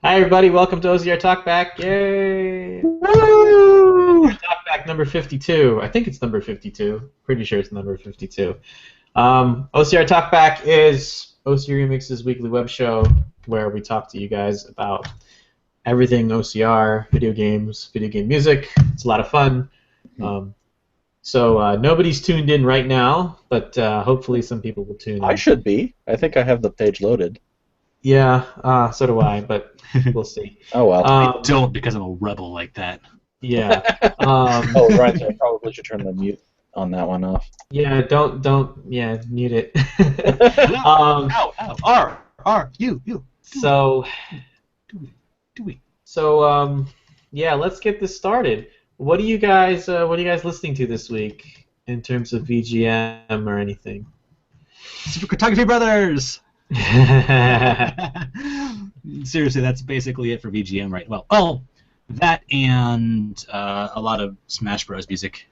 Hi everybody, welcome to OCR Talkback. Yay! Woo! Talkback number 52. I think it's number 52. Pretty sure it's number 52. OCR Talkback is OCR Remix's weekly web show where we talk to you guys about everything OCR, video games, video game music. It's a lot of fun. So nobody's tuned in right now, but hopefully some people will tune in. I should be. I think I have the page loaded. Yeah, so do I, but we'll see. Oh well. I don't, because I'm a rebel like that. Yeah. Oh right, so I probably should turn the mute on that one off. Yeah, don't mute it. You. So, Do we? so yeah, let's get this started. What are you guys listening to this week in terms of VGM or anything? Super Cartography Brothers! Seriously, that's basically it for VGM, right? Well, that and a lot of Smash Bros. Music,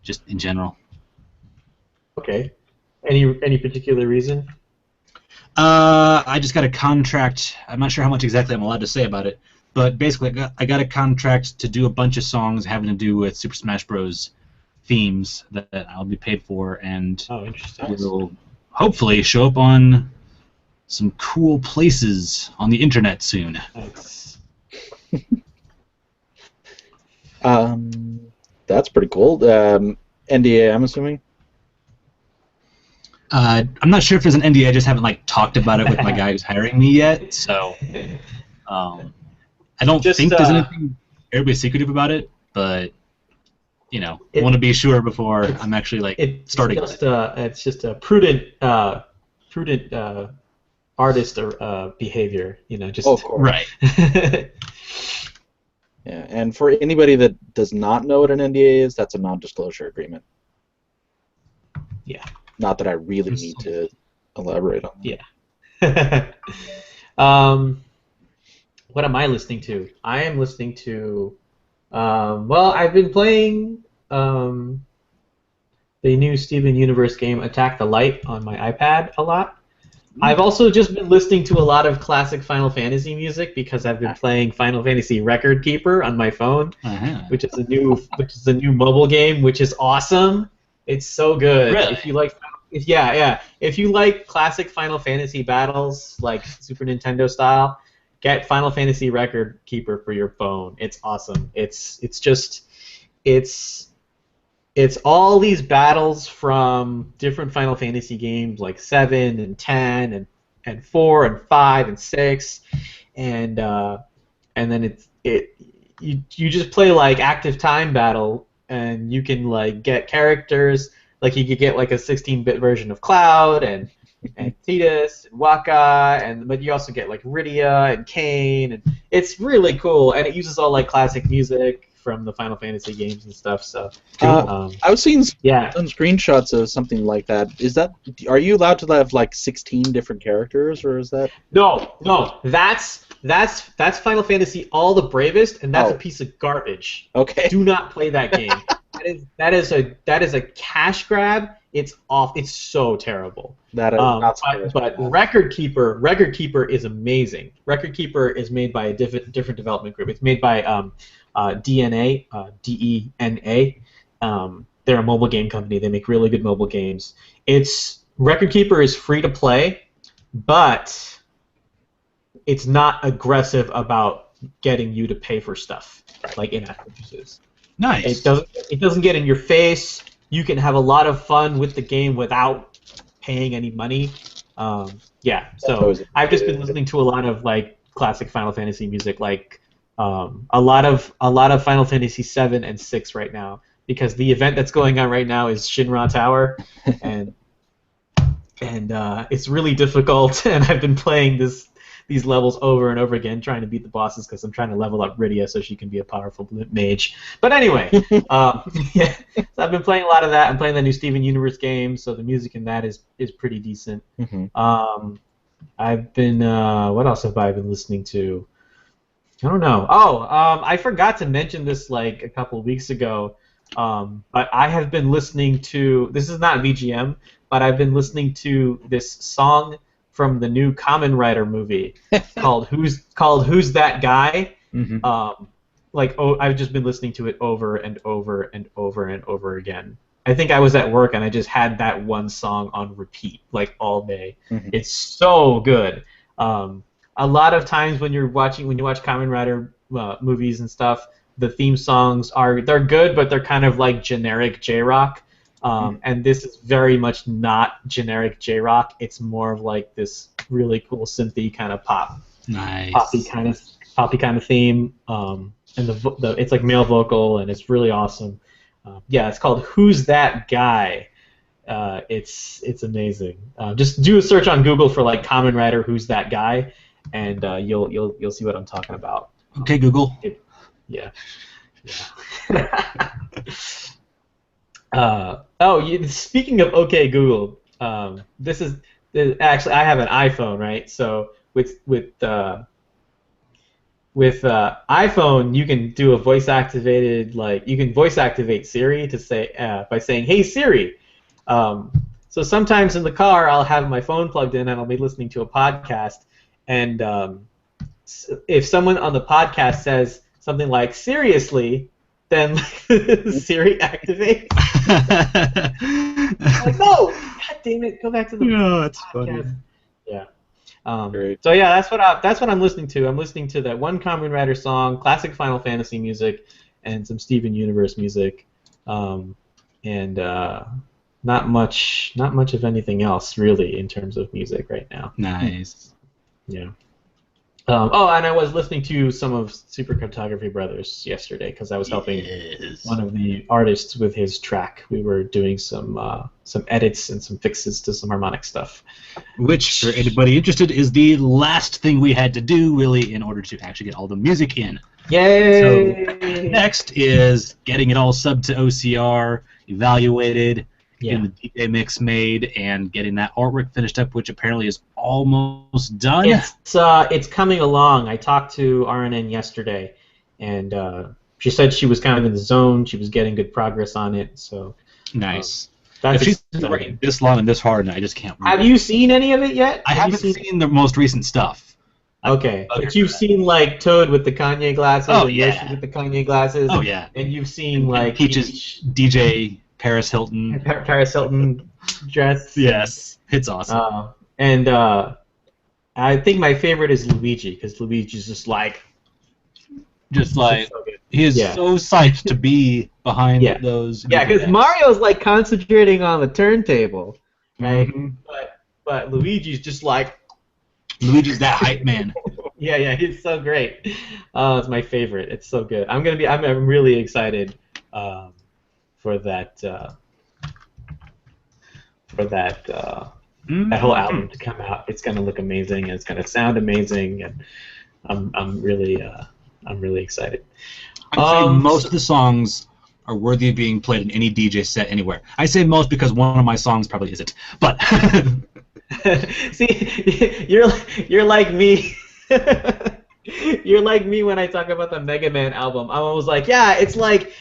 just in general. Okay. Any particular reason? I just got a contract. I'm not sure how much exactly I'm allowed to say about it, but basically I got a contract to do a bunch of songs having to do with Super Smash Bros. Themes that I'll be paid for, and Interesting. will hopefully show up on some cool places on the internet soon. Thanks. That's pretty cool. NDA, I'm assuming. I'm not sure if there's an NDA. I just haven't talked about it with my guy who's hiring me yet. So I don't think there's anything terribly secretive about it, but I want to be sure before I'm actually starting. It's just a prudent artist or behavior. Just Oh, of course. Right. Yeah, and for anybody that does not know what an NDA is, that's a non-disclosure agreement. Yeah. Not that I really need to elaborate on that. Yeah. What am I listening to? I am listening to. I've been playing the new Steven Universe game Attack the Light on my iPad a lot. I've also just been listening to a lot of classic Final Fantasy music because I've been playing Final Fantasy Record Keeper on my phone, which is a new mobile game, which is awesome. It's so good. Really? If you like classic Final Fantasy battles like Super Nintendo style, get Final Fantasy Record Keeper for your phone. It's awesome. It's all these battles from different Final Fantasy games like 7 and 10 and 4 and 5 and 6, and then you just play active time battle, and you can get characters. You could get a 16-bit version of Cloud and Tidus and Waka, but you also get Rydia and Kain, and it's really cool. And it uses all classic music from the Final Fantasy games and stuff. So I was seeing some screenshots of something like that. Are you allowed to have 16 different characters, or is that? No. That's Final Fantasy All the Bravest, and that's a piece of garbage. Okay. Do not play that game. that is a cash grab. It's off. It's so terrible. That is but Record Keeper is amazing. Record Keeper is made by a different development group. It's made by DNA, D-E-N-A. They're a mobile game company. They make really good mobile games. Record Keeper is free to play, but it's not aggressive about getting you to pay for stuff like in-app purchases. Nice. It doesn't get in your face. You can have a lot of fun with the game without paying any money. So I've just been listening to a lot of classic Final Fantasy music, a lot of Final Fantasy 7 and 6 right now, because the event that's going on right now is Shinra Tower, and it's really difficult. And I've been playing these levels over and over again, trying to beat the bosses because I'm trying to level up Rydia so she can be a powerful mage. But anyway, so I've been playing a lot of that. I'm playing the new Steven Universe game, so the music in that is pretty decent. Mm-hmm. I've been what else have I been listening to? I don't know. I forgot to mention this a couple of weeks ago, but I have been listening to. This is not VGM, but I've been listening to this song from the new Kamen Rider movie called Who's That Guy. Mm-hmm. I've just been listening to it over and over and over and over again. I think I was at work and I just had that one song on repeat like all day. Mm-hmm. It's so good. A lot of times when you watch Kamen Rider movies and stuff, the theme songs they're good, but they're kind of like generic J-rock. And this is very much not generic J-rock. It's more of like this really cool synthy kind of poppy kind of theme. And it's like male vocal, and it's really awesome. It's called Who's That Guy? It's amazing. Just do a search on Google for like Kamen Rider Who's That Guy, and you'll see what I'm talking about. Okay, Google. Yeah. Speaking of OK Google, this is actually I have an iPhone, right? So with iPhone, you can do a voice activated you can voice activate Siri to say by saying Hey Siri. So sometimes in the car I'll have my phone plugged in and I'll be listening to a podcast, and if someone on the podcast says something like seriously, then Siri activates. I'm like, no, god damn it, go back to the that's podcast. funny. Yeah. Great. So yeah, that's what I'm listening to. I'm listening to that one Kamen Rider song, classic Final Fantasy music, and some Steven Universe music, and not much of anything else really in terms of music right now. Nice. Yeah. And I was listening to some of Super Cartography Brothers yesterday because I was helping one of the artists with his track. We were doing some edits and some fixes to some harmonic stuff. Which, for anybody interested, is the last thing we had to do, really, in order to actually get all the music in. Yay! So next is getting it all subbed to OCR, evaluated, getting the DJ mix made, and getting that artwork finished up, which apparently is almost done. It's coming along. I talked to RNN yesterday, and she said she was kind of in the zone. She was getting good progress on it. So nice. That's if she's working this long and this hard, and I just can't. Have you seen any of it yet? I haven't seen the most recent stuff. Okay, but you've seen like Toad with the Kanye glasses, and Yoshi with the Kanye glasses. Oh yeah. And you've seen like Peach's DJ Paris Hilton. Paris Hilton dress. Yes, it's awesome. And I think my favorite is Luigi, because Luigi's just like he is so psyched to be behind those. Yeah, because Mario's like concentrating on the turntable, right? Mm-hmm. But Luigi's just like. Luigi's that hype man. Yeah, he's so great. It's my favorite. It's so good. I'm really excited for that that whole album to come out. It's gonna look amazing, and it's gonna sound amazing, and I'm really excited. I'd say most of the songs are worthy of being played in any DJ set anywhere. I say most because one of my songs probably isn't, but. See, you're like me. You're like me when I talk about the Mega Man album. I'm always like, yeah, it's like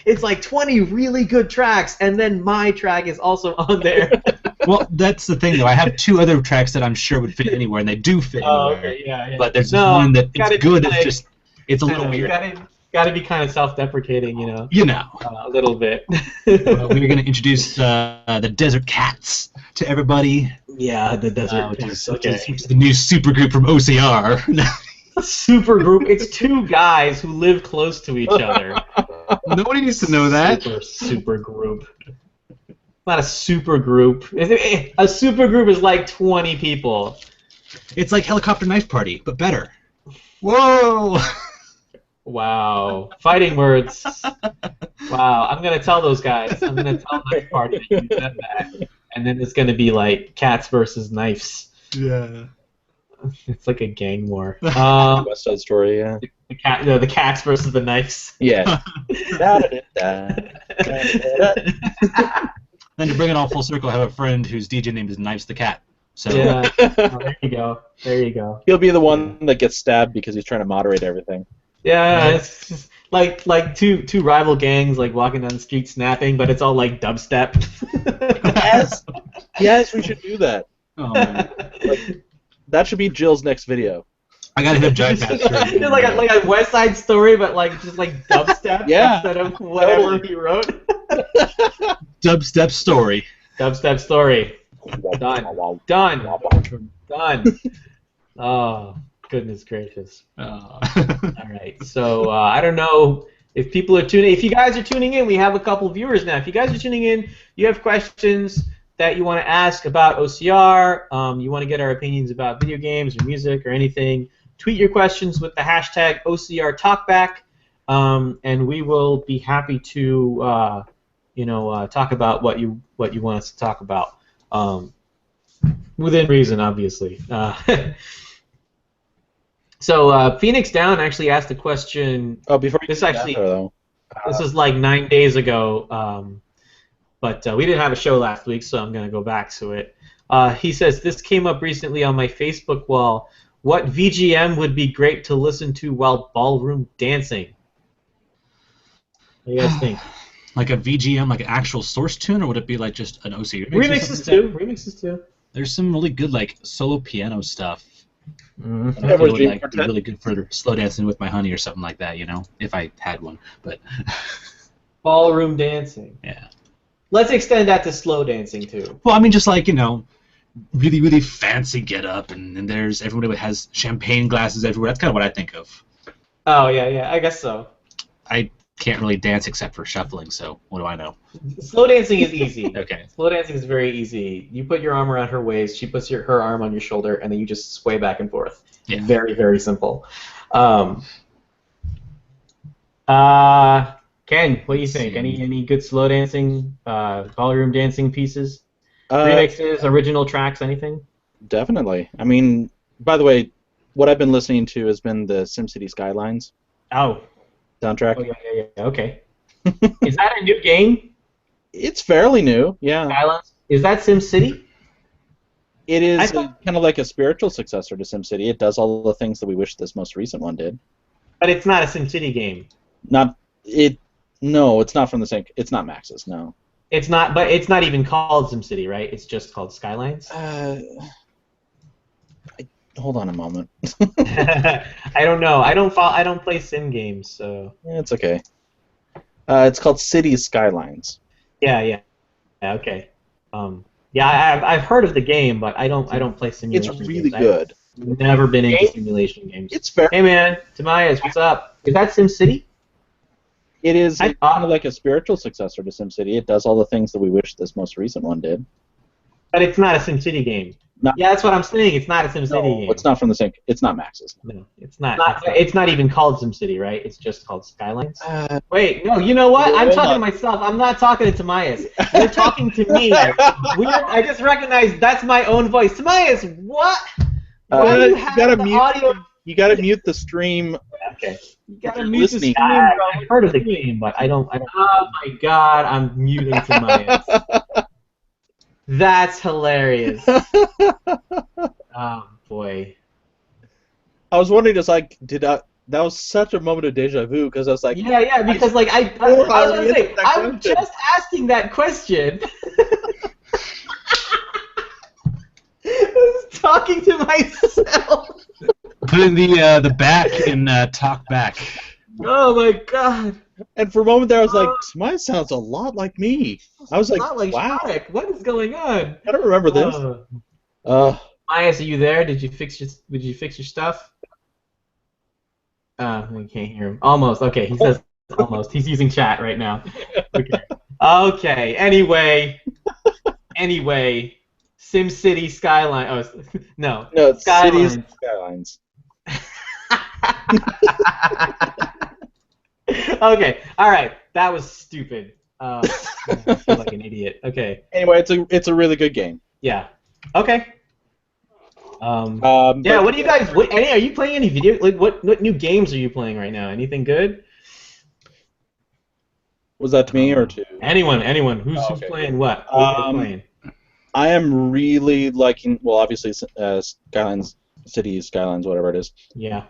20 really good tracks, and then my track is also on there. Well, that's the thing, though. I have two other tracks that I'm sure would fit anywhere, and they do fit anywhere. Okay, yeah. But there's one that it's good. It's a little weird. Got to be kind of self-deprecating, you know. A little bit. We're going to introduce the Desert Cats to everybody. Yeah, the Desert Cats. Which is the new supergroup from OCR. Supergroup. It's two guys who live close to each other. Nobody needs to know that. Supergroup. Not a supergroup. A supergroup is like 20 people. It's like Helicopter Knife Party, but better. Whoa! Wow. Fighting words. Wow. I'm going to tell those guys. I'm going to tell Knife Party that you said that. And then it's going to be like cats versus knives. Yeah. It's like a gang war. West Side Story, yeah. The cats versus the knives. Yeah. Then to bring it all full circle, I have a friend whose DJ name is Knives the Cat. So yeah. There you go. There you go. He'll be the one that gets stabbed because he's trying to moderate everything. Yeah, it's just like two rival gangs like walking down the street snapping, but it's all like dubstep. Yes, we should do that. Oh, man. That should be Jill's next video. I gotta hit up Giant Master. like a West Side Story, but like just like dubstep instead of whatever he wrote. Dubstep story. Dubstep story. Done. Oh, goodness gracious. All right. So I don't know if people are tuning. If you guys are tuning in, we have a couple viewers now. If you guys are tuning in, you have questions that you want to ask about OCR. You want to get our opinions about video games or music or anything. Tweet your questions with the hashtag OCR Talkback, and we will be happy to talk about what you want us to talk about. Within reason, obviously. So Phoenix Down actually asked a question. Oh, before you this get actually, there, though. This was like 9 days ago, but we didn't have a show last week, so I'm gonna go back to it. He says this came up recently on my Facebook wall. What VGM would be great to listen to while ballroom dancing? What do you guys think? Like a VGM, like an actual source tune, or would it be like just an OC remix? Remixes too. There's some really good like solo piano stuff. Mm-hmm. I feel would like be really good for slow dancing with my honey or something like that, you know, if I had one. But ballroom dancing. Yeah. Let's extend that to slow dancing too. Well, I mean, just like really, really fancy get up, and there's everybody has champagne glasses everywhere. That's kind of what I think of. Oh yeah, I guess so. I can't really dance except for shuffling, so what do I know? Slow dancing is easy. Okay. Slow dancing is very easy. You put your arm around her waist, she puts her arm on your shoulder, and then you just sway back and forth. Yeah. Very, very simple. Ken, what do you think? Any good slow dancing, ballroom dancing pieces? Remixes, original tracks, anything? Definitely. I mean, by the way, what I've been listening to has been the SimCity Skylines. Oh. Soundtrack. Oh, yeah. Okay. Is that a new game? It's fairly new, yeah. Skylines? Is that SimCity? It is kind of like a spiritual successor to SimCity. It does all the things that we wish this most recent one did. But it's not a SimCity game. No, it's not from the same. It's not Max's. No. It's not, but it's not even called SimCity, right? It's just called Skylines. Hold on a moment. I don't know. I don't play sim games, so. Yeah, it's okay. It's called Cities Skylines. Yeah. Okay. Yeah, I've heard of the game, but I don't play simulation games. It's really good. I've never been into simulation games. It's fair. Hey man, Tobias, what's up? Is that SimCity? It is kind of like a spiritual successor to SimCity. It does all the things that we wish this most recent one did. But it's not a SimCity game. Yeah, that's what I'm saying. It's not a SimCity game. It's not from the same. It's not Max's. No, it's not. It's not even called SimCity, right? It's just called Skylines. Wait, no. You know what? I'm talking to myself. I'm not talking to Tobias. You're talking to me. I just recognized that's my own voice. Tobias, what? Why do you have the audio? You gotta mute the stream. Okay. You gotta mute the stream. I've heard of the game, but I don't. Oh my God! I'm muting Tobias. That's hilarious. Oh boy. I was wondering, just like, that was such a moment of deja vu because I was like, yeah, because like I was gonna say, I'm just asking that question. I was talking to myself. Put in the back in talk back. Oh my God. And for a moment there, I was like, mine sounds a lot like me. I was like, wow. Shrek. What is going on? I don't remember this. Myas, are you there? Did you fix your stuff? We can't hear him. Almost. Okay, he says almost. He's using chat right now. Okay. Anyway, SimCity Skyline. Oh, no. No, it's Skylines. Cities Skylines. Okay, all right, that was stupid. I feel like an idiot. Okay. Anyway, it's a really good game. Yeah. Okay. Yeah. What do you guys? Are you playing any video? Like, what new games are you playing right now? Anything good? Was that to me or to anyone? Who's playing what? What are you playing? I am really liking. Well, obviously, Skylines. Cities, Skylines, whatever it is. Yeah.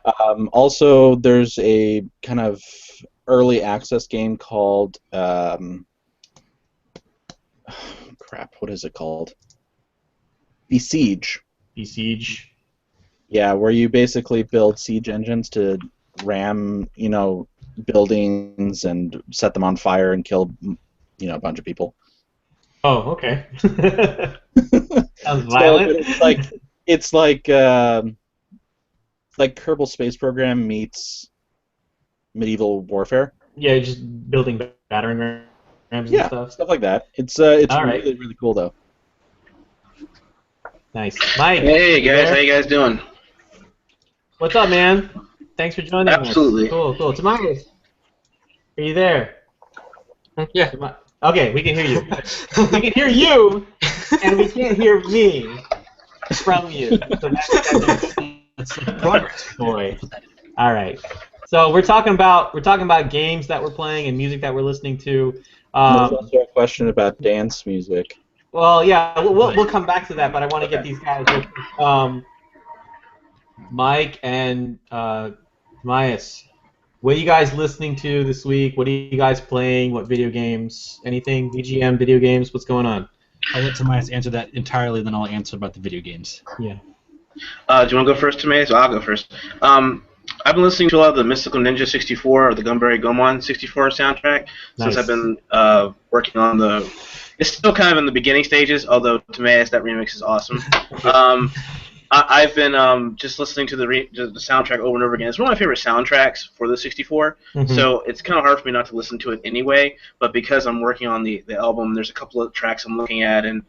Also, there's a kind of early access game called crap. What is it called? Besiege. Besiege. Yeah, where you basically build siege engines to ram, buildings and set them on fire and kill, a bunch of people. Oh, okay. Sounds So, violent. but it's like Kerbal Space Program meets medieval warfare. Yeah, just building battering rams and stuff. Stuff like that. It's All right. really, really cool though. Nice. Mike. Hey guys, how you guys doing? What's up, man? Thanks for joining Absolutely. us. Cool. Tobias, are you there? Yeah. Okay, we can hear you. We can hear you, and we can't hear me from you. So that's progress, boy. All right. So we're talking about games that we're playing and music that we're listening to. There's also a question about dance music. Well, yeah, we'll come back to that, but I want to get these guys. Mike and Myas, what are you guys listening to this week? What are you guys playing? What video games? Anything? VGM, video games? What's going on? I'll let Tobias answer that entirely, then I'll answer about the video games. Yeah. Do you want to go first, Tobias? I'll go first. I've been listening to a lot of the Mystical Ninja 64 or the Gunberry Gomon 64 soundtrack since I've been working on the... It's still kind of in the beginning stages, although Tobias, that remix is awesome. I've been just listening to the soundtrack over and over again. It's one of my favorite soundtracks for the 64, so it's kind of hard for me not to listen to it anyway, but because I'm working on the album, there's a couple of tracks I'm looking at, and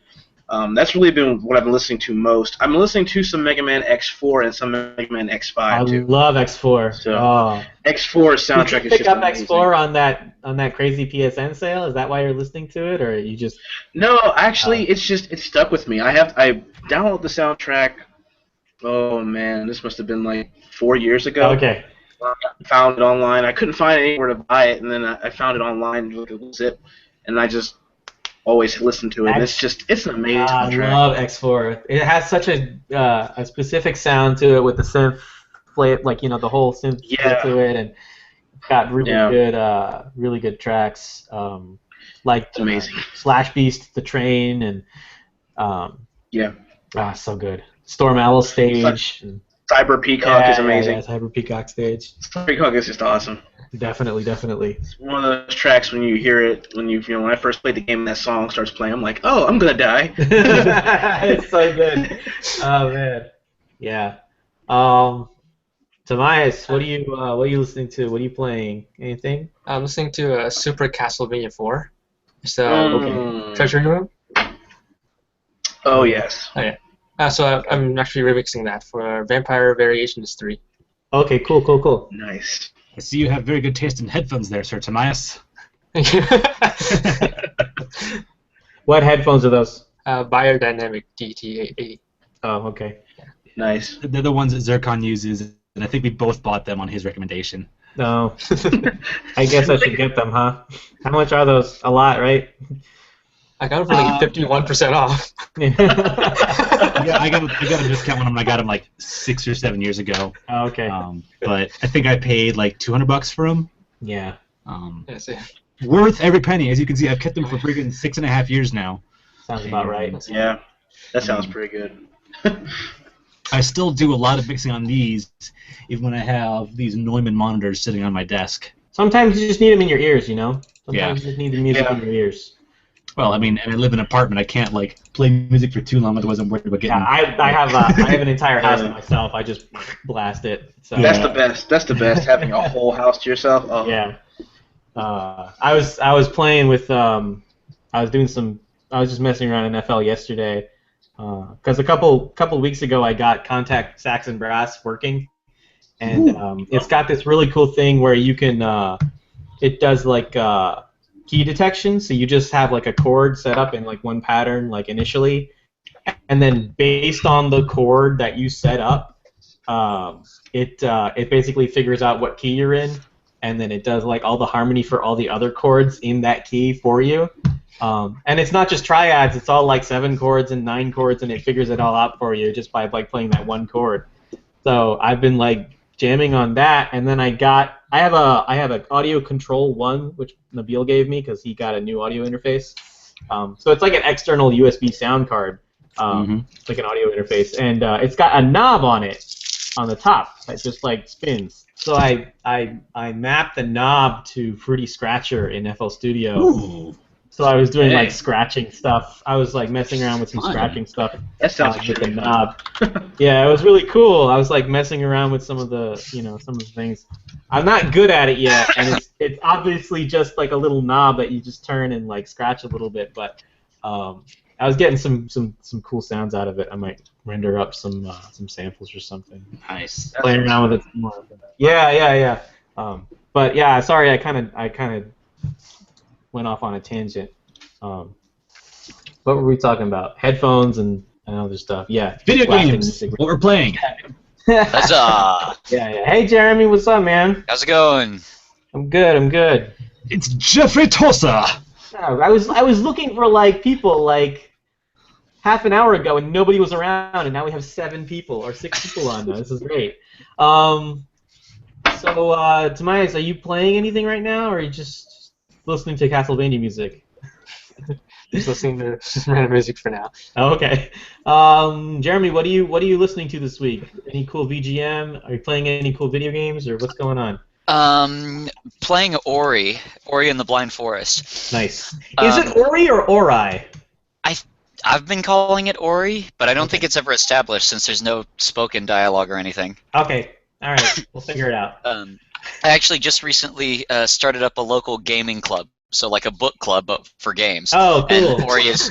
that's really been what I've been listening to most. I'm listening to some Mega Man X4 and some Mega Man X5 too. I love X4. So X4's soundtrack is just amazing. Did you pick up X4 on that crazy PSN sale? Is that why you're listening to it, or you just? No, actually, it's stuck with me. I downloaded the soundtrack. Oh man, this must have been like 4 years ago. Okay. I found it online. I couldn't find anywhere to buy it, and then I found it online with a zip, and I just always listen to it. And it's an amazing soundtrack. I love X4. It has such a specific sound to it with the synth play, like the whole synth to it, and it's got really good tracks. Like it's amazing. Slash Beast, The Train, and so good. Storm Owl stage. Cyber Peacock is amazing. Yeah, Cyber Peacock stage. Cyber Peacock is just awesome. Definitely. It's one of those tracks when you hear it, when I first played the game and that song starts playing, I'm like, oh, I'm gonna die. It's so good. Oh man. Yeah. Tobias, what are you listening to? What are you playing? Anything? I'm listening to Super Castlevania 4. It's Treasure Room. Oh yes. Oh yeah. So I'm actually remixing that for Vampire Variations 3. Okay, cool. Nice. I see you have very good taste in headphones there, Sir Tobias. What headphones are those? Biodynamic DT880. Oh, okay. Nice. They're the ones that Zircon uses, and I think we both bought them on his recommendation. No. I guess I should get them, huh? How much are those? A lot, right? I got them for like 51% off. I got a discount on them. I got them like 6 or 7 years ago. Oh, okay. But I think I paid like $200 for them. Yeah. Worth every penny. As you can see, I've kept them for freaking 6.5 years now. Sounds about right. Yeah, that sounds pretty good. I still do a lot of mixing on these, even when I have these Neumann monitors sitting on my desk. Sometimes you just need them in your ears, Sometimes you just need the music in your ears. Well, I mean, and I live in an apartment. I can't play music for too long, otherwise I'm worried about getting. Yeah, I have an entire house to myself. I just blast it. So. That's the best. That's the best. Having a whole house to yourself. Oh. Yeah. I was playing with I was just messing around in FL yesterday because a couple weeks ago I got Contact Saxon Brass working, and it's got this really cool thing where you can it does key detection, so you just have a chord set up in one pattern initially, and then based on the chord that you set up, it basically figures out what key you're in, and then it does all the harmony for all the other chords in that key for you. And it's not just triads; it's all 7 chords and 9 chords, and it figures it all out for you just by playing that one chord. So I've been jamming on that, and then I have an Audio Control 1, which Nabil gave me because he got a new audio interface. So it's like an external USB sound card. It's like an audio interface, and it's got a knob on it on the top that just like spins. So I mapped the knob to Fruity Scratcher in FL Studio. Ooh. So I was doing Hey. like scratching stuff. I was like messing around with some Fun. scratching stuff That sounds with the extremely knob. Yeah, it was really cool. I was like messing around with some of the things. I'm not good at it yet, and it's obviously just like a little knob that you just turn and like scratch a little bit. But I was getting some cool sounds out of it. I might render up some samples or something. Nice. Playing around with it some more. Yeah. But yeah, sorry, I kind of went off on a tangent. What were we talking about? Headphones and other stuff. Yeah. Video Blasting games. music. What we're playing. Huzzah! Yeah. Hey, Jeremy, what's up, man? How's it going? I'm good. It's Jeffrey Tosa. Yeah, I was looking for like people like half an hour ago and nobody was around, and now we have 7 people or 6 people on now. This is great. So, Tobias, are you playing anything right now, or are you just listening to Castlevania music? Just listening to random music for now. Oh, okay. Jeremy, what are you listening to this week? Any cool VGM? Are you playing any cool video games, or what's going on? Playing Ori and the Blind Forest. Nice. Is it Ori or Ori? I've been calling it Ori, but I don't think it's ever established since there's no spoken dialogue or anything. Okay. All right. We'll figure it out. I actually just recently started up a local gaming club, so like a book club but for games. Oh, cool. And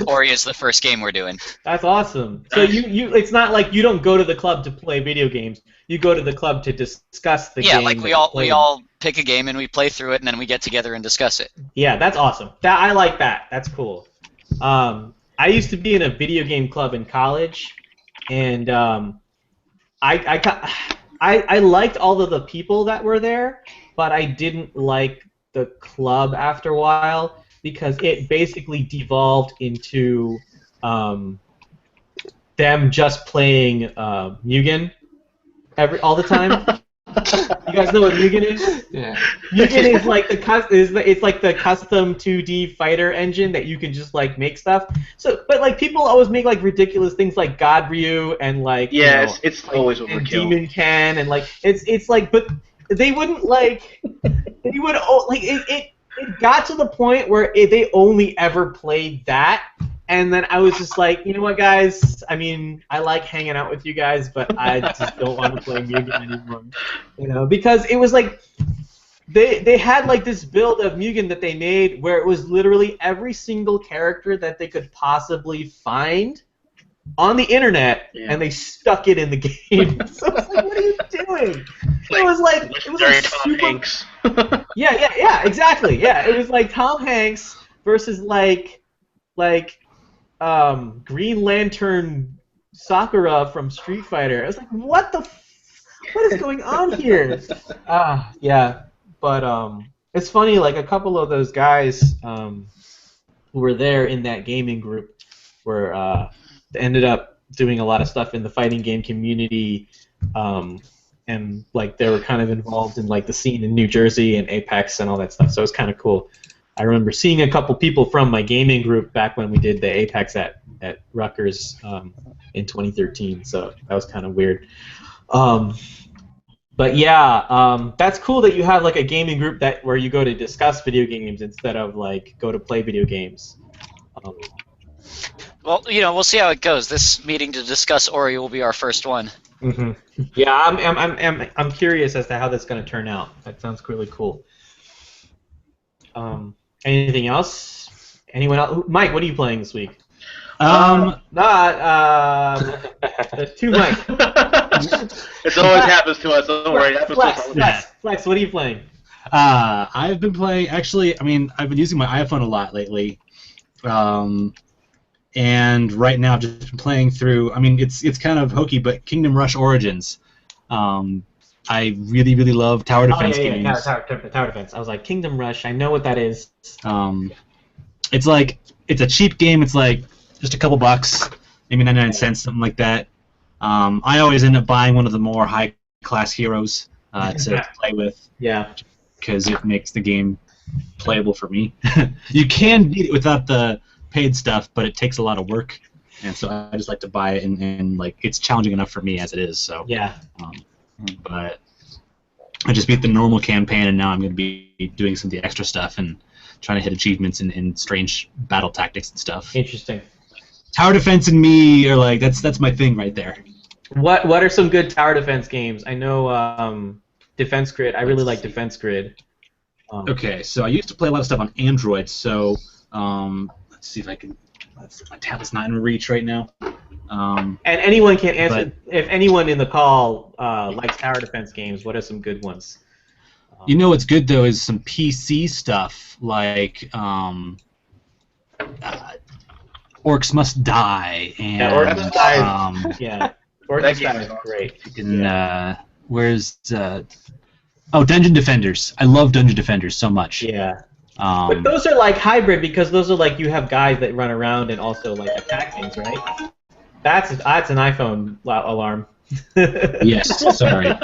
Ori is the first game we're doing. That's awesome. So you it's not like you don't go to the club to play video games. You go to the club to discuss the game. Yeah, like we all pick a game and we play through it and then we get together and discuss it. Yeah, that's awesome. I like that. That's cool. I used to be in a video game club in college, and I liked all of the people that were there, but I didn't like the club after a while because it basically devolved into them just playing Mugen all the time. You guys know what Mugen is? Yeah. Mugen is like it's like the custom 2D fighter engine that you can just like make stuff. So, but like people always make like ridiculous things like God Ryu and like it's like, always and overkill. Demon Can and like it's like, but they wouldn't like they would like it got to the point where they only ever played that. And then I was just like, you know what, guys? I mean, I like hanging out with you guys, but I just don't want to play Mugen anymore. You know, because it was like they had like this build of Mugen that they made where it was literally every single character that they could possibly find on the internet, and they stuck it in the game. So it's like, what are you doing? It was like Tom super. Hanks. Yeah, exactly. Yeah, it was like Tom Hanks versus like Green Lantern Sakura from Street Fighter. I was like, what is going on here? Yeah, but it's funny. Like a couple of those guys who were there in that gaming group were ended up doing a lot of stuff in the fighting game community, and like they were kind of involved in like the scene in New Jersey and Apex and all that stuff. So it was kind of cool. I remember seeing a couple people from my gaming group back when we did the Apex at Rutgers in 2013, so that was kind of weird. But yeah, that's cool that you have like a gaming group where you go to discuss video games instead of like go to play video games. Well, we'll see how it goes. This meeting to discuss Ori will be our first one. Mm-hmm. Yeah, I'm curious as to how that's going to turn out. That sounds really cool. Anything else? Anyone else? Mike, what are you playing this week? There's 2 Mike. It always happens to us. Don't worry. It happens to us all the time. Flex, what are you playing? I've been playing. Actually, I mean, I've been using my iPhone a lot lately, and right now I've just been playing through. I mean, it's kind of hokey, but Kingdom Rush Origins. I really love tower defense games. Tower defense. I was like, Kingdom Rush. I know what that is. It's a cheap game. It's like just a couple bucks, maybe 99 cents, something like that. I always end up buying one of the more high-class heroes to play with. Yeah. Because it makes the game playable for me. You can beat it without the paid stuff, but it takes a lot of work, and so I just like to buy it, and like it's challenging enough for me as it is. So yeah. But I just beat the normal campaign, and now I'm going to be doing some of the extra stuff and trying to hit achievements in strange battle tactics and stuff. Interesting. Tower defense and me are like that's my thing right there. What are some good tower defense games? I know Defense Grid. I really like Defense Grid. Okay, so I used to play a lot of stuff on Android. So let's see if I can. My tablet's not in reach right now. And anyone can answer. If anyone in the call likes tower defense games, what are some good ones? You know what's good though is some PC stuff like Orcs Must Die and Yeah, Orcs Must Die. Yeah, Orcs Must Die is great. Where's Dungeon Defenders? I love Dungeon Defenders so much. Yeah. But those are like hybrid because those are like you have guys that run around and also like attack things, right? That's an iPhone alarm. Yes, sorry.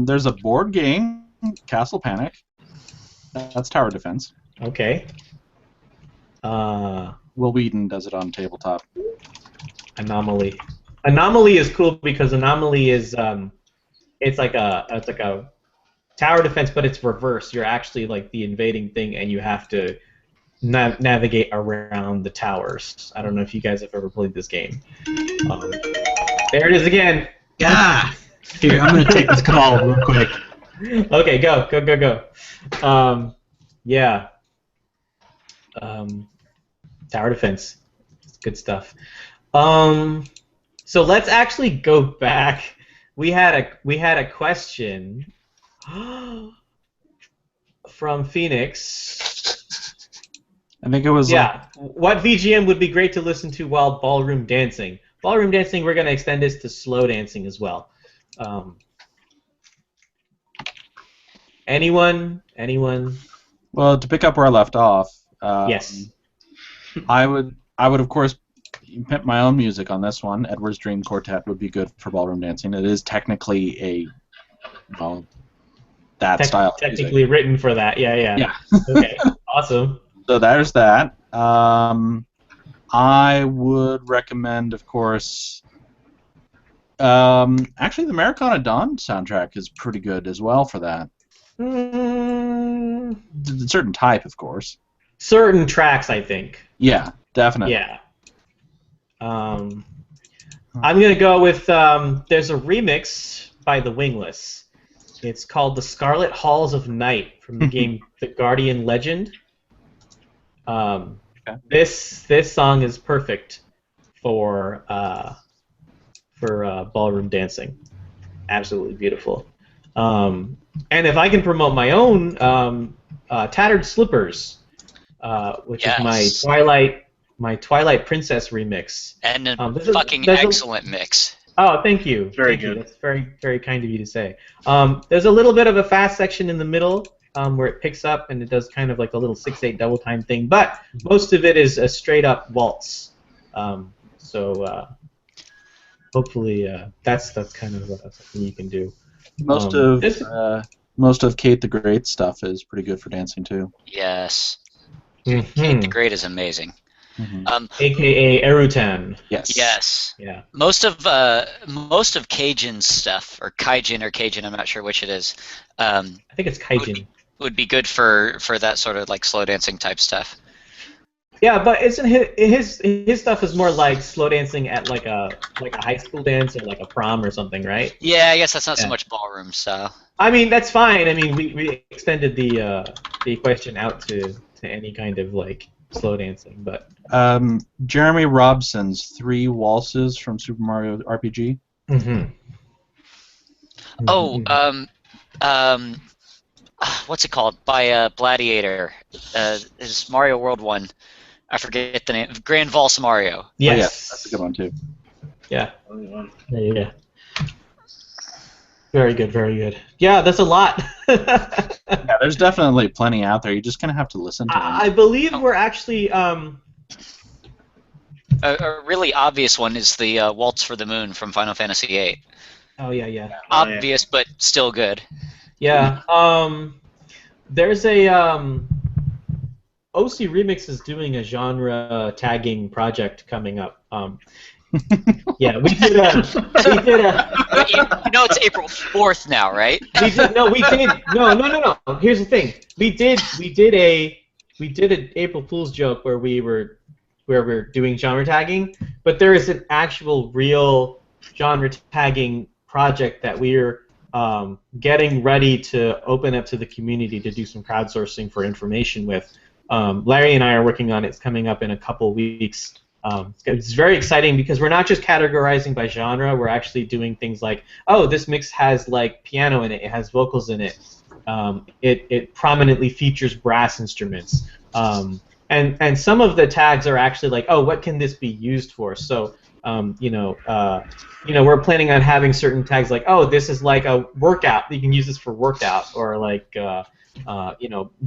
There's a board game, Castle Panic. That's tower defense. Okay. Will Wheaton does it on tabletop. Anomaly. Anomaly is cool because Anomaly is it's like a tower defense, but it's reverse. You're actually like the invading thing, and you have to navigate around the towers. I don't know if you guys have ever played this game. There it is again. Yeah. Here, I'm gonna take this call real quick. Okay, go. Yeah. Tower defense. Good stuff. So let's actually go back. We had a question from Phoenix. I think it was. Yeah. What VGM would be great to listen to while ballroom dancing? Ballroom dancing, we're going to extend this to slow dancing as well. Anyone? Well, to pick up where I left off. Yes. I would of course pimp my own music on this one. Edward's Dream Quartet would be good for ballroom dancing. It is technically style. Technically music. written for that. Yeah. Okay. Awesome. So there's that. I would recommend, of course. Actually, the Americana Dawn soundtrack is pretty good as well for that. Certain type, of course. Certain tracks, I think. Yeah, definitely. Yeah. I'm gonna go with there's a remix by the Wingless. It's called The Scarlet Halls of Night from the game The Guardian Legend. This song is perfect for ballroom dancing. Absolutely beautiful. And if I can promote my own, Tattered Slippers, which is my Twilight Princess remix. And a excellent mix. Oh, thank you. Very thank good. You. That's very, very kind of you to say. There's a little bit of a fast section in the middle where it picks up and it does kind of like a little 6/8 double time thing, but most of it is a straight up waltz. Hopefully that's kind of something you can do. Most of Kate the Great stuff is pretty good for dancing too. Yes. Mm-hmm. Kate the Great is amazing. Mm-hmm. AKA Erutan. Yes. Yes. Yeah. Most of Cajun stuff, or Cajun, I'm not sure which it is. I think it's Kaijin. Would be good for that sort of like slow dancing type stuff. Yeah, but isn't his stuff is more like slow dancing at like a high school dance or like a prom or something, right? Yeah, I guess that's not so much ballroom style. I mean, that's fine. I mean, we extended the question out to any kind of like slow dancing, but Jeremy Robson's 3 Waltzes from Super Mario RPG. Mm-hmm. Oh, what's it called? By Gladiator. Is Mario World 1. I forget the name. Grand Valse Mario. Yes. Oh, yeah, that's a good one too. Yeah. Yeah. Very good, very good. Yeah, that's a lot. Yeah, there's definitely plenty out there. You're just gonna have to listen to them. I believe we're actually A really obvious one is the Waltz for the Moon from Final Fantasy VIII. Oh yeah. Obvious, but still good. Yeah. There's a OC Remix is doing a genre tagging project coming up. Yeah, we did a You know it's April 4th now, right? we did no. Here's the thing. We did an April Fool's joke where we're doing genre tagging, but there is an actual real genre tagging project that we're getting ready to open up to the community to do some crowdsourcing for information with. Larry and I are working on it. It's coming up in a couple weeks. It's very exciting because we're not just categorizing by genre. We're actually doing things like, oh, this mix has like piano in it. It has vocals in it. It prominently features brass instruments. And some of the tags are actually like, oh, what can this be used for? So we're planning on having certain tags like, oh, this is like a workout. You can use this for workout, or like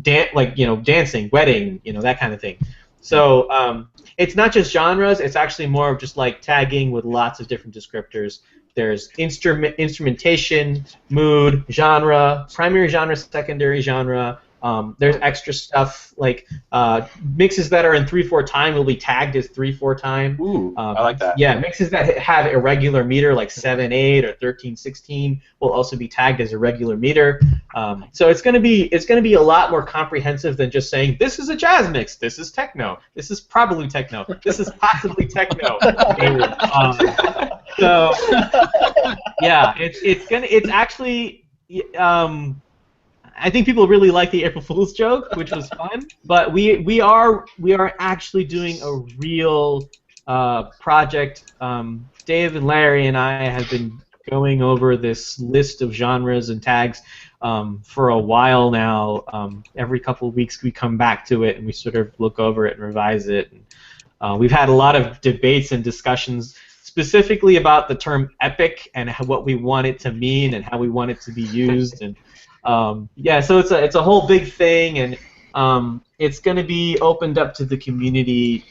dancing, wedding, that kind of thing. So it's not just genres. It's actually more of just like tagging with lots of different descriptors. There's instrumentation, mood, genre, primary genre, secondary genre. There's extra stuff like mixes that are in 3/4 time will be tagged as 3/4 time. Ooh, I like that. Yeah, mixes that have irregular meter like 7/8 or 13/16 will also be tagged as irregular meter. So it's gonna be a lot more comprehensive than just saying this is a jazz mix, this is techno, this is probably techno, this is possibly techno. So yeah, it's actually. I think people really like the April Fool's joke, which was fun. But we are actually doing a real project. Dave and Larry and I have been going over this list of genres and tags for a while now. Every couple of weeks we come back to it and we sort of look over it and revise it. And, we've had a lot of debates and discussions specifically about the term epic and what we want it to mean and how we want it to be used. And so it's a whole big thing, and it's going to be opened up to the community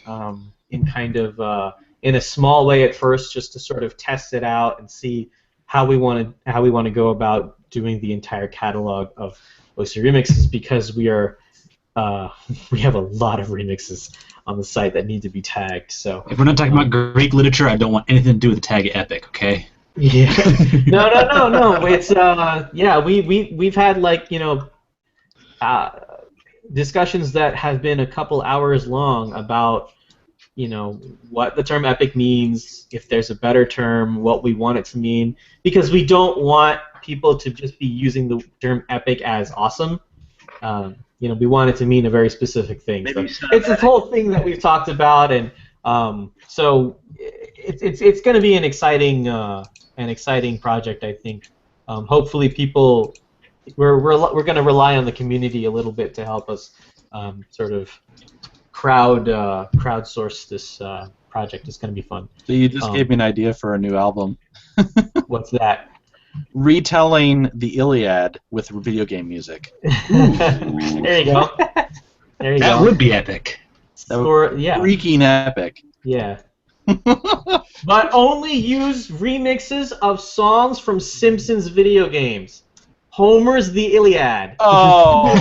in kind of in a small way at first, just to sort of test it out and see how we want to go about doing the entire catalog of OC remixes, because we have a lot of remixes on the site that need to be tagged. So if we're not talking about Greek literature, I don't want anything to do with the tag epic. Okay. Yeah. No. It's we've had like discussions that have been a couple hours long about what the term epic means, if there's a better term, what we want it to mean, because we don't want people to just be using the term epic as awesome. We want it to mean a very specific thing. So it's this whole thing that we've talked about, and so it's going to be an exciting project, I think. Hopefully, we're going to rely on the community a little bit to help us sort of crowdsource this project. It's going to be fun. So you just gave me an idea for a new album. What's that? Retelling the Iliad with video game music. There you go. That would be epic. Freaking epic. Yeah. But only use remixes of songs from Simpsons video games. Homer's The Iliad. Oh.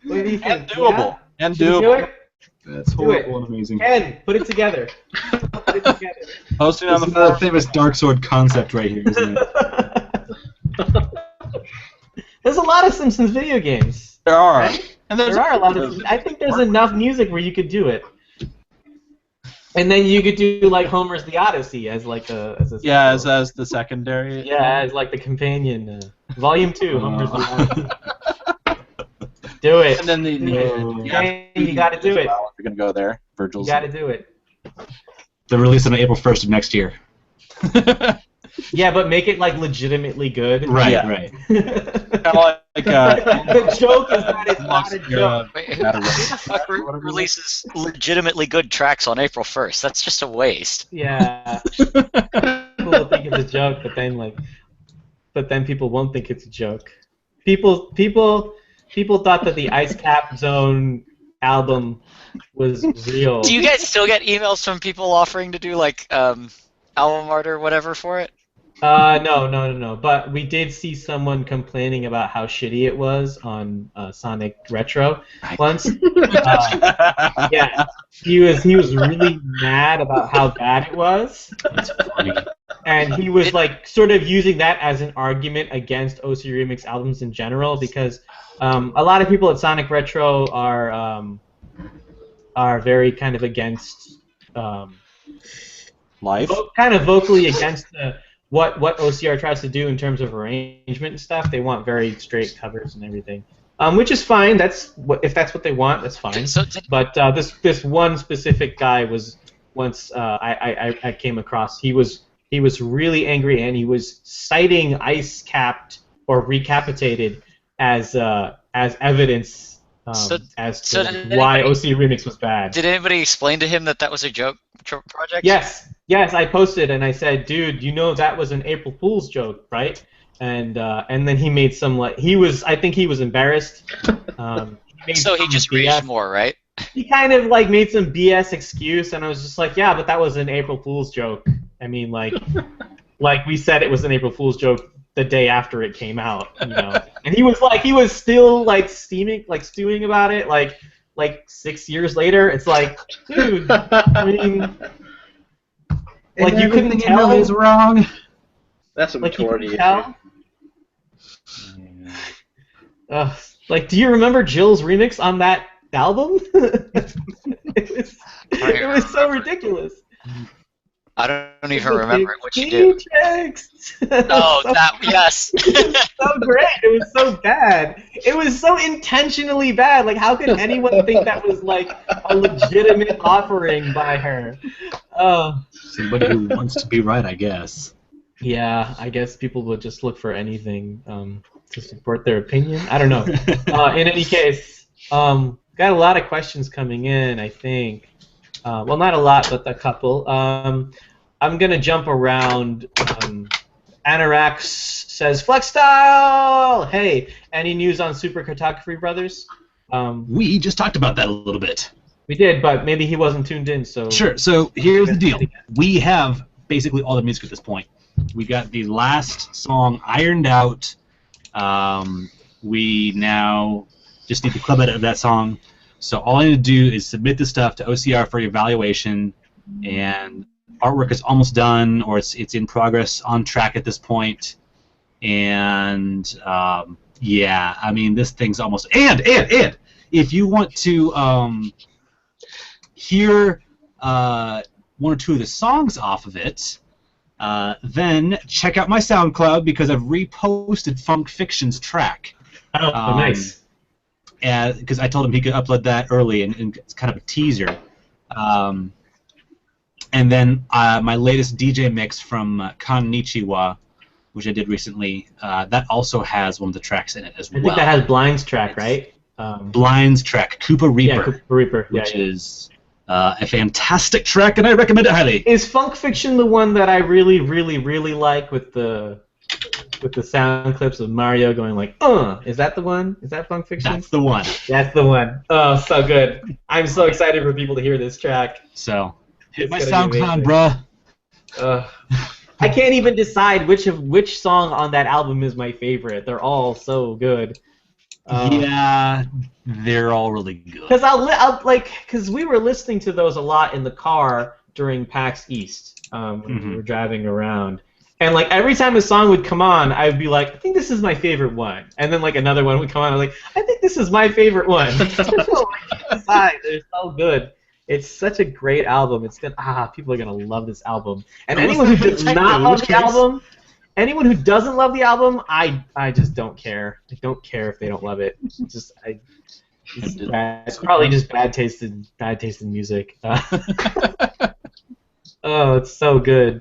What do you think? And doable. Yeah? And Should we do doable. it? That's horrible and amazing. Ken, put it together. Put it together. Posting on the This is the famous Dark Sword concept right here, isn't it? There's a lot of Simpsons video games. There are. Right? And There are a lot of. I think there's enough music where you could do it. And then you could do like Homer's The Odyssey as like as the secondary. Yeah, as like the companion. Volume 2, Homer's The Odyssey. Do it. And then you got to do it. Well, if you're gonna go there, Virgil's. You got to do it. They're released on April 1st of next year. Yeah, but make it like legitimately good. Right, Yeah. right. Kind of like The joke is that it's not a joke. Wait, who the fuck releases legitimately good tracks on April 1st? That's just a waste. Yeah. People will think it's a joke, but then people won't think it's a joke. People thought that the Ice Cap Zone album was real. Do you guys still get emails from people offering to do like album art or whatever for it? No. But we did see someone complaining about how shitty it was on Sonic Retro once. Yeah, he was really mad about how bad it was. That's funny. And he was like sort of using that as an argument against OC Remix albums in general because a lot of people at Sonic Retro are very kind of against Life. kind of vocally against what OCR tries to do in terms of arrangement and stuff. They want very straight covers and everything, which is fine. If that's what they want, that's fine. But this one specific guy was once I came across. He was really angry and he was citing Ice Capped or Recapitated as evidence as to why OC Remix was bad. Did anybody explain to him that was a joke project? Yes, I posted and I said, dude, you know that was an April Fool's joke, right? And then he made some I think he was embarrassed. So he just raged more, right? He kind of like made some BS excuse, and I was just like, yeah, but that was an April Fool's joke. I mean, like we said, it was an April Fool's joke the day after it came out, you know. And he was still stewing about it, like 6 years later. It's like, dude, I mean, like you couldn't tell is wrong. That's a maturity issue. Like, do you remember Jill's remix on that album? it was so ridiculous. I don't even remember what you did. Oh, yes. It was so great. It was so bad. It was so intentionally bad. Like, how could anyone think that was like a legitimate offering by her? Somebody who wants to be right, I guess. Yeah, I guess people would just look for anything to support their opinion. I don't know. In any case, got a lot of questions coming in, I think. Well, not a lot, but a couple. I'm going to jump around. Anorax says, Flex Style! Hey, any news on Super Cartography Brothers? We just talked about that a little bit. We did, but maybe he wasn't tuned in, so... Sure, so here's the deal. We have basically all the music at this point. We got the last song ironed out. We now just need the club edit of that song. So all I need to do is submit the stuff to OCR for evaluation, and artwork is almost done, or it's in progress, on track at this point. And yeah, I mean, this thing's almost... And if you want to hear one or two of the songs off of it, then check out my SoundCloud, because I've reposted Funk Fiction's track. Oh, nice. Because I told him he could upload that early, and it's kind of a teaser. And then my latest DJ mix from Konnichiwa, which I did recently, that also has one of the tracks in it as well. I think that has Blind's track, right? Blind's track, Koopa Reaper. Yeah, Koopa Reaper. Which is a fantastic track, and I recommend it highly. Is Funk Fiction the one that I really, really, really like with the sound clips of Mario going like, is that the one? Is that Funk Fiction? That's the one. That's the one. Oh, so good. I'm so excited for people to hear this track. So, hit my SoundCloud, bruh. I can't even decide which song on that album is my favorite. They're all so good. Yeah, they're all really good. Because we were listening to those a lot in the car during PAX East when we were driving around. And like every time a song would come on, I'd be like, I think this is my favorite one. And then like another one would come on, I was like, I think this is my favorite one. They're so good. It's such a great album. It's gonna people are gonna love this album. And anyone who does not love the album, anyone who doesn't love the album, I just don't care. I don't care if they don't love it. It's bad. It's probably just bad taste in music. Oh, it's so good.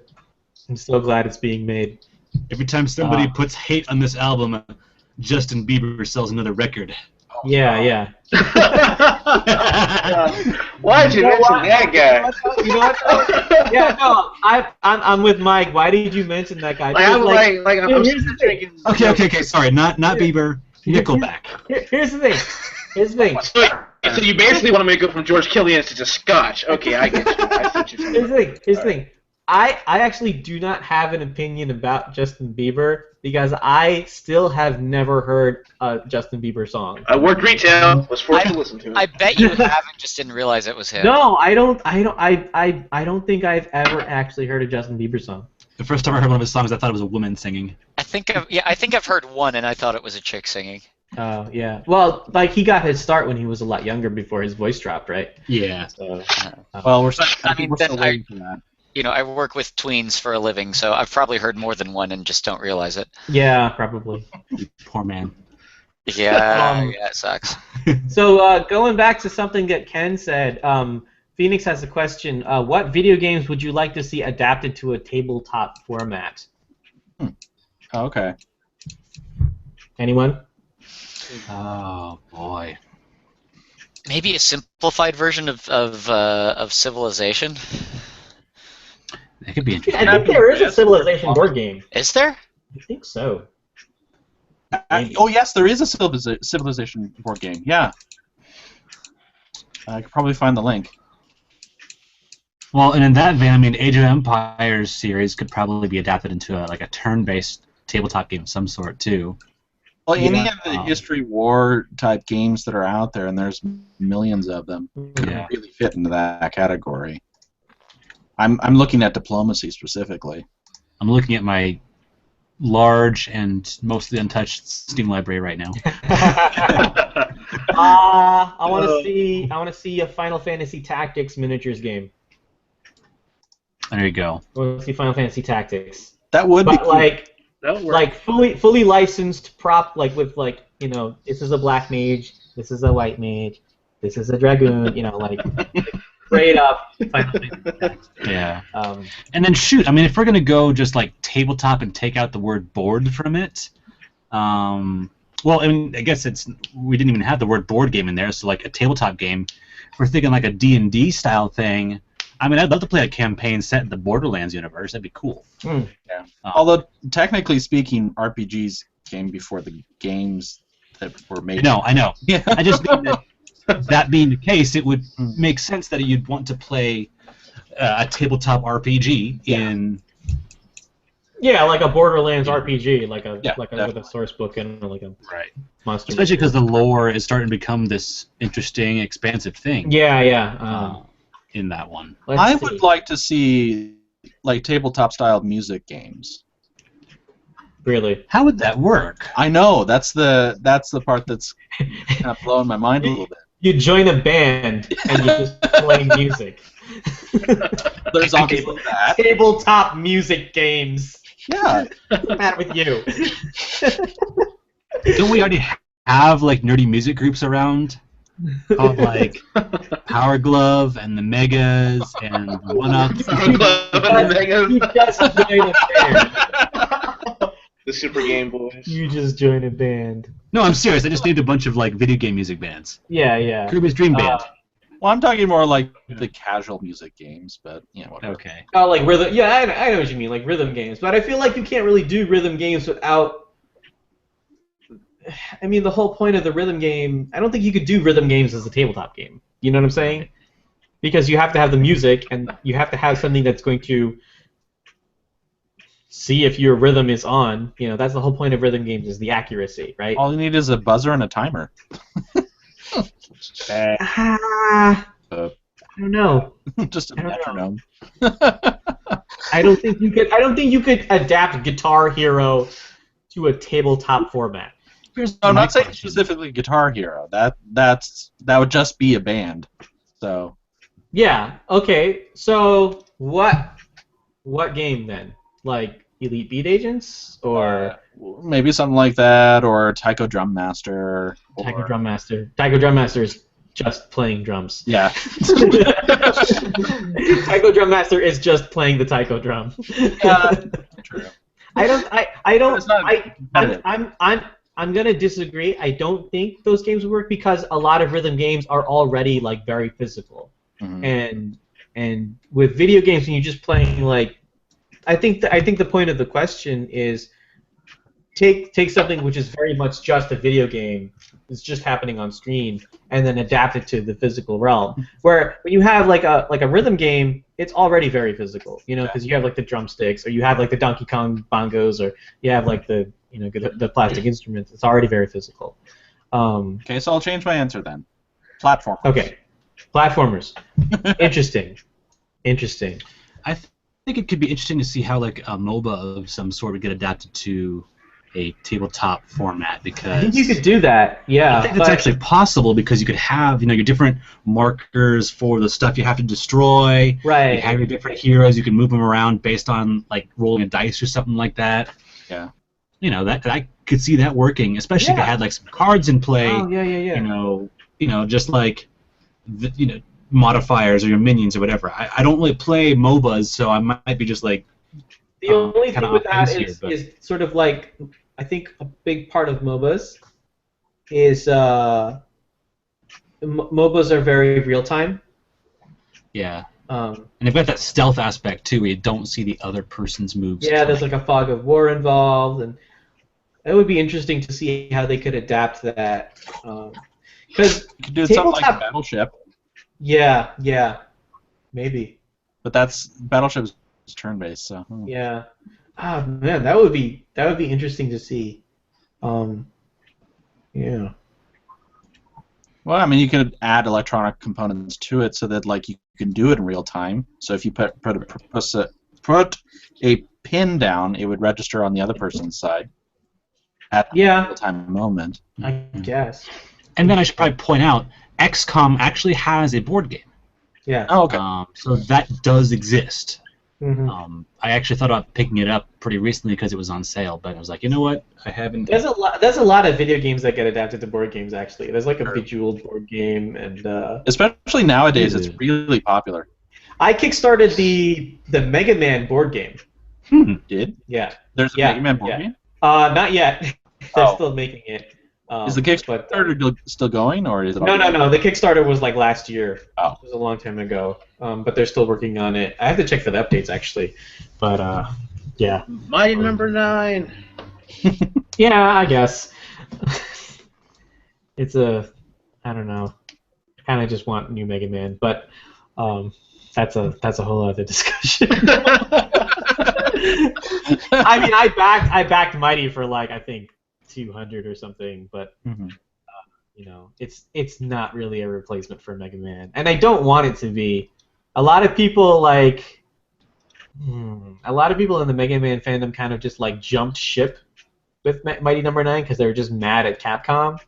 I'm so glad it's being made. Every time somebody puts hate on this album, Justin Bieber sells another record. Yeah. Why did you mention that guy? You know what? Yeah, no, I'm with Mike. Why did you mention that guy? I'm drinking. Okay. Sorry, not Bieber. Nickelback. Here's the thing. So you basically want to make it from George Killian to just Scotch. Okay, I get you. I see what you're saying. Here's the thing. I actually do not have an opinion about Justin Bieber because I still have never heard a Justin Bieber song. I worked retail. Was forced to listen to it. I bet you haven't, just didn't realize it was him. No, I don't think I've ever actually heard a Justin Bieber song. The first time I heard one of his songs, I thought it was a woman singing. I think I've heard one, and I thought it was a chick singing. Oh, yeah. Well, like, he got his start when he was a lot younger before his voice dropped, right? Yeah. So, Well, we're then still waiting for that. I work with tweens for a living, so I've probably heard more than one and just don't realize it. yeah, probably. Poor man. Yeah, yeah, it sucks. So, going back to something that Ken said, Phoenix has a question. What video games would you like to see adapted to a tabletop format? Oh, okay. Anyone? Oh boy. Maybe a simplified version of Civilization. That could be I interesting. think there is a Civilization board game. Is there? I think so. Oh yes, there is a Civilization board game. Yeah. I could probably find the link. Well, and in that vein, I mean, Age of Empires series could probably be adapted into a turn-based tabletop game of some sort too. Well, any Yeah. of the history war type games that are out there, and there's millions of them, could Yeah. really fit into that category. I'm looking at diplomacy specifically. I'm looking at my large and mostly untouched Steam library right now. I want to see a Final Fantasy Tactics miniatures game. There you go. I want to see Final Fantasy Tactics. That would be But cool. That'll work. like fully licensed prop, like with this is a black mage, this is a white mage, this is a dragoon, like straight up Final Fantasy Tactics. Yeah. Um, And then shoot, I mean, if we're gonna go just like tabletop and take out the word board from it, well, I mean, I guess we didn't even have the word board game in there, so like a tabletop game. If we're thinking like a D&D style thing, I mean, I'd love to play a campaign set in the Borderlands universe. That'd be cool. Yeah. Although technically speaking, RPGs came before the games that were made. I know. Yeah. I just mean that being the case, it would make sense that you'd want to play a tabletop RPG in. yeah, like a Borderlands RPG, like with definitely. a source book and like a Right. monster. Especially because the lore is starting to become this interesting, expansive thing. Yeah. In that one. I would like to see like tabletop style music games. Really. How would that work? I know that's the part that's kind of blowing my mind a little bit. You join a band and you just play music. There's obviously that. Tabletop music games. Yeah. What's the matter with you? Don't we already have like nerdy music groups around? Called like Power Glove and the Megas and the One Ups. You just joined a band. The Super Game Boys. You just joined a band. No, I'm serious. I just named a bunch of like video game music bands. Yeah. Kirby's Dream Band. Well, I'm talking more like the casual music games, but whatever. Okay. Oh, like rhythm. Yeah, I know what you mean, like rhythm games. But I feel like you can't really do rhythm games without. I mean, the whole point of the rhythm game. I don't think you could do rhythm games as a tabletop game. You know what I'm saying? Because you have to have the music, and you have to have something that's going to see if your rhythm is on. That's the whole point of rhythm games, is the accuracy, right? All you need is a buzzer and a timer. I don't know. Just a I don't know. metronome. I don't think you could adapt Guitar Hero to a tabletop format. I'm not saying specifically Guitar Hero. That would just be a band. So Yeah. Okay. So what game then? Like Elite Beat Agents or maybe something like that, or Taiko Drum Master. Taiko Drum Master? Taiko Drum Master is just playing drums. Yeah. Taiko Drum Master is just playing the taiko drum. True. I'm gonna disagree. I don't think those games would work because a lot of rhythm games are already like very physical, Mhm. and with video games when you're just playing like, I think the point of the question is, take something which is very much just a video game, it's just happening on screen, and then adapt it to the physical realm. Where when you have like a rhythm game, it's already very physical, because you have like the drumsticks, or you have like the Donkey Kong bongos, or you have like the the plastic instruments. It's already very physical. Okay, so I'll change my answer then. Platform. Okay, platformers. Interesting. I think it could be interesting to see how like a MOBA of some sort would get adapted to a tabletop format, because I think you could do that. Yeah, I think it's actually possible, because you could have your different markers for the stuff you have to destroy. Right. You have your different heroes. You can move them around based on like rolling a dice or something like that. Yeah. That I could see that working, especially if it had like some cards in play. Oh yeah. Just like modifiers or your minions or whatever. I don't really play MOBAs, so I might be just like. The only thing with that is sort of like, I think a big part of MOBAs is MOBAs are very real time. Yeah. And they've got that stealth aspect too, where you don't see the other person's moves. Yeah, there's like a fog of war involved, and it would be interesting to see how they could adapt that. Because you could do something like Battleship. Yeah, maybe. But Battleship's turn-based, so. Yeah. Ah, man, that would be interesting to see. Yeah. Well, I mean, you could add electronic components to it so that like you can do it in real time. So if you put a pin down, it would register on the other person's side at the real time moment. I guess. And then I should probably point out, XCOM actually has a board game. Yeah. Oh, okay. So that does exist. Mm-hmm. I actually thought about picking it up pretty recently because it was on sale, but I was like, you know what? I haven't. There's a lot of video games that get adapted to board games. Actually, there's like a Bejeweled board game, and especially nowadays, it's really popular. I kickstarted the Mega Man board game. Did? Yeah. There's a Mega Man board game? Not yet. They're still making it. Is the Kickstarter still going, or is it? No. The Kickstarter was like last year. Oh. It was a long time ago. But they're still working on it. I have to check for the updates actually. But yeah. Mighty Number 9. Yeah, I guess. It's I don't know. I kind of just want new Mega Man, but that's a whole other discussion. I mean, I backed Mighty for like I think 200 or something, but it's not really a replacement for Mega Man, and I don't want it to be. A lot of people in the Mega Man fandom kind of just like jumped ship with Mighty Number 9 because they were just mad at Capcom,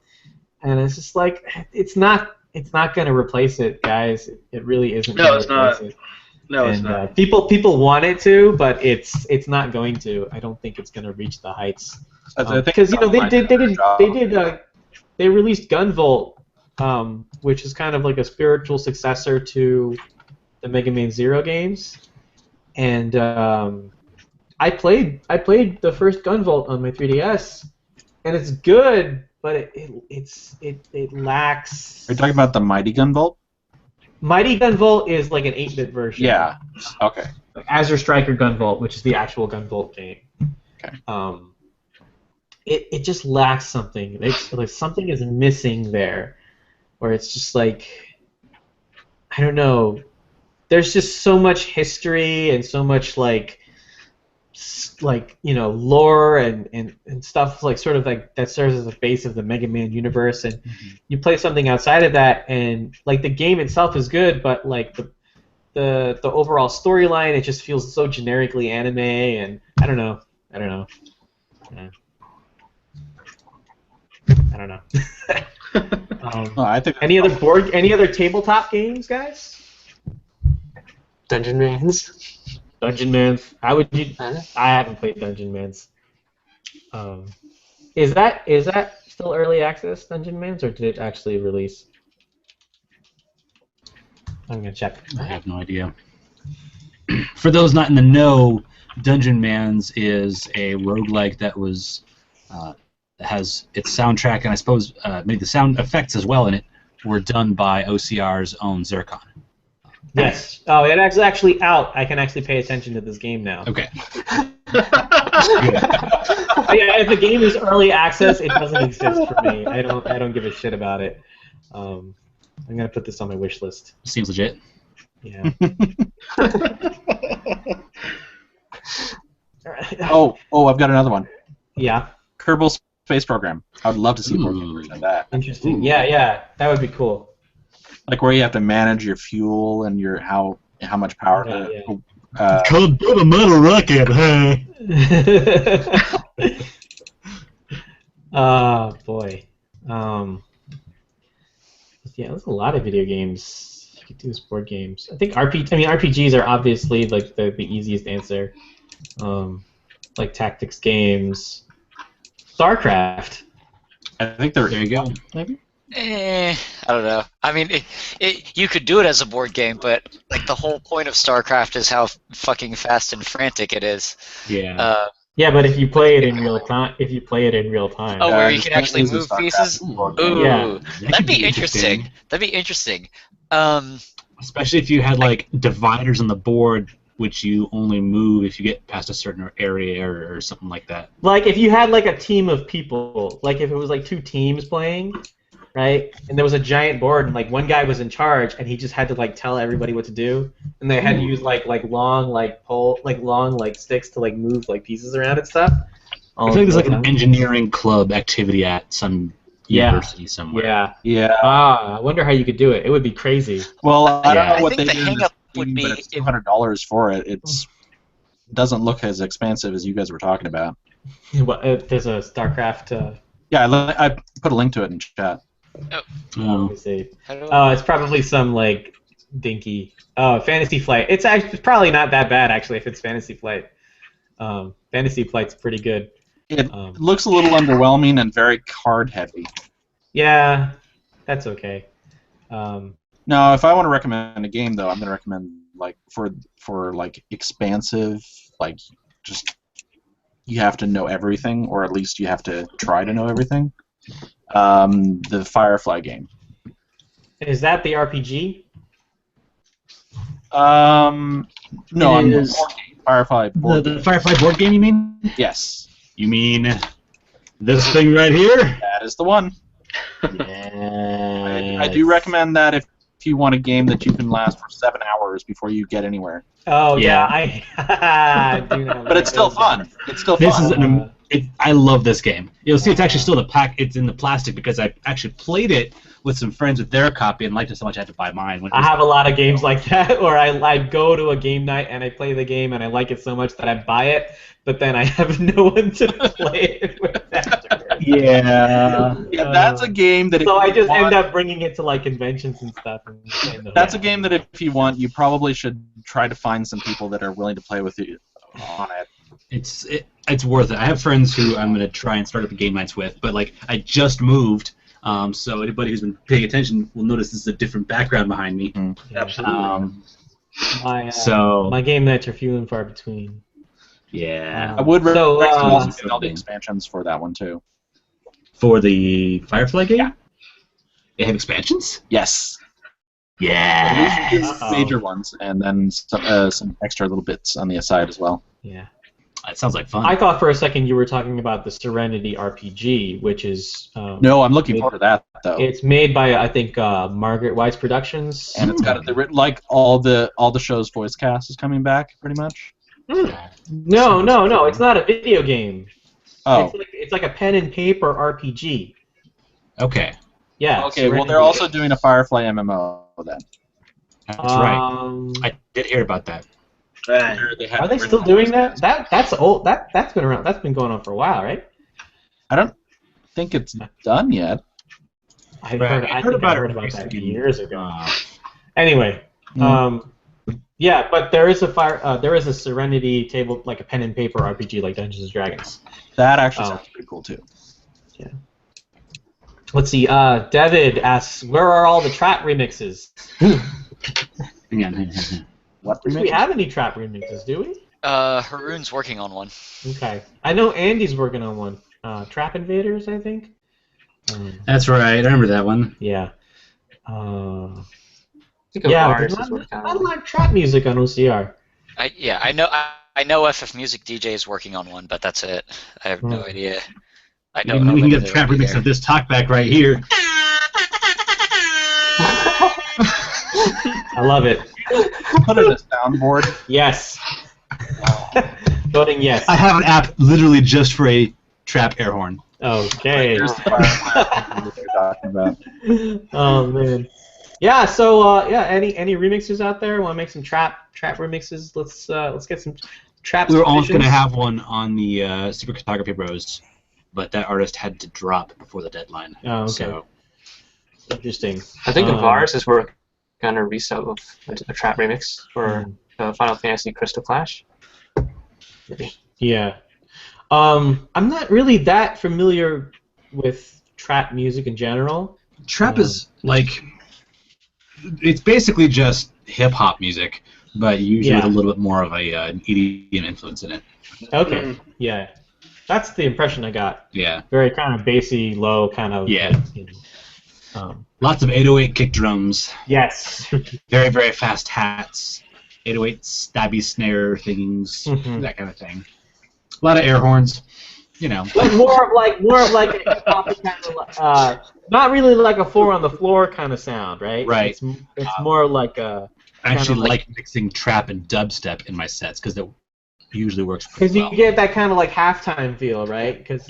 and it's just like it's not going to replace it, guys. It really isn't. No, it's not. No, it's not. People want it to, but it's not going to. I don't think it's going to reach the heights. Because they released Gunvolt, which is kind of like a spiritual successor to the Mega Man Zero games, and I played the first Gunvolt on my 3DS, and it's good, but it lacks. Are you talking about the Mighty Gunvolt? Mighty Gunvolt is like an 8-bit version. Yeah. Okay. Like Azure Striker Gunvolt, which is the actual Gunvolt game. Okay. It just lacks something. Like something is missing there, where it's just like I don't know. There's just so much history and so much like lore and stuff like sort of like that serves as the base of the Mega Man universe, and you play something outside of that, and like the game itself is good, but like the overall storyline, it just feels so generically anime, and I don't know. Yeah. I don't know. I think any other tabletop games, guys? Dungeon Mans. Dungeon Mans. How would you? I haven't played Dungeon Mans. Is that still early access, Dungeon Mans, or did it actually release? I'm gonna check. I have no idea. For those not in the know, Dungeon Mans is a roguelike that was has its soundtrack, and I suppose maybe the sound effects as well in it were done by OCR's own Zircon. Yes. Oh, it's actually out. I can actually pay attention to this game now. Okay. If the game is early access, it doesn't exist for me. I don't give a shit about it. I'm gonna put this on my wish list. Seems legit. Yeah. Oh, I've got another one. Yeah. Kerbal Space Program. I would love to see a board game version of that. Interesting. Ooh. Yeah, that would be cool. Like where you have to manage your fuel and your how much power. Could build a metal rocket, huh? Oh boy. Yeah, there's a lot of video games you could do as board games. I think RPGs are obviously like the easiest answer. Like tactics games. StarCraft. I think there you go. Maybe. I don't know. I mean, you could do it as a board game, but like the whole point of StarCraft is how fucking fast and frantic it is. Yeah. Yeah, but if you play it in real time, Oh, where you can actually move pieces. Ooh, yeah. That'd be interesting. That'd be interesting. Especially if you had like dividers on the board, which you only move if you get past a certain area or something like that. Like if you had like a team of people, like if it was like 2 teams playing, right? And there was a giant board, and like one guy was in charge, and he just had to like tell everybody what to do, and they had to use like long sticks to like move like pieces around and stuff. I feel like there's like an engineering club activity at some university somewhere. Yeah. I wonder how you could do it. It would be crazy. Well, I don't know what I think they the do. hang-up would be but it's $200 for it. It doesn't look as expensive as you guys were talking about. There's a StarCraft. Yeah, I put a link to it in chat. Let me see. It's probably some like dinky. Oh, Fantasy Flight. It's probably not that bad actually if it's Fantasy Flight. Fantasy Flight's pretty good. It looks a little underwhelming and very card heavy. Yeah, that's okay. No, if I want to recommend a game though, I'm going to recommend like for like expansive, like just you have to know everything, or at least you have to try to know everything. The Firefly game. Is that the RPG? No, I'm the Firefly board The Firefly board game, you mean? Yes. You mean this thing right here? That is the one. Yeah. I do recommend that if you want a game that you can last for 7 hours before you get anywhere. Oh yeah, I do know. But it's still fun. It's still fun. I love this game. You'll see it's actually still it's in the plastic because I actually played it with some friends with their copy and liked it so much I had to buy mine. I have a lot of games like that where I go to a game night and I play the game and I like it so much that I buy it, but then I have no one to play it with afterwards. Yeah, that's a game that. So I just end up bringing it to like conventions and stuff. That's a game that if you want, you probably should try to find some people that are willing to play with you on it. It's worth it. I have friends who I'm gonna try and start up the game nights with, but like I just moved, so anybody who's been paying attention will notice this is a different background behind me. Absolutely. My game nights are few and far between. Yeah. I would recommend all the expansions for that one too. For the Firefly game? Yeah. They have expansions? Yes. Yeah. Major ones, and then some extra little bits on the side as well. Yeah. That sounds like fun. I thought for a second you were talking about the Serenity RPG, which is... no, I'm looking forward to that, though. It's made by, I think, Margaret Weis Productions. And it's got like all the show's voice cast is coming back, pretty much. No, it's not a video game. Oh. It's like a pen and paper RPG. Okay. Yeah. Okay, well, they're also doing a Firefly MMO then. That's right. I did hear about that. Are they still doing that? That's old. That's been around. That's been going on for a while, right? I don't think it's done yet. I heard about that years ago. Anyway, yeah, but there is a Serenity table, like a pen and paper RPG, like Dungeons and Dragons. That actually sounds pretty cool too. Yeah. Let's see. David asks, "Where are all the trap remixes?" Hang on. What Do we have any trap remixes? Do we? Haroon's working on one. Okay. I know Andy's working on one. Trap Invaders, I think. That's right. I remember that one. Yeah. Lars is working on I like trap music on OCR. I I know FF Music DJ is working on one, but that's it. I have no idea. I We don't know can whether get a trap they'll be remix there. of this talkback right here. I love it. Put it as soundboard. Yes. Voting yes. I have an app literally just for a trap air horn. Okay. There's the fire you're talking about. Oh man. Yeah. So yeah. Any remixers out there? Want to make some trap remixes? Let's get some trap. We were almost going to submissions. have one on the Super Cartography Bros, but that artist had to drop before the deadline. Oh, okay. So Interesting. I think Avaris is working on a resub of a trap remix for Final Fantasy Crystal Clash. Maybe. Yeah. I'm not really that familiar with trap music in general. trap is like it's basically just hip hop music, but usually with a little bit more of an EDM influence in it. Okay. Yeah. That's the impression I got. Yeah. Very kind of bassy, low kind of. Yeah. Like, you know, Lots of 808 kick drums. yes. Very, very fast hats. 808 stabby snare things, that kind of thing. A lot of air horns, you know. But more of like a hip-hop kind of, not really like a 4 on the floor kind of sound, right? Right. It's more like a. I actually kinda like mixing trap and dubstep in my sets because it usually works Because pretty you well. get that kind of like halftime feel, right? Because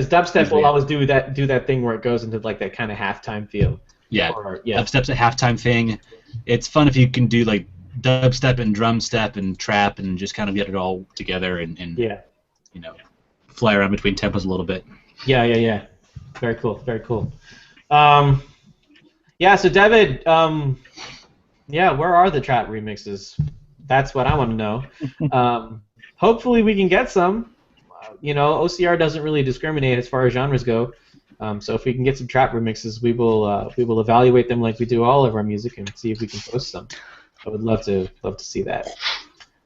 dubstep will Yeah. always do that thing where it goes into like that kind of halftime feel. Yeah. Or, yeah. Dubstep's a halftime thing. It's fun if you can do like dubstep and drum step and trap and just kind of get it all together and Yeah. you know, fly around between tempos a little bit. Yeah. Very cool. Very cool. Yeah. So David, yeah, where are the trap remixes? That's what I want to know. Hopefully we can get some. You know, OCR doesn't really discriminate as far as genres go. So if we can get some trap remixes, we will evaluate them like we do all of our music and see if we can post some. I would love to see that.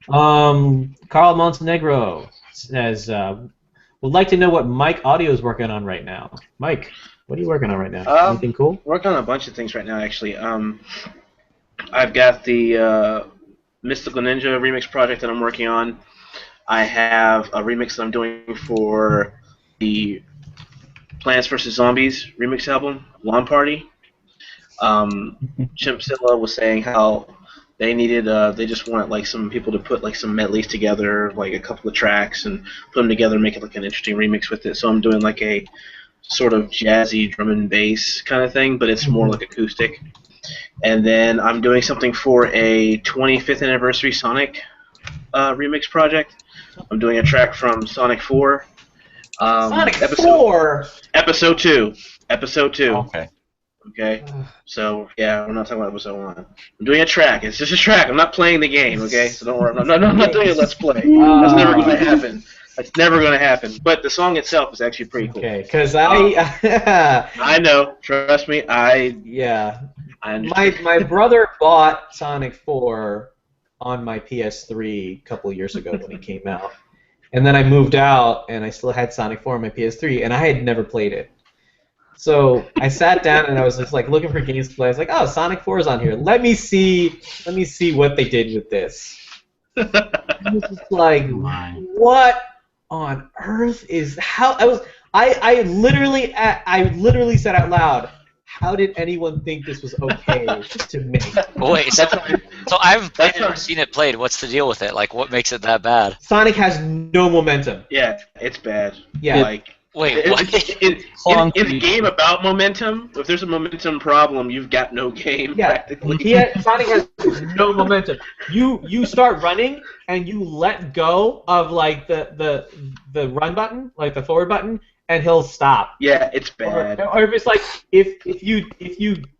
Carl Montenegro says would like to know what Mike Audio is working on right now. Mike, what are you working on right now? Anything cool? Working on a bunch of things right now, actually. I've got the Mystical Ninja remix project that I'm working on. I have a remix that I'm doing for the Plants vs. Zombies remix album, Lawn Party. Chimpzilla was saying how they needed, they just wanted like some people to put like some medleys together, like a couple of tracks, and put them together and make it like an interesting remix with it. So I'm doing like a sort of jazzy drum and bass kind of thing, but it's more like acoustic. And then I'm doing something for a 25th anniversary Sonic remix project. I'm doing a track from Sonic 4. Sonic 4. Episode 2. Episode 2. Okay. Okay. So yeah, we're not talking about episode 1. I'm doing a track. It's just a track. I'm not playing the game. Okay. So don't worry. I'm not doing a let's play. That's never going to happen. That's never going to happen. But the song itself is actually pretty cool. Okay, because I. I know. Trust me. Yeah. I understand. My brother bought Sonic 4 on my PS3 a couple of years ago when it came out. And then I moved out and I still had Sonic 4 on my PS3 and I had never played it. So I sat down and I was just like looking for games to play. I was like, oh, Sonic 4 is on here. Let me see what they did with this. I was just like, what on earth is how I literally said out loud, how did anyone think this was okay to make? Wait, so I haven't played it or seen it played. What's the deal with it? Like, what makes it that bad? Sonic has no momentum. Yeah, it's bad. Yeah. Like, Wait, what? in a game about momentum, if there's a momentum problem, you've got no game practically. Sonic has no momentum. You start running and you let go of like the run button, like the forward button, and he'll stop. Yeah, it's bad. Or if it's like if you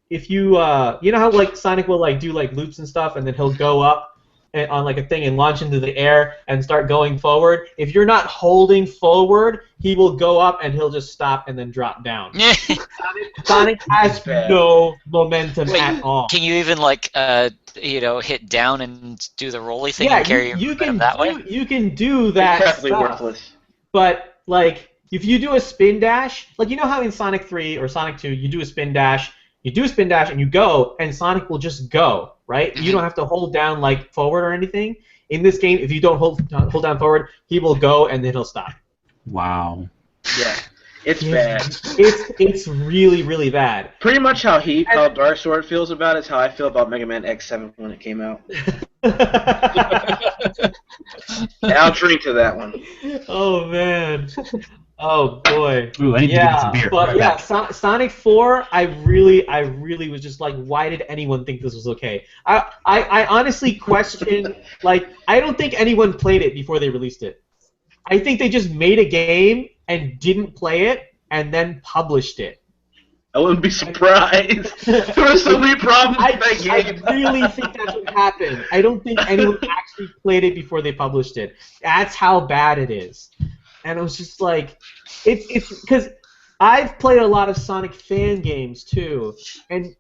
you know how like Sonic will like do like loops and stuff, and then he'll go up and, on like a thing and launch into the air and start going forward. If you're not holding forward, he will go up and he'll just stop and then drop down. Sonic has no momentum at all. Can you even like hit down and do the rolly thing and carry you him that way? You can do that It's practically stuff, worthless. but like if you do a spin dash, like you know how in Sonic 3 or Sonic 2 you do a spin dash and you go, and Sonic will just go, right? You don't have to hold down like forward or anything. in this game, if you don't hold down forward, he will go and then he'll stop. Wow. Yeah, it's bad. It's really, really bad. Pretty much how Dark Sword feels about it is how I feel about Mega Man X7 when it came out. And I'll drink to that one. Oh man. Oh boy. Ooh, I need to get some beer. But Right yeah, back. Sonic 4, I really was just like, why did anyone think this was okay? I honestly question, like, I don't think anyone played it before they released it. I think they just made a game and didn't play it and then published it. I wouldn't be surprised. There were so many problems with that game. I really think that's what happened. I don't think anyone actually played it before they published it. That's how bad it is. And it was just like, it's because I've played a lot of Sonic fan games too, and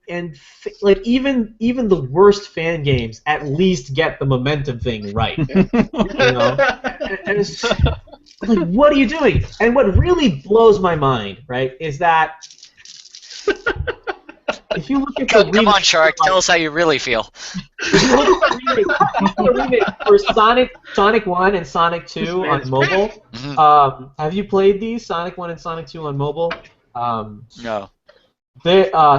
like even the worst fan games at least get the momentum thing right. You know, and it's just, like, what are you doing? And what really blows my mind, right, is that if you look at the Come on, Shark. Tell us how you really feel. For Sonic 1 and Sonic 2 on mobile, have you played these, Sonic 1 and Sonic 2 on mobile? No.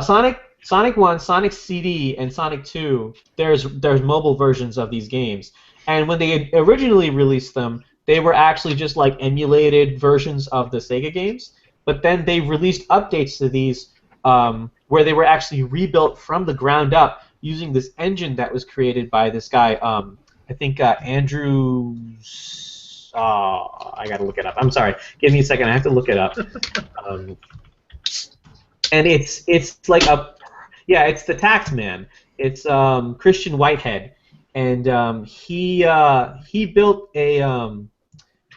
Sonic 1, Sonic CD, and Sonic 2, there's mobile versions of these games. And when they originally released them, they were actually just like emulated versions of the Sega games. But then they released updates to these where they were actually rebuilt from the ground up using this engine that was created by this guy, I think Andrew. I gotta look it up. I'm sorry. Give me a second. I have to look it up. And it's like it's the Taxman. It's Christian Whitehead, and he built a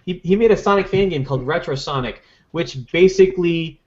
he made a Sonic fan game called Retro Sonic, which basically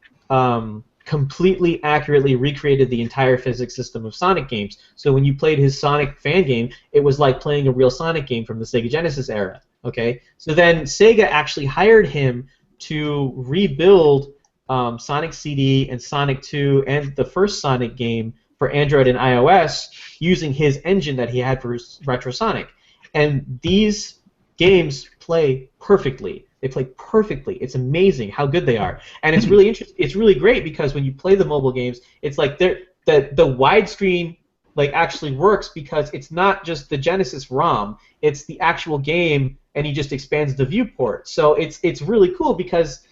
completely accurately recreated the entire physics system of Sonic games. So when you played his Sonic fan game, it was like playing a real Sonic game from the Sega Genesis era. Okay, so then Sega actually hired him to rebuild Sonic CD and Sonic 2 and the first Sonic game for Android and iOS using his engine that he had for Retro Sonic. And these games play perfectly. They play perfectly. It's amazing how good they are, and it's really interesting. It's really great because when you play the mobile games, it's like the widescreen like actually works because it's not just the Genesis ROM; it's the actual game, and he just expands the viewport. So it's really cool because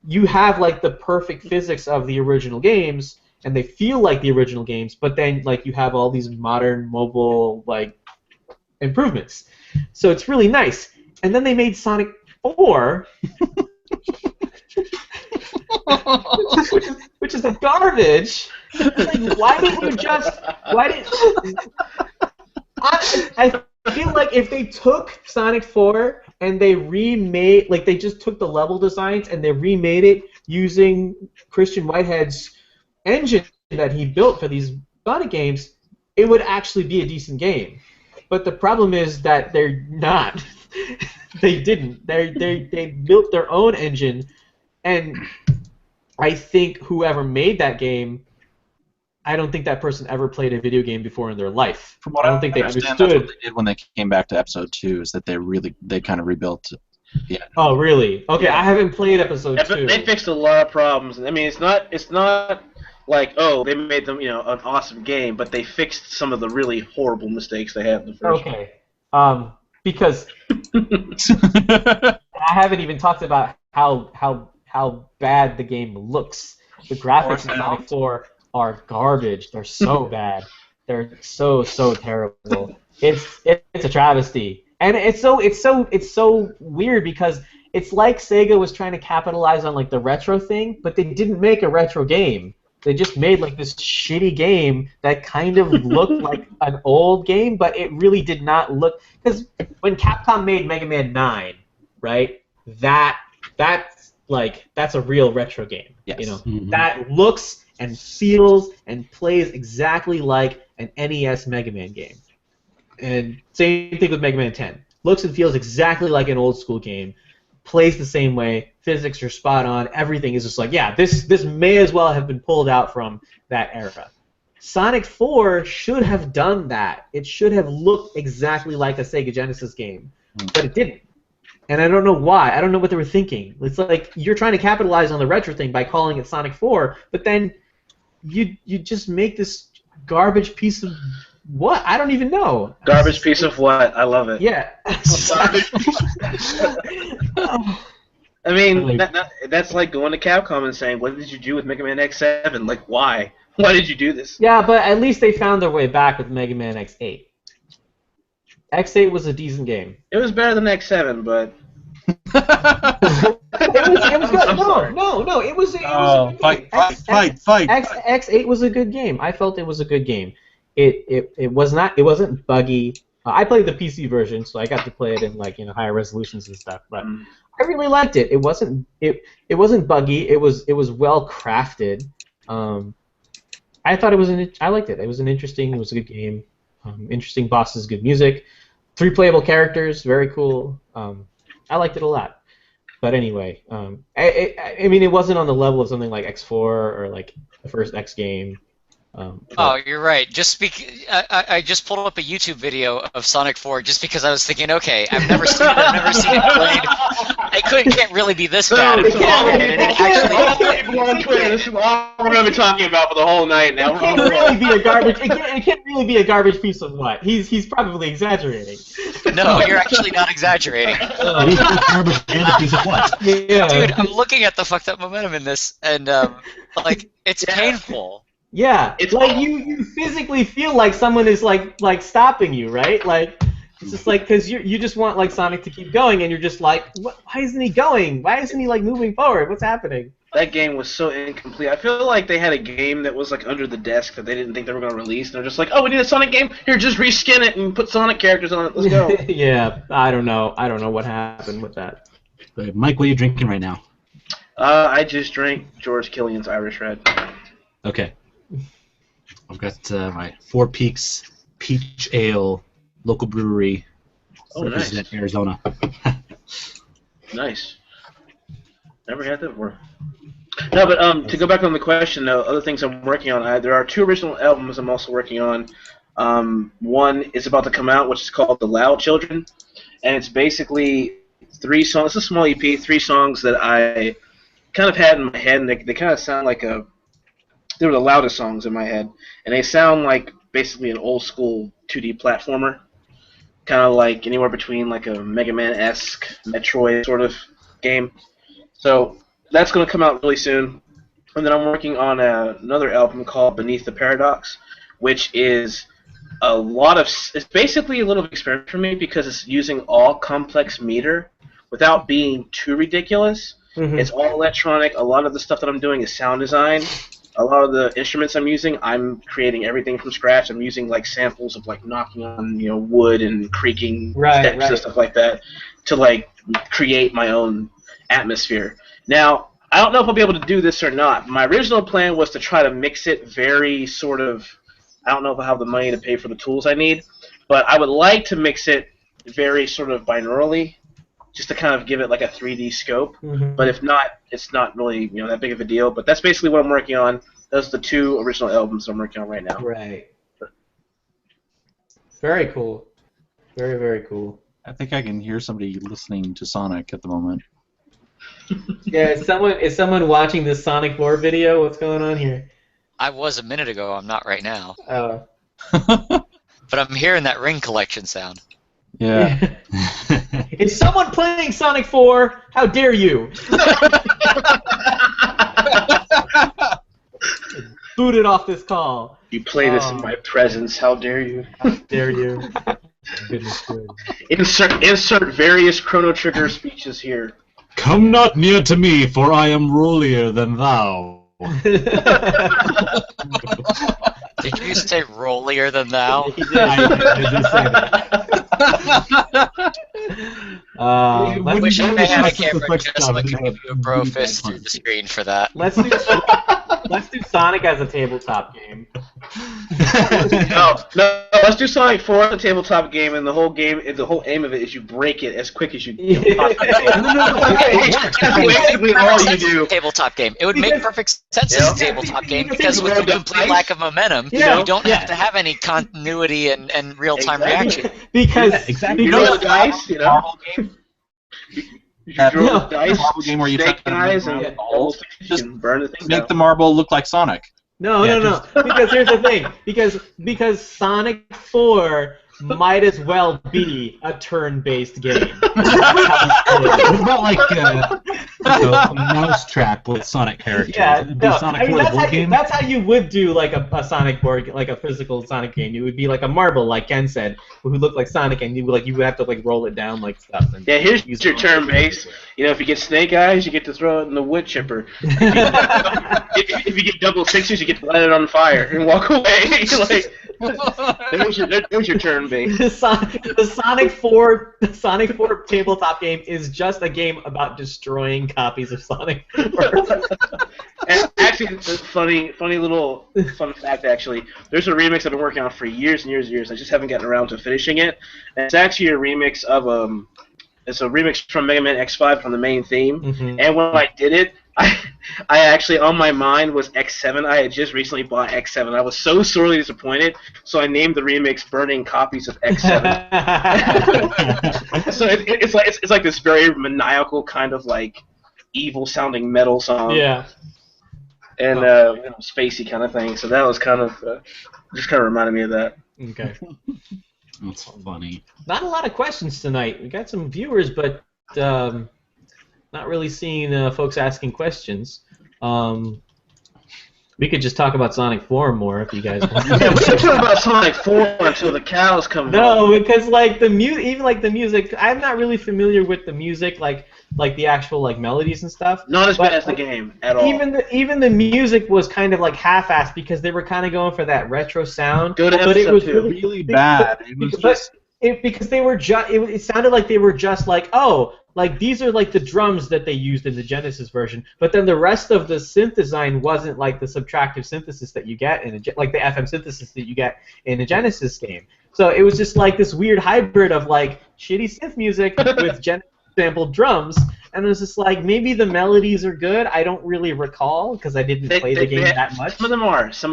you have like the perfect physics of the original games, and they feel like the original games, but then like you have all these modern mobile like improvements. So it's really nice. And then they made Sonic 4, which is a garbage. Like, why didn't you just? I feel like if they took Sonic 4 and they remade, like they just took the level designs and they remade it using Christian Whitehead's engine that he built for these Sonic games, it would actually be a decent game. But the problem is that they're not. They didn't. They built their own engine, and I think whoever made that game, I don't think that person ever played a video game before in their life. From what I don't think they understand, understood. that's what they did when they came back to episode 2, is that they kind of rebuilt. Yeah. Oh really? Okay, I haven't played episode 2. They fixed a lot of problems. I mean, it's not like, oh, they made them, an awesome game, but they fixed some of the really horrible mistakes they had in the first one. Okay. Because I haven't even talked about how bad the game looks. The graphics in Sonic 4 are garbage. They're so bad. They're so terrible. It's a travesty, and it's so weird because it's like Sega was trying to capitalize on like the retro thing, but they didn't make a retro game. They just made like this shitty game that kind of looked like an old game, but it really did not look. Because when Capcom made Mega Man 9, right? That's a real retro game. Yes. You know, Mm-hmm. that looks and feels and plays exactly like an NES Mega Man game. And same thing with Mega Man 10. Looks and feels exactly like an old school game. Plays the same way, physics are spot on, everything is just like, yeah, this may as well have been pulled out from that era. Sonic 4 should have done that. It should have looked exactly like a Sega Genesis game, but it didn't. And I don't know why. I don't know what they were thinking. It's like you're trying to capitalize on the retro thing by calling it Sonic 4, but then you just make this garbage piece of what? I don't even know. Garbage piece of what? I love it. Yeah. I mean, that's like going to Capcom and saying, "What did you do with Mega Man X7? Like, why? Why did you do this?" Yeah, but at least they found their way back with Mega Man X8. X8 was a decent game. It was better than X7, but It was good. No. It was. Fight! X8 was a good game. I felt it was a good game. It was not. It wasn't buggy. I played the PC version, so I got to play it in like higher resolutions and stuff. But I really liked it. It wasn't buggy. It was well crafted. I thought it was I liked it. It was interesting. It was a good game. Interesting bosses, good music, 3 playable characters, very cool. I liked it a lot. But anyway, I mean, it wasn't on the level of something like X4 or like the first X game. Oh, you're right. I just pulled up a YouTube video of Sonic 4 just because I was thinking, okay, I've never seen it. I've never seen it played. Can't really be this bad. People on Twitter. This is all we're going to be talking about for the whole night now. It can't really be a garbage. It can't really be a garbage piece of what? He's probably exaggerating. No, you're actually not exaggerating. He's a garbage and a piece of what? Yeah. Dude, I'm looking at the fucked up momentum in this, and like it's painful. Yeah, it's like you physically feel like someone is like stopping you, right? Like it's just like because you just want like Sonic to keep going, and you're just like, why isn't he going? Why isn't he like moving forward? What's happening? That game was so incomplete. I feel like they had a game that was like under the desk that they didn't think they were going to release, and they're just like, oh, we need a Sonic game. Here, just reskin it and put Sonic characters on it. Let's go. Yeah, I don't know what happened with that. Mike, what are you drinking right now? I just drank George Killian's Irish Red. Okay. I've got my Four Peaks Peach Ale, local brewery, nice. Arizona. Nice. Never had that before. No, but to go back on the question, though, other things I'm working on, there are 2 original albums I'm also working on. One is about to come out, which is called The Loud Children, and it's basically 3 songs. It's a small EP, 3 songs that I kind of had in my head, and they kind of sound like they were the loudest songs in my head, and they sound like basically an old school 2D platformer, kind of like anywhere between like a Mega Man-esque Metroid sort of game. So that's going to come out really soon. And then I'm working on another album called Beneath the Paradox, which is it's basically a little experiment for me because it's using all complex meter without being too ridiculous. Mm-hmm. It's all electronic. A lot of the stuff that I'm doing is sound design. A lot of the instruments I'm using, I'm creating everything from scratch. I'm using like samples of like knocking on wood and creaking steps and stuff like that to like create my own atmosphere. Now, I don't know if I'll be able to do this or not. My original plan was to try to mix it very sort of. I don't know if I have the money to pay for the tools I need, but I would like to mix it very sort of binaurally, just to kind of give it like a 3D scope. Mm-hmm. But if not, it's not really that big of a deal. But that's basically what I'm working on. Those are the 2 original albums I'm working on right now. Right. Very cool. Very, very cool. I think I can hear somebody listening to Sonic at the moment. Yeah, is someone watching this Sonic 4 video? What's going on here? I was a minute ago. I'm not right now. Oh. But I'm hearing that ring collection sound. Yeah. Is someone playing Sonic 4? How dare you? Booted off this call. You play this in my presence. How dare you? How dare you? Goodness good. Insert various Chrono Trigger speeches here. Come not near to me, for I am rolier than thou. Did you say rollier than thou? He did. I just said it. I wish I had a camera just so I could give you a bro fist through the screen for that. Let's do Sonic as a tabletop game. No, let's do Sonic 4, the tabletop game, and the whole aim of it is you break it as quick as you possibly can. That's basically all you do. Tabletop game. It would make perfect sense as a tabletop game because with the complete lack of momentum, you don't have to have any continuity and real-time reaction. Because you roll the dice, you know. You roll the dice, marble game where you snake try to eyes, and just burn the thing. make the marble look like Sonic. No. Because here's the thing. Because Sonic 4 might as well be a turn-based game. It's not like a mousetrap with Sonic characters. Yeah, It'd be no. Sonic I mean, 4 board game. that's how you would do like a Sonic board, like a physical Sonic game. It would be like a marble, like Ken said, who looked like Sonic, and you would have to like roll it down like stuff. And here's your turn-based. You know, if you get snake eyes, you get to throw it in the wood chipper. If you get double sixes, you get to light it on fire and walk away. Like, there's your turn-based. The Sonic 4 tabletop game is just a game about destroying copies of Sonic 4. And actually, it's a funny little fun fact. Actually, there's a remix I've been working on for years and years and years. I just haven't gotten around to finishing it. And it's actually a remix of It's a remix from Mega Man X5 from the main theme. Mm-hmm. And when I did it, I actually, on my mind was X7. I had just recently bought X7. I was so sorely disappointed, so I named the remix "Burning Copies of X7." So it's like this very maniacal kind of like evil-sounding metal song. Yeah. And spacey kind of thing. So that was kind of just kind of reminded me of that. Okay. That's funny. Not a lot of questions tonight. We got some viewers, but not really seeing folks asking questions. We could just talk about Sonic 4 more if you guys want. Yeah, we can talk about Sonic 4 until the cows come. No, because like the music, I'm not really familiar with the music, like the actual like melodies and stuff. Not as bad as the game at all. Even the music was kind of like half-assed because they were kind of going for that retro sound. Go to but it was really bad. Because they were it sounded like they were just like, oh, like these are like the drums that they used in the Genesis version, but then the rest of the synth design wasn't like the subtractive synthesis that you get like the FM synthesis that you get in a Genesis game. So it was just like this weird hybrid of like shitty synth music with Genesis sampled drums, and it was just like maybe the melodies are good. I don't really recall because I didn't play the game that much. Some of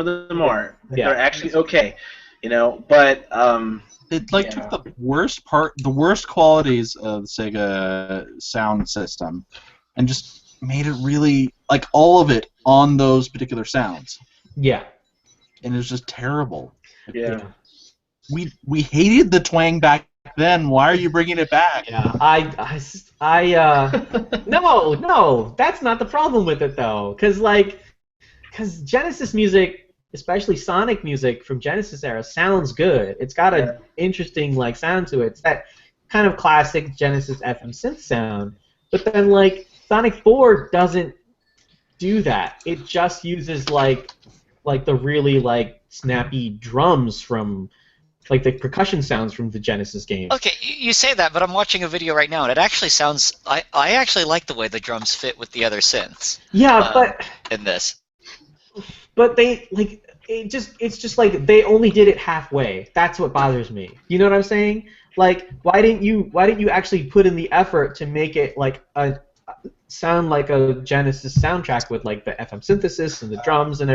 them are. Yeah. They're actually okay, but it took the worst qualities of the Sega sound system, and just made it really like all of it on those particular sounds. Yeah. And it was just terrible. Yeah. We hated the twang back then. Why are you bringing it back? Yeah. No, that's not the problem with it though, because Genesis music, especially Sonic music from Genesis era, sounds good. It's got an interesting like sound to it. It's that kind of classic Genesis FM synth sound. But then like Sonic 4 doesn't do that. It just uses like the really like snappy drums from like the percussion sounds from the Genesis game. Okay, you say that, but I'm watching a video right now, and it actually sounds. I actually like the way the drums fit with the other synths. Yeah, but in this. But they like it's just like they only did it halfway. That's what bothers me. You know what I'm saying? Like why didn't you actually put in the effort to make it like sound like a Genesis soundtrack with like the FM synthesis and the drums and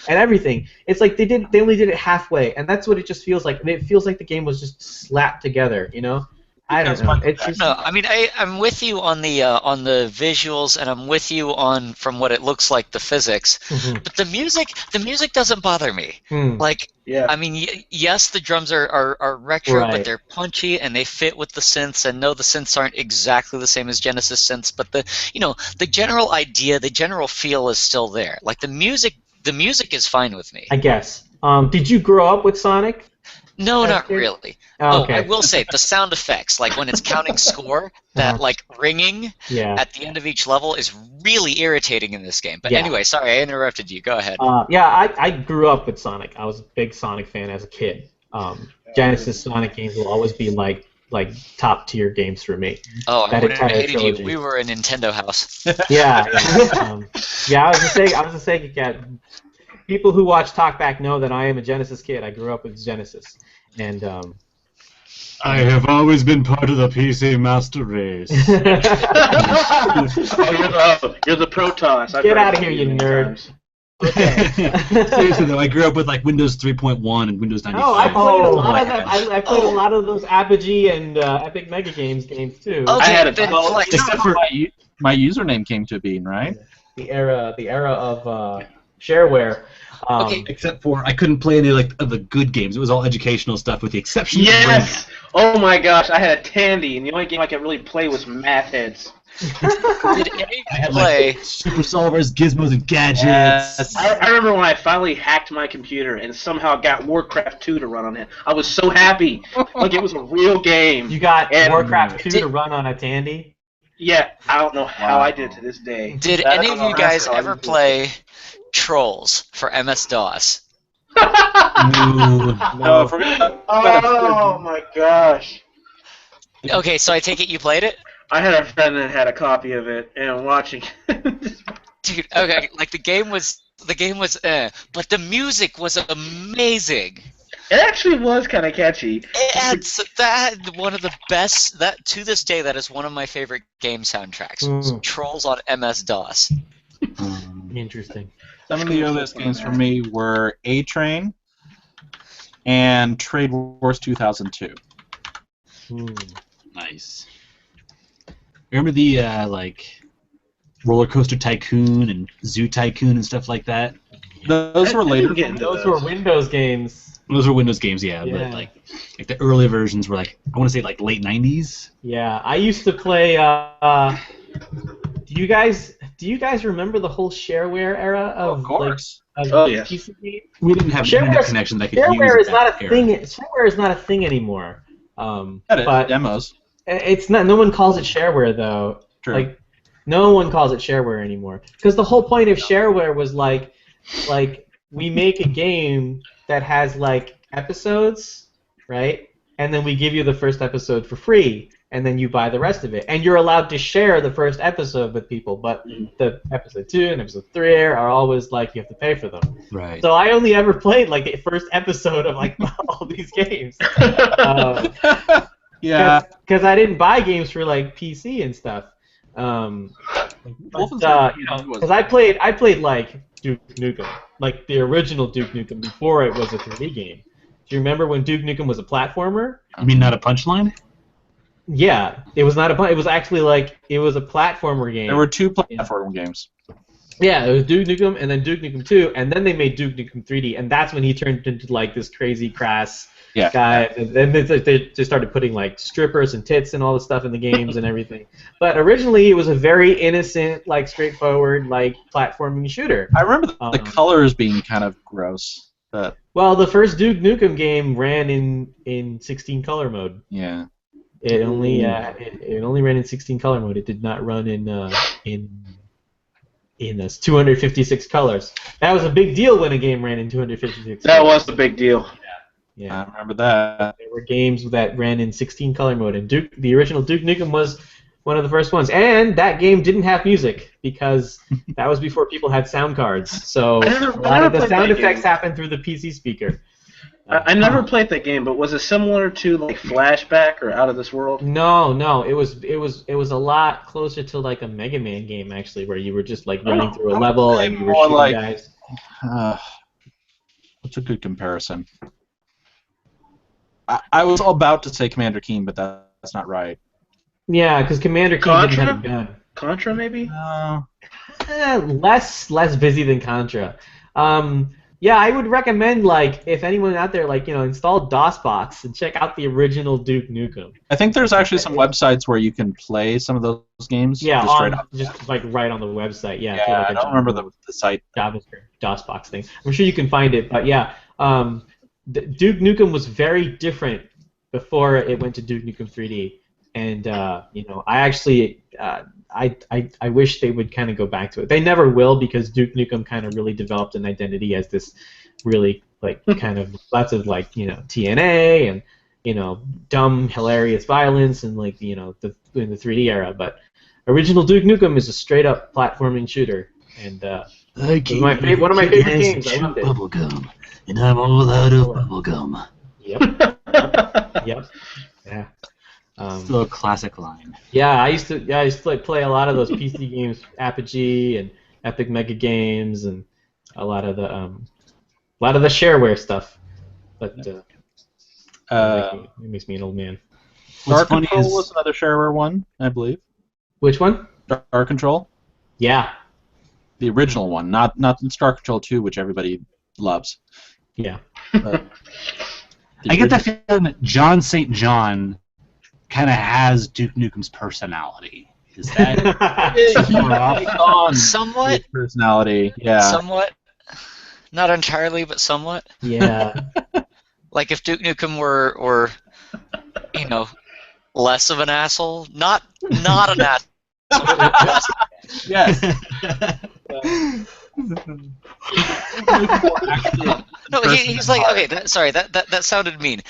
everything. It's like they only did it halfway, and that's what it just feels like. And it feels like the game was just slapped together, I don't know. It's just... No, I mean I'm with you on the visuals, and I'm with you on from what it looks like the physics. Mm-hmm. But the music doesn't bother me. Like I mean, yes, the drums are retro, right, but they're punchy and they fit with the synths. And no, the synths aren't exactly the same as Genesis synths, but the general idea, the general feel is still there. Like the music is fine with me. I guess. Did you grow up with Sonic? No, not really. Oh, okay. I will say the sound effects, like when it's counting score, that like ringing at the end of each level is really irritating in this game. But anyway, sorry, I interrupted you. Go ahead. I grew up with Sonic. I was a big Sonic fan as a kid. Genesis Sonic games will always be like top tier games for me. Oh, I would have hated you. We were a Nintendo house. Yeah. I was a Sega cat. people who watch Talkback know that I am a Genesis kid. I grew up with Genesis, and I have always been part of the PC Master Race. You're the Protoss. Get out of here, you nerd. Times. Okay. Seriously though, I grew up with like Windows 3.1 and Windows 95. Oh, I played a lot of that. I played a lot of those Apogee and Epic Mega Games too. Okay, I had a then clone. flex. Except for my username came to being, right? The era of shareware. Okay. Except for I couldn't play any of the good games. It was all educational stuff, with the exception of Yes! Oh my gosh, I had a Tandy, and the only game I could really play was Math Heads. Did any of I you had play? like super solvers, gizmos, and gadgets. Yes. I remember when I finally hacked my computer and somehow got Warcraft 2 to run on it. I was so happy. Like, it was a real game. You got And- Warcraft 2 Did- to run on a Tandy? Yeah, I don't know how I did it to this day. Did I any don't of know you guys how I ever did it. play Trolls for MS-DOS? Ooh. No, forget Oh my gosh. Okay, so I take it you played it? I had a friend that had a copy of it, and watching Dude, okay, like the game was but the music was amazing. It actually was kind of catchy. It had one of the best, that to this day, that is one of my favorite game soundtracks. Trolls on MS-DOS. Interesting. Some of the other games for me were A-Train and Trade Wars 2002. Nice. Remember the Roller Coaster Tycoon and Zoo Tycoon and stuff like that? Those were later. Those were Windows games. Those were Windows games, yeah. Yeah. But like the early versions were I want to say late 90s. Yeah, I used to play. Do you guys remember the whole shareware era Of course. Oh, yes. PC games? We didn't have Shareware- internet connections that could use Shareware is that not a era. thing. Shareware is not a thing anymore. But Demos. it's not. No one calls it shareware though. True. Like, no one calls it shareware anymore. Because the whole point of shareware was like we make a game that has like episodes, right? And then we give you the first episode for free, and then you buy the rest of it. And you're allowed to share the first episode with people, but the episode 2 and episode 3 are always like you have to pay for them. Right. So I only ever played like the first episode of like all these games. Yeah. Because I didn't buy games for like PC and stuff. Because I played like Duke Nukem, like the original Duke Nukem before it was a 3D game. Do you remember when Duke Nukem was a platformer? You mean not a punchline? Yeah, it was not a. It was actually like it was a platformer game. There were two platform games. Yeah, it was Duke Nukem and then Duke Nukem 2, and then they made Duke Nukem 3D, and that's when he turned into like this crazy crass guy. And then they just started putting like strippers and tits and all the stuff in the games and everything. But originally it was a very innocent, like straightforward, like platforming shooter. I remember the colors being kind of gross. But well, the first Duke Nukem game ran in 16 color mode. yeah. It only it only ran in 16 color mode. It did not run in this 256 colors. That was a big deal when a game ran in 256. That was the big deal. Yeah. I remember that. There were games that ran in 16 color mode, and the original Duke Nukem was one of the first ones. And that game didn't have music because that was before people had sound cards. So a lot of the sound effects happened through the PC speaker. I never played that game, but was it similar to like Flashback or Out of This World? No, it was a lot closer to like a Mega Man game actually, where you were just like running through a level and you were shooting guys. What's a good comparison? I was about to say Commander Keen, but that's not right. Yeah, because Commander Keen didn't have a gun. Contra, maybe? Less busy than Contra. Yeah, I would recommend, like, if anyone out there, like, install DOSBox and check out the original Duke Nukem. I think there's actually some websites where you can play some of those games. Yeah, just just like right on the website. Yeah, Yeah, like I don't remember the site. JavaScript DOSBox thing. I'm sure you can find it, but yeah, Duke Nukem was very different before it went to Duke Nukem 3D, and I actually I wish they would kind of go back to it. They never will because Duke Nukem kind of really developed an identity as this really like kind of lots of like TNA and dumb hilarious violence and like in the 3D era. But original Duke Nukem is a straight up platforming shooter, and I one of my favorite games. I loved it. Bubblegum, and I'm all out of bubblegum. Yep. Yep. Yeah. Still a classic line. Yeah, I used to like, play a lot of those PC games, Apogee and Epic Mega Games, and a lot of the shareware stuff. But it makes me an old man. Dark Control was another shareware one, I believe. Which one? Dark Control. Yeah. The original one, not Star Control 2, which everybody loves. Yeah. But I get that feeling that John St. John kind of has Duke Nukem's personality. Is that somewhat his personality? Yeah. Somewhat. Not entirely, but somewhat. Yeah. Like if Duke Nukem were less of an asshole, not an asshole. Yes. No, he's like, okay, that sounded mean.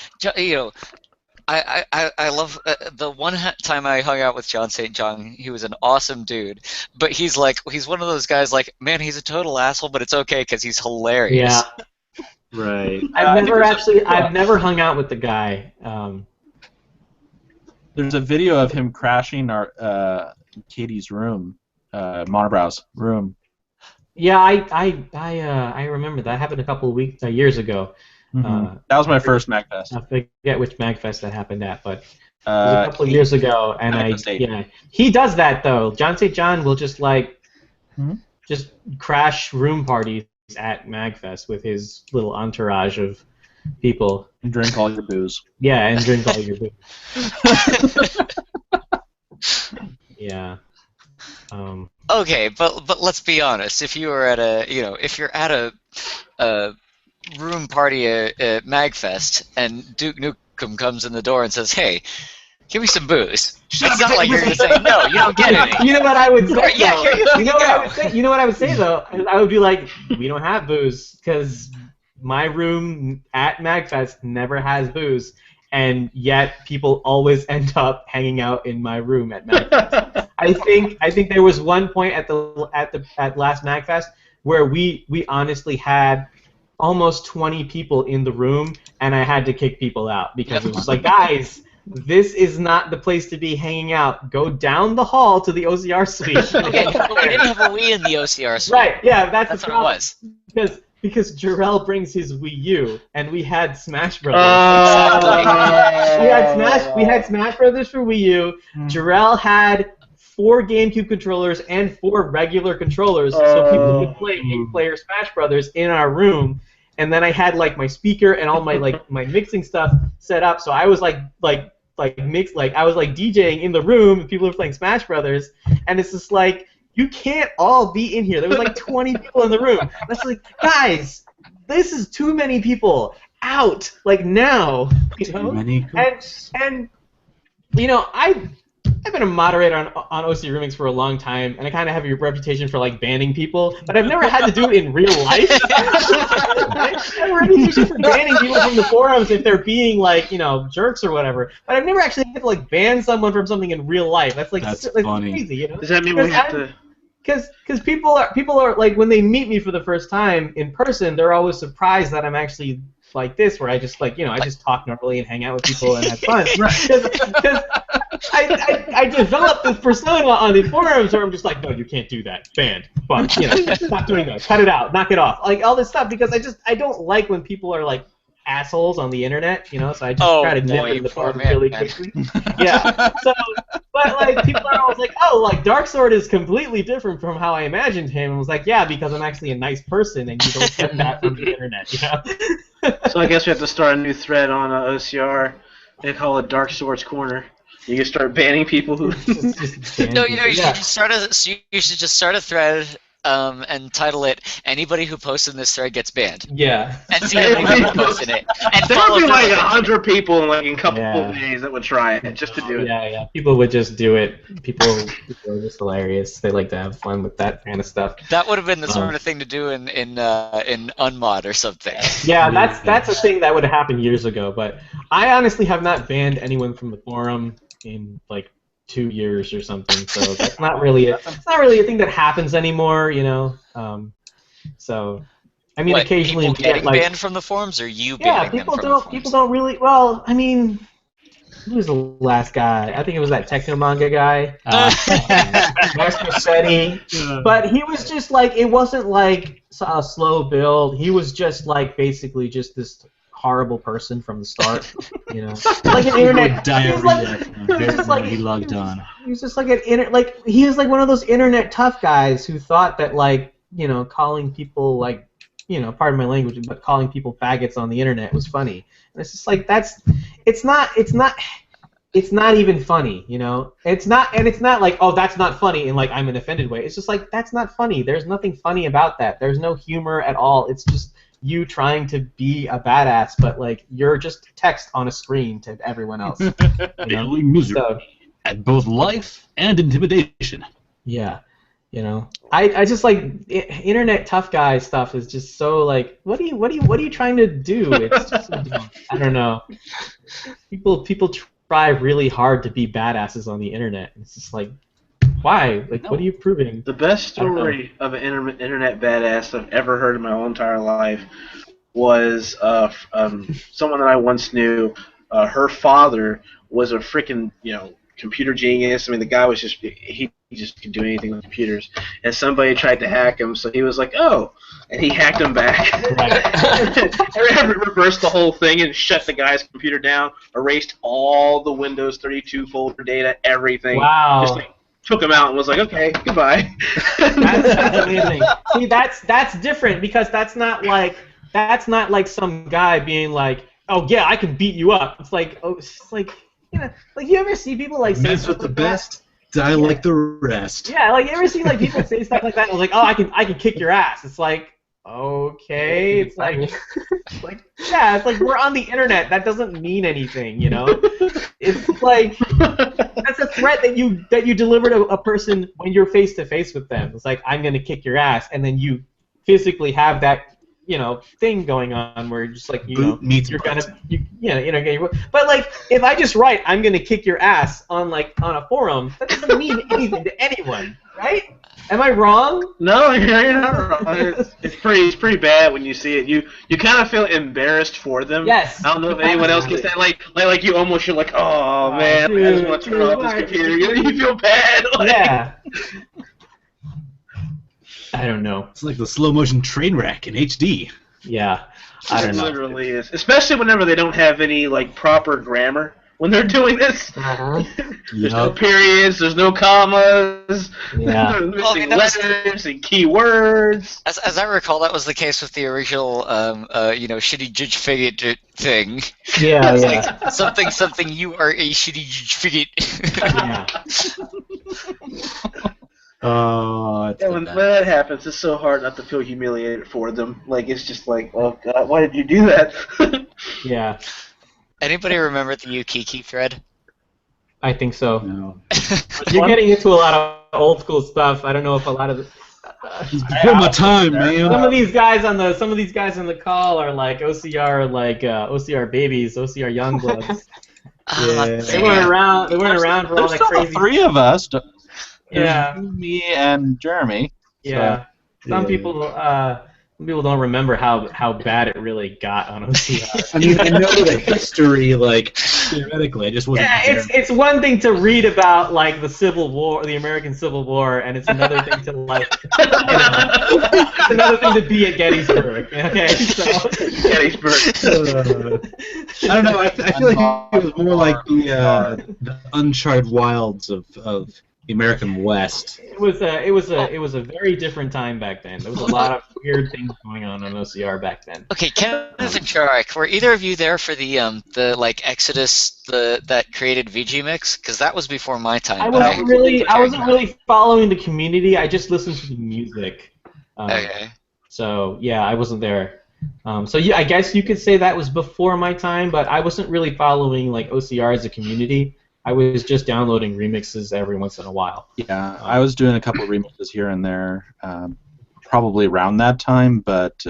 I love the one time I hung out with John St. John. He was an awesome dude, but he's one of those guys like, man, he's a total asshole, but it's okay because he's hilarious. Yeah. Right. I've never hung out with the guy. There's a video of him crashing our Katie's room, Monobrow's room. Yeah, I remember that happened a couple of years ago. Mm-hmm. That was my first MagFest. I forget which MagFest that happened at, but it was a couple of years ago, and he does that though. John St. John will just just crash room parties at MagFest with his little entourage of people. And drink all your booze. Yeah, and drink all your booze. Yeah. Okay, but let's be honest. If you were at if you're at a room party at MagFest and Duke Nukem comes in the door and says, "Hey, give me some booze," it's not like you're going to say, "No, you don't get any." You know what I would say? Yeah, you know what I would say? You know what I would say though? I would be like, "We don't have booze because my room at MagFest never has booze." And yet people always end up hanging out in my room at MagFest. I think there was one point at last MagFest where we honestly had almost 20 people in the room, and I had to kick people out because it was like, guys, this is not the place to be hanging out. Go down the hall to the OCR suite. Okay, but we didn't have a Wii in the OCR suite. Right? Yeah, that's what it was. Because Jarrell brings his Wii U, and we had Smash Brothers. We had Smash Brothers for Wii U. Jarrell had 4 GameCube controllers and 4 regular controllers, so people could play 8-player Smash Brothers in our room. And then I had like my speaker and all my my mixing stuff set up, so I was I was DJing in the room, and people were playing Smash Brothers, and it's just like, you can't all be in here. There was like 20 people in the room. That's like, guys, this is too many people. Out, like now. You know? And I've been a moderator on OC Roomings for a long time, and I kind of have a reputation for like banning people, but I've never had to do it in real life. I have a reputation for banning people from the forums if they're being like, jerks or whatever, but I've never actually had to like ban someone from something in real life. That's funny. Crazy, you know? Does that mean we have to? Because people are like, when they meet me for the first time in person, they're always surprised that I'm actually like this, where I just I just talk normally and hang out with people and have fun. Because I developed this persona on the forums where I'm just like, no, you can't do that. Banned. But stop doing that. Cut it out. Knock it off. Like all this stuff, because I don't like when people are like assholes on the internet, so I just try to nip in the bud really quickly. Yeah. So, but like people are always like, oh, like Dark Sword is completely different from how I imagined him. And I was like, yeah, because I'm actually a nice person, and you don't get that from the internet, So I guess we have to start a new thread on OCR. They call it Dark Sword's Corner. You can start banning people who. No, you should just start a thread and title it "Anybody who posts in this thread gets banned." Yeah. And see how many people post in it. And there would be like 100 people in a couple of days that would try it just to do it. Yeah. People would just do it. People are just hilarious. They like to have fun with that kind of stuff. That would have been the sort of thing to do in Unmod or something. Yeah, that's a thing that would have happened years ago. But I honestly have not banned anyone from the forum in like 2 years or something, so that's not really it's not really a thing that happens anymore, So, I mean, What, occasionally people we get getting like banned from the forums, or you yeah, banning them from the people forums? don't really. Well, I mean, who was the last guy? I think it was that techno manga guy, Master Seti. But he was just like, it wasn't like a slow build. He was just like basically just this horrible person from the start. You know, like an internet diarrhea. He was just like he logged on. He was just like he was like one of those internet tough guys who thought that like calling people like pardon my language, but calling people faggots on the internet was funny. And it's just like it's not even funny, It's not like, oh, that's not funny in like I'm an offended way. It's just like that's not funny. There's nothing funny about that. There's no humor at all. It's just you trying to be a badass, but like you're just text on a screen to everyone else. Daily misery at both life and intimidation. Yeah. I just like internet tough guy stuff is just so like what are you trying to do? It's just I don't know. People try really hard to be badasses on the internet. It's just like why? Like what are you proving? The best story of an internet badass I've ever heard in my whole entire life was someone that I once knew. Her father was a freaking computer genius. I mean, the guy was he just could do anything with computers. And somebody tried to hack him, so he was like, oh, and he hacked him back. Right. Reversed the whole thing and shut the guy's computer down, erased all the Windows 32 folder data, everything. Wow. Just like, took him out and was like, okay, goodbye. That's amazing. See, that's different because that's not like some guy being like, oh yeah, I can beat you up. It's like like you ever see people like say mess with the best, die like the rest. Yeah, like you ever see like people say stuff like that? And like, oh, I can kick your ass. It's like, okay, it's like yeah, it's like we're on the internet. That doesn't mean anything, It's like that's a threat that you deliver to a person when you're face to face with them. It's like I'm gonna kick your ass, and then you physically have that thing going on where you're just like you're gonna but like if I just write I'm gonna kick your ass on a forum, that doesn't mean anything to anyone, right? Am I wrong? No, you're not wrong. It's pretty bad when you see it. You kind of feel embarrassed for them. Yes. I don't know if anyone else gets that. Like you're like, oh man, dude, I just want to turn off this computer. You feel bad. Yeah. I don't know. It's like the slow motion train wreck in HD. Yeah, I don't know. It literally is. Especially whenever they don't have any proper grammar when they're doing this. There's no periods. There's no commas. Yeah. They're missing letters and keywords. As I recall, that was the case with the original, shitty judge figure thing. Yeah, Like something. You are a shitty judge figure. Yeah. Oh, Yeah, when that happens, it's so hard not to feel humiliated for them. Like, it's just like, oh god, why did you do that? Yeah. Anybody remember the Yukiki thread? I think so. no. You're getting into a lot of old school stuff. I don't know if a lot of It's before my time, man. some of these guys on the call are like OCR OCR babies, OCR youngbloods. Yeah. They weren't around for all There's that still crazy. the three of us. Yeah. There's me and Jeremy. Yeah. So, Some people don't remember how bad it really got on OCR. I mean, I know the history, theoretically. I just wasn't there. It's one thing to read about the Civil War, the American Civil War, and it's another thing to it's another thing to be at Gettysburg. Okay, so Gettysburg. I don't know. I feel like it was more like the uncharted wilds of the American West. It was a very different time back then. There was a lot of weird things going on OCR back then. Okay, Kenneth and Charek, were either of you there for the Exodus that created VG Mix? Because that was before my time. I wasn't really following the community. I just listened to the music. Okay. So yeah, I wasn't there. So yeah, I guess you could say that was before my time, but I wasn't really following OCR as a community. I was just downloading remixes every once in a while. Yeah, I was doing a couple of remixes here and there, probably around that time, but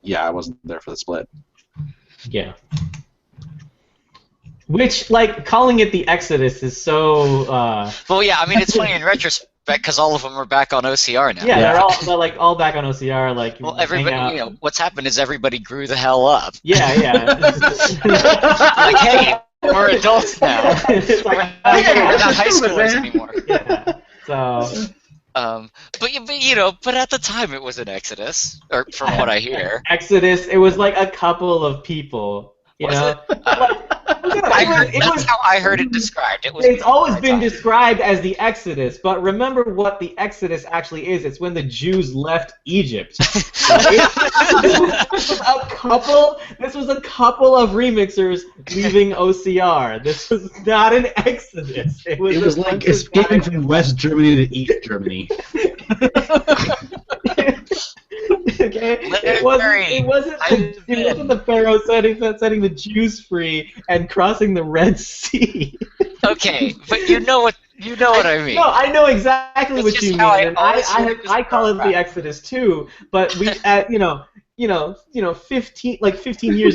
yeah, I wasn't there for the split. Yeah. Which, calling it the Exodus is so... Well, yeah, I mean, it's funny in retrospect. because all of them are back on OCR now. Yeah, they're like all back on OCR. Like, well, everybody, what's happened is everybody grew the hell up. Yeah. Like, hey, we're adults now. It's like, we're not high schoolers anymore. Yeah. So. But at the time it was an exodus, or from what I hear. Exodus. It was like a couple of people. You know. That's how I heard it described. It's always been described as the Exodus, but remember what the Exodus actually is. It's when the Jews left Egypt. This was a couple of remixers leaving OCR. This was not an Exodus. It was like escaping from West Germany to East Germany. Okay, it wasn't the Pharaoh setting the Jews free and crossing the Red Sea. Okay, but you know what I mean. No, I know exactly what you mean, and I call it the Exodus too. But we, 15 years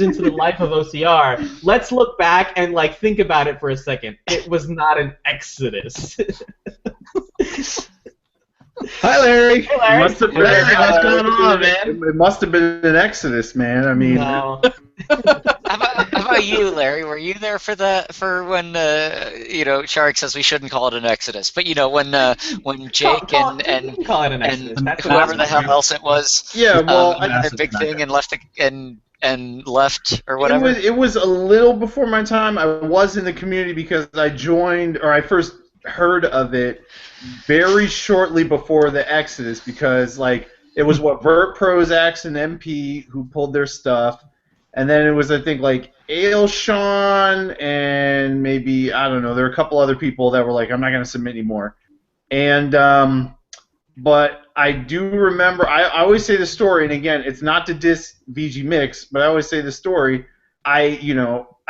into the life of OCR, let's look back and think about it for a second. It was not an Exodus. Hi, Larry. Hey, Larry. What's going on, man? It must have been an exodus, man. I mean, no. How about you, Larry? Were you there for when Shark says we shouldn't call it an exodus, but when Jake and call it an exodus. And whoever the hell else it was, yeah, well, a big thing and left left or whatever. It was a little before my time. I was in the community because I first heard of it very shortly before the Exodus, because it was Vert Prozacs and MP who pulled their stuff, and then it was I think Ailshawn and maybe I don't know, there were a couple other people that were I'm not going to submit anymore, and but I do remember I always say the story, and again it's not to diss VG Mix, but I always say the story. I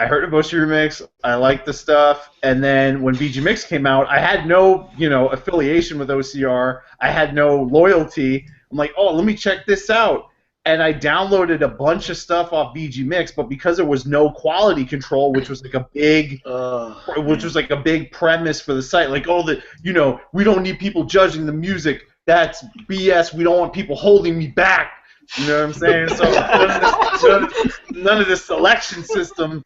heard of OCR Remix, I liked the stuff, and then when VG Mix came out, I had no, affiliation with OCR, I had no loyalty. I'm like, oh, let me check this out. And I downloaded a bunch of stuff off VG Mix, but because there was no quality control, which was a big premise for the site, we don't need people judging the music, that's BS, we don't want people holding me back. You know what I'm saying? So none of this selection system,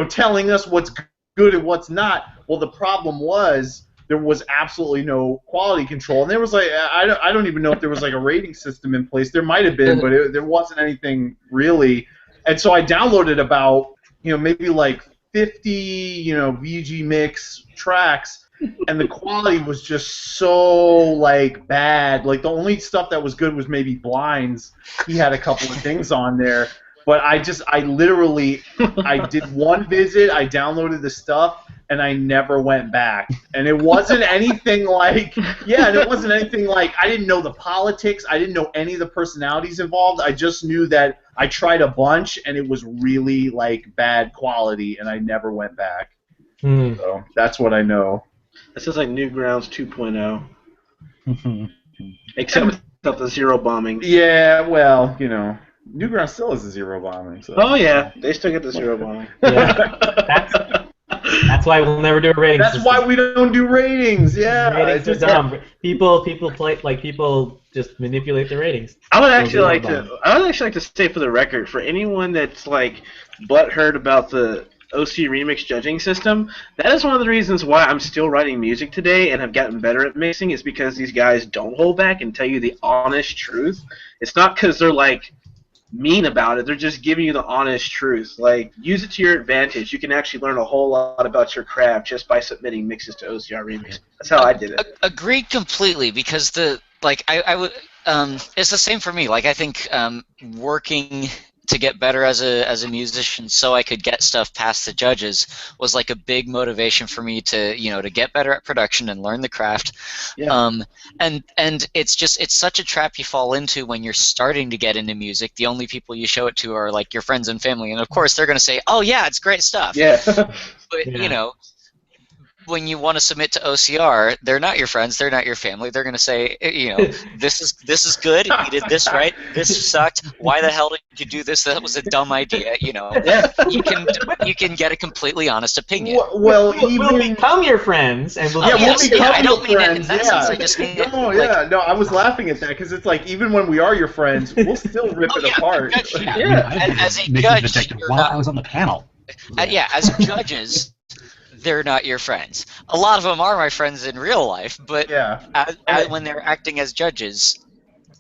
telling us what's good and what's not. Well, the problem was there was absolutely no quality control, and there was I don't even know if there was a rating system in place. There might have been, but there wasn't anything really. And so I downloaded about maybe 50 VG Mix tracks. And the quality was just so bad. The only stuff that was good was maybe Blinds. He had a couple of things on there, but I literally did one visit. I downloaded the stuff, and I never went back. And it wasn't anything I didn't know the politics. I didn't know any of the personalities involved. I just knew that I tried a bunch, and it was really bad quality, and I never went back. So that's what I know. That sounds like Newgrounds 2.0. Except without the zero bombing. Yeah, well, Newgrounds still has the zero bombing. So. Oh, yeah. They still get the zero bombing. Yeah. That's why we'll never do a rating system. Why we don't do ratings, yeah. Ratings are dumb. People play, people just manipulate the ratings. I would actually like to say for the record, for anyone that's butthurt about the OC Remix judging system, that is one of the reasons why I'm still writing music today and have gotten better at mixing, is because these guys don't hold back and tell you the honest truth. It's not because they're mean about it, they're just giving you the honest truth. Use it to your advantage. You can actually learn a whole lot about your craft just by submitting mixes to OCR Remix. That's how I did it. Agreed completely, because I would it's the same for me. I think working to get better as a musician, so I could get stuff past the judges, was a big motivation for me to to get better at production and learn the craft. Yeah. And it's such a trap you fall into when you're starting to get into music. The only people you show it to are your friends and family, and of course they're going to say, oh yeah, it's great stuff. Yeah. But when you want to submit to OCR, they're not your friends, they're not your family. They're going to say, this is good. You did this right. This sucked. Why the hell did you do this? That was a dumb idea. Yeah. You can get a completely honest opinion. Well, we'll become your friends, and we'll I don't mean it in that sense. I just mean no, I was laughing at that because it's like even when we are your friends, we'll still rip it apart. As a judge, while I was on the panel. As judges, they're not your friends. A lot of them are my friends in real life, but when they're acting as judges,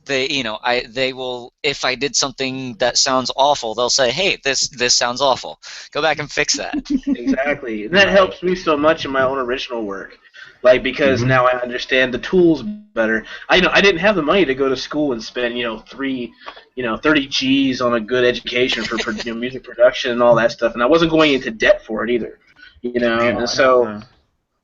they will. If I did something that sounds awful, they'll say, "Hey, this sounds awful. Go back and fix that." Exactly, and that helps me so much in my own original work, because now I understand the tools better. I didn't have the money to go to school and spend 30 G's on a good education for music production and all that stuff, and I wasn't going into debt for it either. And so,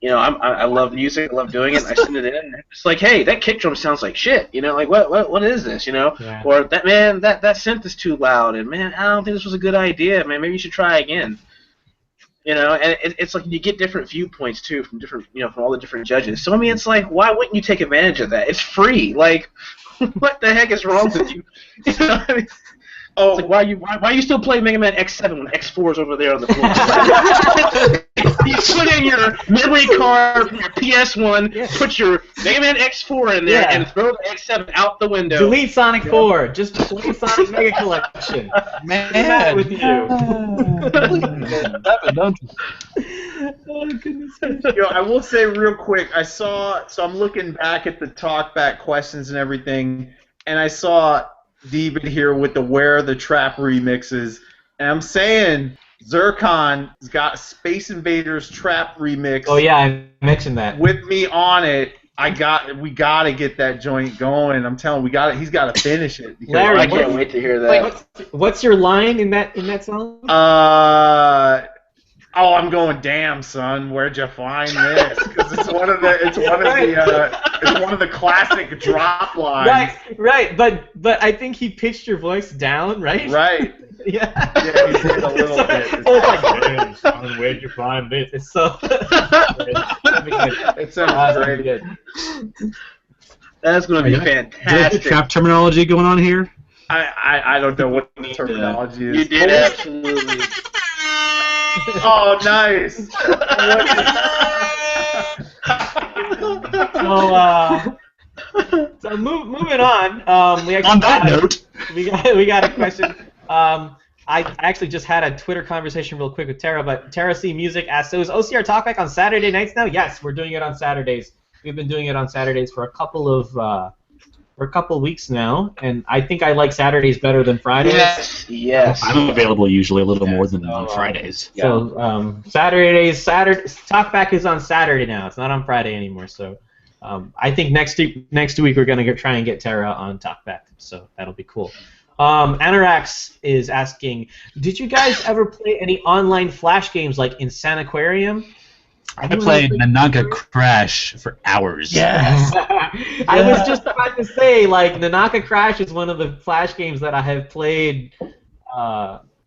I love music, I love doing it, and I send it in, and it's like, hey, that kick drum sounds like shit, what is this, or that synth is too loud, and man, I don't think this was a good idea, man, maybe you should try again, and it's like you get different viewpoints too from different, from all the different judges. So I mean, it's like, why wouldn't you take advantage of that? It's free, like, what the heck is wrong with you? I mean, oh, it's like, why are you still playing Mega Man X7 when X4 is over there on the floor? You put in your memory card from your PS1, put your Mega Man X4 in there, and throw the X7 out the window. Delete Sonic 4. Just play Sonic Mega Collection. Man, with you. Oh, goodness. I will say real quick, so I'm looking back at the talkback questions and everything, and I saw David here with the Where the Trap remixes, and I'm saying Zircon's got Space Invaders Trap remix. Oh yeah, I mentioned that. With me on it, we gotta get that joint going. I'm telling you, he's gotta finish it. Larry, I can't wait to hear that. What's your line in that song? I'm going. Damn, son, where'd you find this? Because it's one of the classic drop lines. Right. But I think he pitched your voice down, right? Right. Yeah. Yeah, he did a little bit. It's like, damn, son, where'd you find this? It's so. It sounds very good. That's going to be fantastic. Trap terminology going on here? I don't know what the terminology is. You did absolutely. Oh, nice. So moving on. We got a question. I actually just had a Twitter conversation real quick with Tara, but Tara C Music asked, so is OCR Talkback on Saturday nights now? Yes, we're doing it on Saturdays. We've been doing it on Saturdays for a couple of weeks now, and I think I like Saturdays better than Fridays. Yes. I'm available usually a little more than on Fridays. So Saturday Talkback is on Saturday now. It's not on Friday anymore. So I think next week we're gonna try and get Tara on Talkback. So that'll be cool. Anorax is asking, did you guys ever play any online Flash games like Insaniquarium? I played Nanaka Crash for hours. Yes. I was just about to say, like, Nanaka Crash is one of the Flash games that I have played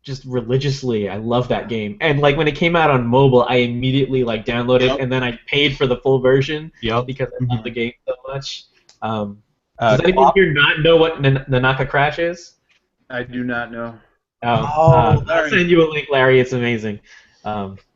just religiously. I love that game. And like when it came out on mobile, I immediately downloaded and then I paid for the full version because I love the game so much. Does anyone here not know what Nanaka Crash is? I do not know. I'll send you a link, Larry. It's amazing.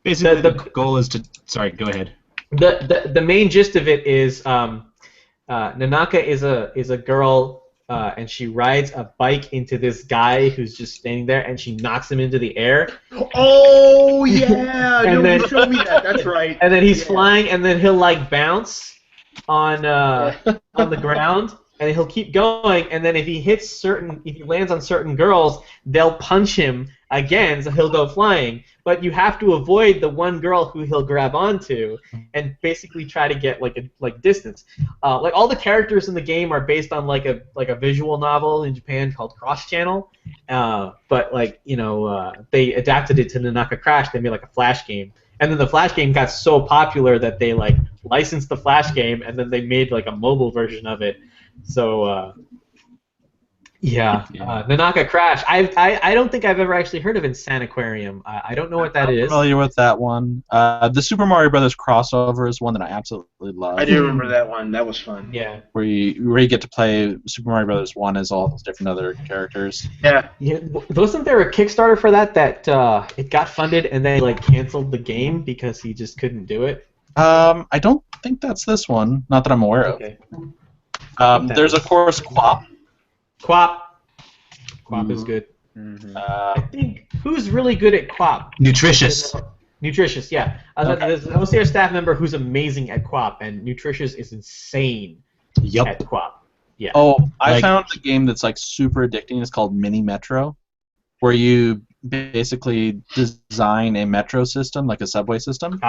Basically, the goal is to. Sorry, go ahead. The main gist of it is Nanaka is a girl, and she rides a bike into this guy who's just standing there, and she knocks him into the air. Oh yeah, you showed me that. That's right. And then he's flying, and then he'll bounce on the ground. And he'll keep going, and then if he lands on certain girls, they'll punch him again, so he'll go flying. But you have to avoid the one girl who he'll grab onto, and basically try to get distance. All the characters in the game are based on a visual novel in Japan called Cross Channel, but they adapted it to Nanaka Crash. They made a Flash game, and then the Flash game got so popular that they licensed the Flash game, and then they made a mobile version of it. So Yeah, Nanaka Crash. I don't think I've ever actually heard of Insaniquarium. I don't know what that I'm is. familiar with that one. The Super Mario Brothers crossover is one that I absolutely love. I do remember that one. That was fun. Yeah. Where you get to play Super Mario Brothers 1 as all those different other characters. Yeah. Wasn't there a Kickstarter for that it got funded and then like canceled the game because he just couldn't do it? I don't think that's this one. Not that I'm aware of. Okay. There's of course QWOP. QWOP is good. Mm-hmm. I think who's really good at QWOP? Nutritious. Nutritious, yeah. There's an OCR staff member who's amazing at QWOP, and Nutritious is insane at QWOP. Yeah. Oh, I found a game that's like super addicting. It's called Mini Metro, where you basically design a metro system, like a subway system.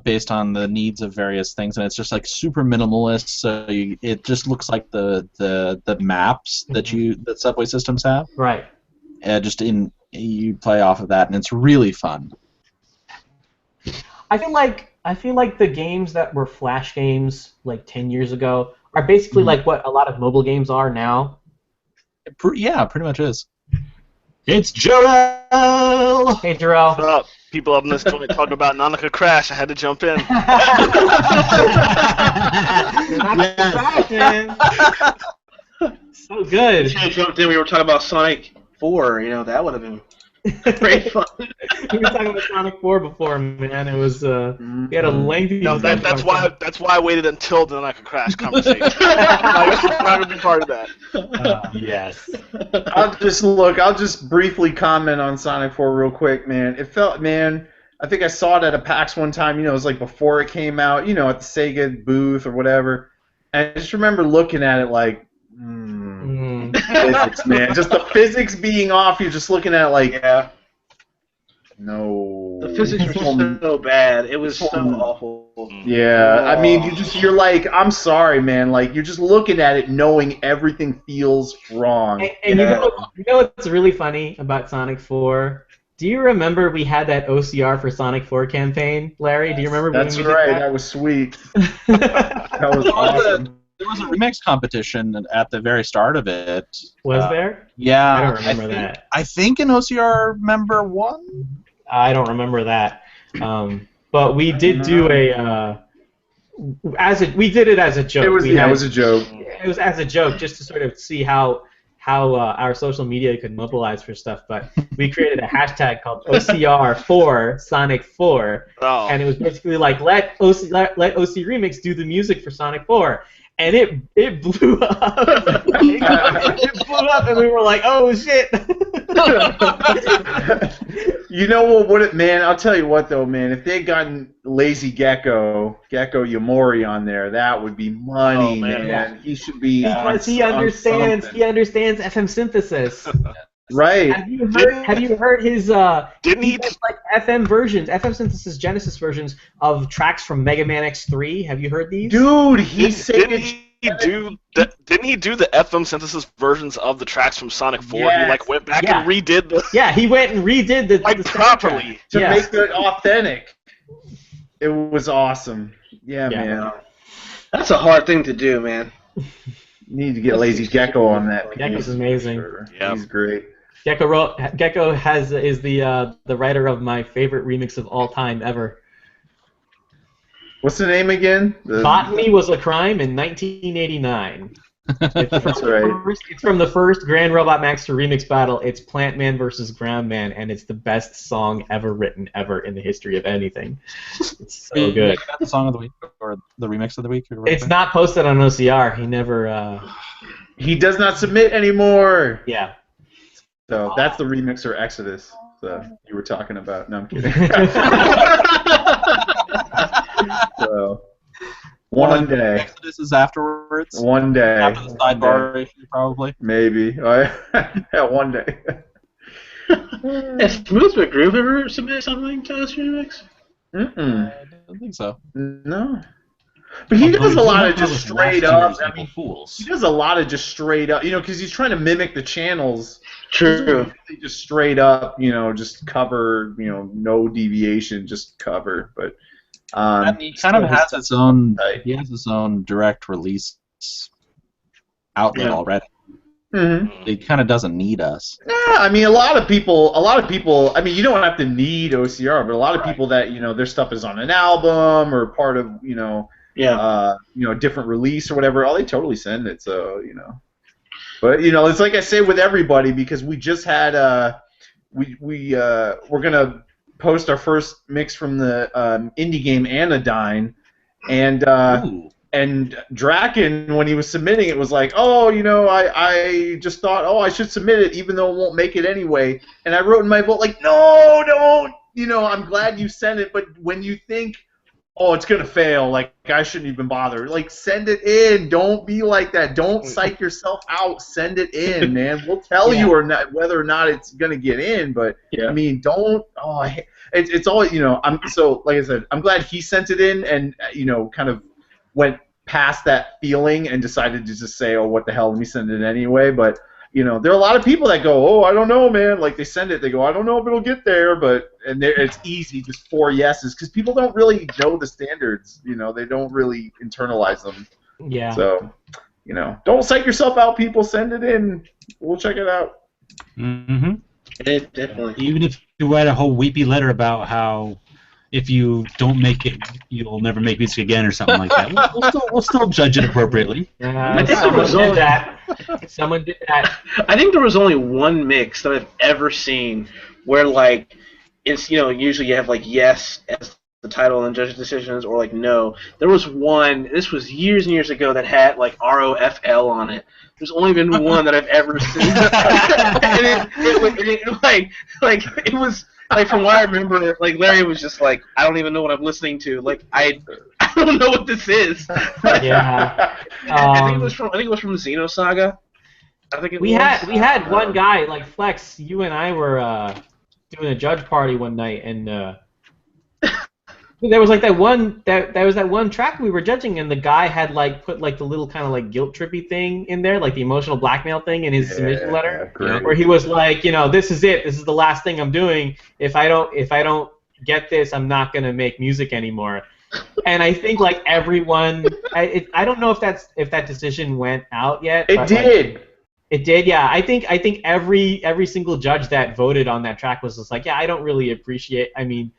Based on the needs of various things, and it's just like super minimalist. So it just looks like the maps that subway systems have. Right. You play off of that, and it's really fun. I feel like the games that were Flash games like 10 years ago are basically like what a lot of mobile games are now. Yeah, pretty much is. It's Jarrell! Hey, Jarrell. What's up? People up in this joint talking about Nanaka Crash. I had to jump in. Crash, man. So good. You should have jumped in. We were talking about Sonic 4. You know, that would have been great fun. We were talking about Sonic 4 before, man. It was we had a lengthy. No, that's why I waited until the Nanaka Crash conversation. I'm not gonna be part of that. Yes. I'll just briefly comment on Sonic 4 real quick, man. It felt, man. I think I saw it at a PAX one time. You know, it was like before it came out. You know, at the Sega booth or whatever. And I just remember looking at it like. Physics, man. Just the physics being off, you're just looking at it like, no. The physics were so bad. It was so awful. Yeah, I mean, you're like, I'm sorry, man. Like, you're just looking at it knowing everything feels wrong. And you know what's really funny about Sonic 4? Do you remember we had that OCR for Sonic 4 campaign, Larry? Do you remember? That's right. That was sweet. That was awesome. There was a remix competition at the very start of it. Was there? Yeah. I don't remember that. I think an OCR member won? I don't remember that. But we did do we did it as a joke. It was a joke. It was as a joke, just to sort of see how our social media could mobilize for stuff. But we created a hashtag called OCR for Sonic 4, and it was basically like let OC Remix do the music for Sonic 4. And it blew up. It blew up, and we were like, "Oh shit!" You know what? Man, I'll tell you what though, man. If they'd gotten Lazy Gecko Yamori on there, that would be money, man. Yeah. He should be. Because he understands FM synthesis. Right. Have you heard his? Didn't he like FM synthesis Genesis versions of tracks from Mega Man X3? Have you heard these? Dude, didn't he do the FM synthesis versions of the tracks from Sonic 4? Yes. He like went back and redid the. Yeah, he went and redid the properly to make it authentic. It was awesome. Yeah, man. That's a hard thing to do, man. You need to get Lazy Gecko on that. Gecko's amazing. Sure. Yeah. He's great. Gecko is the writer of my favorite remix of all time ever. What's the name again? Botany Was a Crime in 1989. That's right. It's from the first Grand Robot Master remix battle. It's Plant Man versus Ground Man, and it's the best song ever written ever in the history of anything. It's so good. Is that the song of the week or the remix of the week? It's not posted on OCR. He never. He does not submit anymore. Yeah. So that's the remixer Exodus you were talking about. No, I'm kidding. So one day. Exodus is afterwards. One day. After the sidebar issue, probably. Maybe. Yeah, one day. Has Smooth McGroove ever submitted something to us remix? Mm-mm. I don't think so. No. But he does a lot of just straight up. I mean, fools. he does a lot of just straight up, because he's trying to mimic the channels. True. Just straight up, just cover, no deviation, just cover. But and he kind of has its own. He has his own direct release outlet already. He kind of doesn't need us. Nah, I mean, a lot of people. I mean, you don't have to need OCR, but a lot of people that their stuff is on an album or part of different release or whatever. Oh, they totally send it. So but it's like I say with everybody, because we just had we're gonna post our first mix from the indie game Anodyne, and Draken, when he was submitting it, was like, oh, I just thought, oh, I should submit it even though it won't make it anyway. And I wrote in my vote like, no, don't. I'm glad you sent it, but when you think, oh, it's gonna fail, like I shouldn't even bother. Like, send it in. Don't be like that. Don't psych yourself out. Send it in, man. We'll tell you or not whether or not it's gonna get in, but I mean, don't. Oh, it's always I'm so, like I said, I'm glad he sent it in and kind of went past that feeling and decided to just say, oh, what the hell, let me send it anyway. But there are a lot of people that go, oh, I don't know, man. Like, they send it, they go, I don't know if it'll get there, and it's easy, just 4 yeses, because people don't really know the standards. They don't really internalize them. Yeah. So, don't psych yourself out, people. Send it in. We'll check it out. Mm-hmm. It definitely. Even if you write a whole weepy letter about how if you don't make it, you'll never make music again or something like that, we'll still judge it appropriately. I think someone did that. I think there was only one mix that I've ever seen where, like, it's usually you have like yes as the title and judge decisions, or like no. There was one. This was years and years ago that had like ROFL on it. There's only been one that I've ever seen. And it was like, from what I remember, like, Larry was just like, I don't even know what I'm listening to. Like, I don't know what this is. Yeah. I think it was from the Xenosaga. I think we had one guy, like Flex. You and I were doing a judge party one night, and there was like that one track we were judging, and the guy had like put like the little kind of like guilt trippy thing in there, like the emotional blackmail thing in his submission letter, where he was like, this is it, this is the last thing I'm doing. If I don't get this, I'm not gonna make music anymore. And I think like everyone, I don't know if that decision went out yet. It did. Like, it did, yeah. I think every single judge that voted on that track was just like, yeah, I don't really appreciate the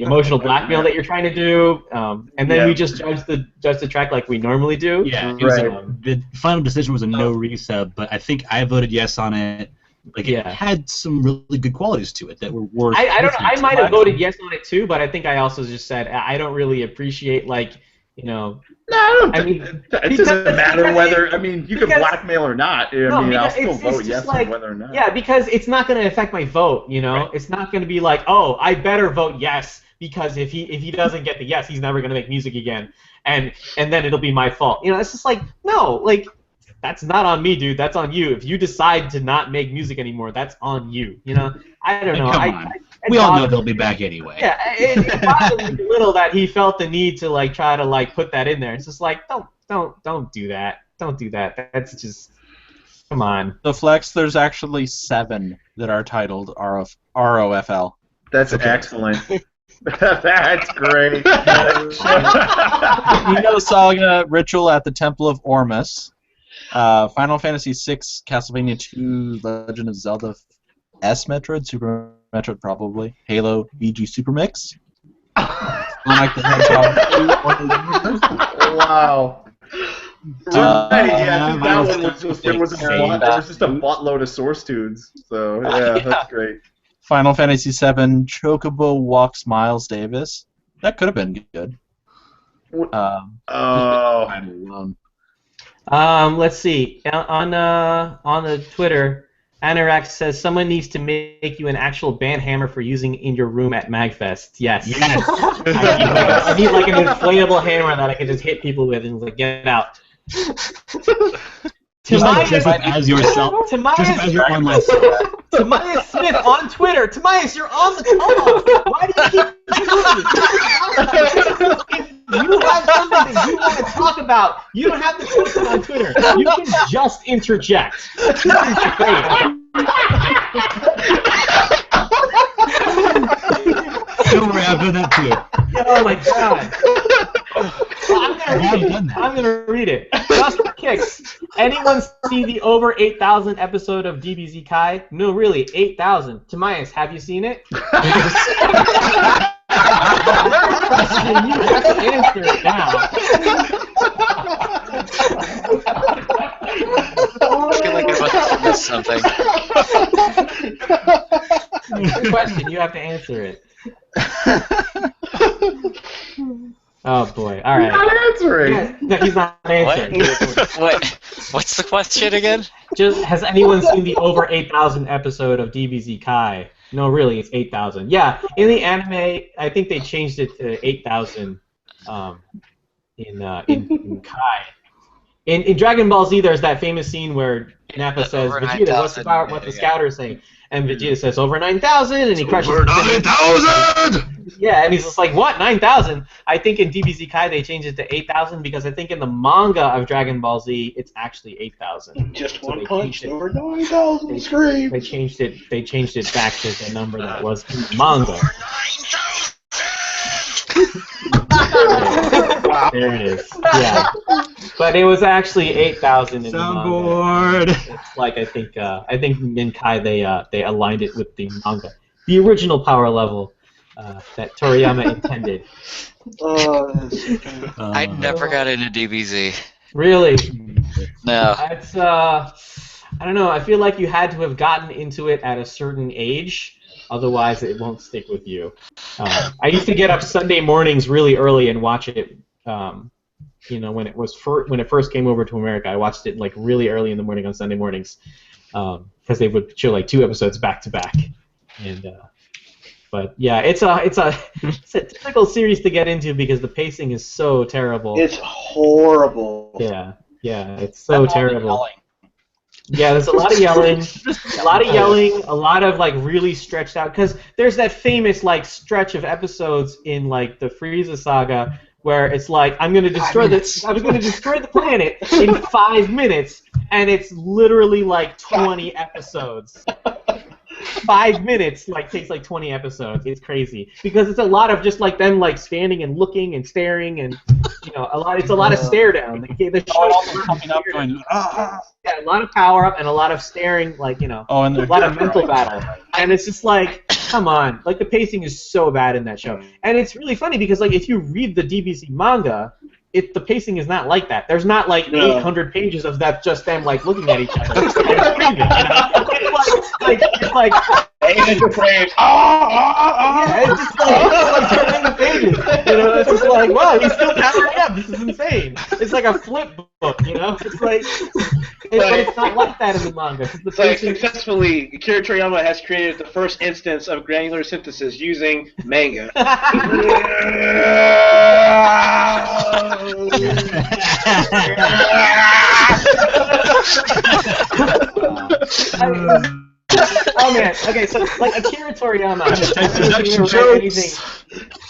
emotional blackmail that you're trying to do, and then we just judge the track like we normally do. Yeah, the final decision was a no resub, but I think I voted yes on it. Like, it had some really good qualities to it that were worth. I don't know. I might have voted yes on it too, but I think I also just said I don't really appreciate No, I mean, it doesn't matter whether. I mean, you can blackmail or not. I'll still vote yes on whether or not. Yeah, because it's not going to affect my vote. It's not going to be like, oh, I better vote yes because if he doesn't get the yes, he's never going to make music again, and then it'll be my fault. It's just like, no, like, that's not on me, dude. That's on you. If you decide to not make music anymore, that's on you. I don't know. Come on. We all know they'll be back anyway. Yeah, it bothered me a little that he felt the need to like try to like put that in there. It's just like, don't do that. Don't do that. That's just, come on. So Flex, there's actually 7 that are titled ROFL. That's excellent. That's great. Saga, Ritual at the Temple of Ormus, Final Fantasy VI, Castlevania II, Legend of Zelda S Metroid, Super Metroid probably, Halo, VG Super Mix, Sonic the Hedgehog 2. Wow. I think that one was just there was just a buttload of source tunes. So that's great. Final Fantasy VII, Chocobo Walks Miles Davis. That could have been good. Let's see. On the Twitter, Anorak says someone needs to make you an actual band hammer for using in your room at MagFest. Yes. I need like an inflatable hammer that I can just hit people with and like get out. Just as yourself. Just as your online self. Tamias Smith on Twitter. Tamias, you're on the call. Why do you keep doing this? If you have something that you want to talk about, you don't have to post it on Twitter. You can just interject. This is great. Don't worry, I've done that too. Oh my god. I'm gonna read it. Just for kicks. Anyone see the over 8,000 episode of DBZ Kai? No, really, 8,000. Tomias, have you seen it? You have to answer it now. I feel like I must have missed something. Good question. You have to answer it. Oh boy! All right. He's not answering. No, he's not answering. What's the question again? Just has anyone seen the over 8,000 episode of DBZ Kai? No, really, it's 8,000. Yeah, in the anime, I think they changed it to 8,000. In Kai. In Dragon Ball Z, there's that famous scene where Nappa says, "Vegeta, what's the power? What the scouter saying?" And Vegeta says, "Over 9,000," and he crushes. Over 9,000! Yeah, and he's just like, "What? 9,000?" I think in DBZ Kai they changed it to 8,000 because I think in the manga of Dragon Ball Z it's actually 8,000. Just So one they punch, changed it. over 9,000 scream. They changed it. They changed it back to the number that was in the manga. Wow. There it is. Yeah, but it was actually 8,000 in the manga. Soundboard. It's like I think in Kai they aligned it with the manga, the original power level that Toriyama intended. I never got into DBZ. Really? No. It's I don't know. I feel like you had to have gotten into it at a certain age. Otherwise, it won't stick with you. I used to get up Sunday mornings really early and watch it. When it first came over to America, I watched it like really early in the morning on Sunday mornings because they would show like 2 episodes back to back. And but yeah, it's a difficult series to get into because the pacing is so terrible. It's horrible. Yeah, it's so terrible. Yeah, there's a lot of yelling, a lot of like really stretched out. Because there's that famous like stretch of episodes in like the Frieza saga where it's like I'm gonna destroy the planet in 5 minutes, and it's literally like 20 episodes. 5 minutes takes like 20 episodes. It's crazy because it's a lot of just like them like standing and looking and staring and a lot. It's a lot of stare down. The show's coming up going. Yeah, a lot of power up and a lot of staring, and a lot of mental battle. And it's just like, come on, like the pacing is so bad in that show. And it's really funny because like if you read the DBZ manga, the pacing is not like that. There's not like 800 pages of that just them like looking at each other. It's like 800 frames. Yeah, it's just like turning the pages. It's just like, wow, he's still powering up. This is insane. It's like a flip book. It's like, but it's not like that in the manga. The pacing, Successfully, Akira Toriyama has created the first instance of granular synthesis using manga. Oh man, okay, so like Akira Toriyama,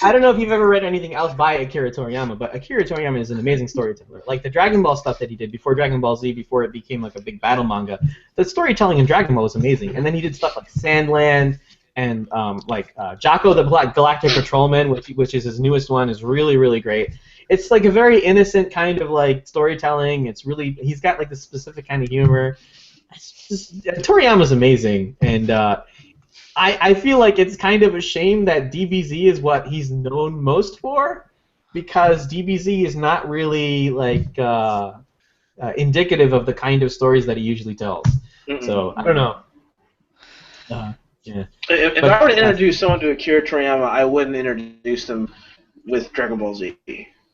I don't know if you've ever read anything else by Akira Toriyama, but Akira Toriyama is an amazing storyteller. Like the Dragon Ball stuff that he did before Dragon Ball Z, before it became like a big battle manga, the storytelling in Dragon Ball was amazing. And then he did stuff like Sandland and Jocko the Galactic Patrolman, which is his newest one, is really, really great. It's like a very innocent kind of like storytelling. He's got like this specific kind of humor. Toriyama's amazing, and I feel like it's kind of a shame that DBZ is what he's known most for, because DBZ is not really like indicative of the kind of stories that he usually tells. So I don't know. Yeah. If I were to introduce someone to Akira Toriyama, I wouldn't introduce them with Dragon Ball Z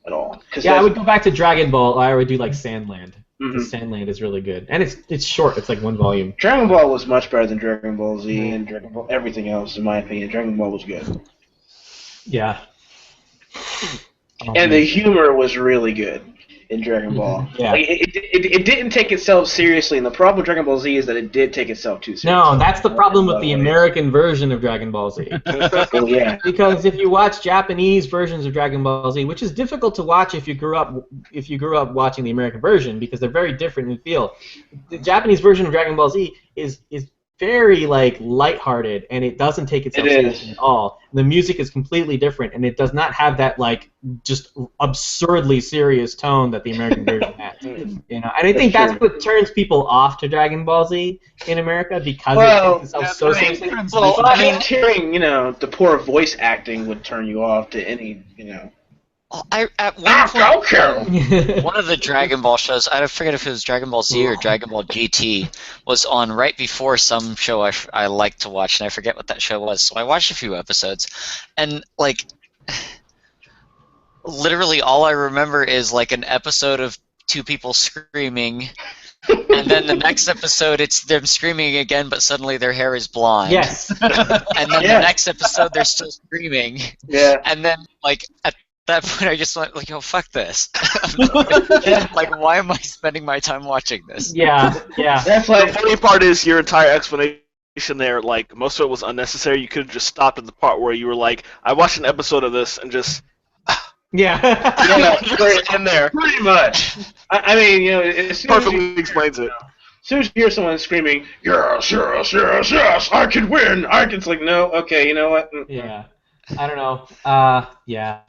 at all. Yeah, I would go back to Dragon Ball. I would do like Sandland. Sandland is really good, and it's short. It's like 1 volume. Dragon Ball was much better than Dragon Ball Z and Dragon Ball everything else, in my opinion. Dragon Ball was good. Yeah. And the humor was really good in Dragon Ball. Yeah. Like, it didn't take itself seriously, and the problem with Dragon Ball Z is that it did take itself too seriously. No, that's the problem with the American version of Dragon Ball Z. Yeah. Because if you watch Japanese versions of Dragon Ball Z, which is difficult to watch if you grew up watching the American version, because they're very different in feel. The Japanese version of Dragon Ball Z is very like lighthearted, and it doesn't take itself seriously at all. The music is completely different, and it does not have that like just absurdly serious tone that the American version has. You know, and I think that's what turns people off to Dragon Ball Z in America, because it takes itself so seriously. Well, I mean, hearing the poor voice acting would turn you off to any At one point, one of the Dragon Ball shows, I forget if it was Dragon Ball Z or Dragon Ball GT, was on right before some show I like to watch, and I forget what that show was. So I watched a few episodes, and like, literally all I remember is like an episode of two people screaming, and then the next episode it's them screaming again, but suddenly their hair is blonde. Yes. And then the next episode they're still screaming. Yeah. And then like at that point I just went like, oh, fuck this. Like, why am I spending my time watching this? Yeah. That's like, the funny part is your entire explanation there, like, most of it was unnecessary. You could have just stopped at the part where you were like, I watched an episode of this and just... just in there. Pretty much. I mean, as soon perfectly explains it. As soon as you hear someone screaming, yes, I can win, it's like, no, okay, you know what? Yeah. I don't know. Yeah.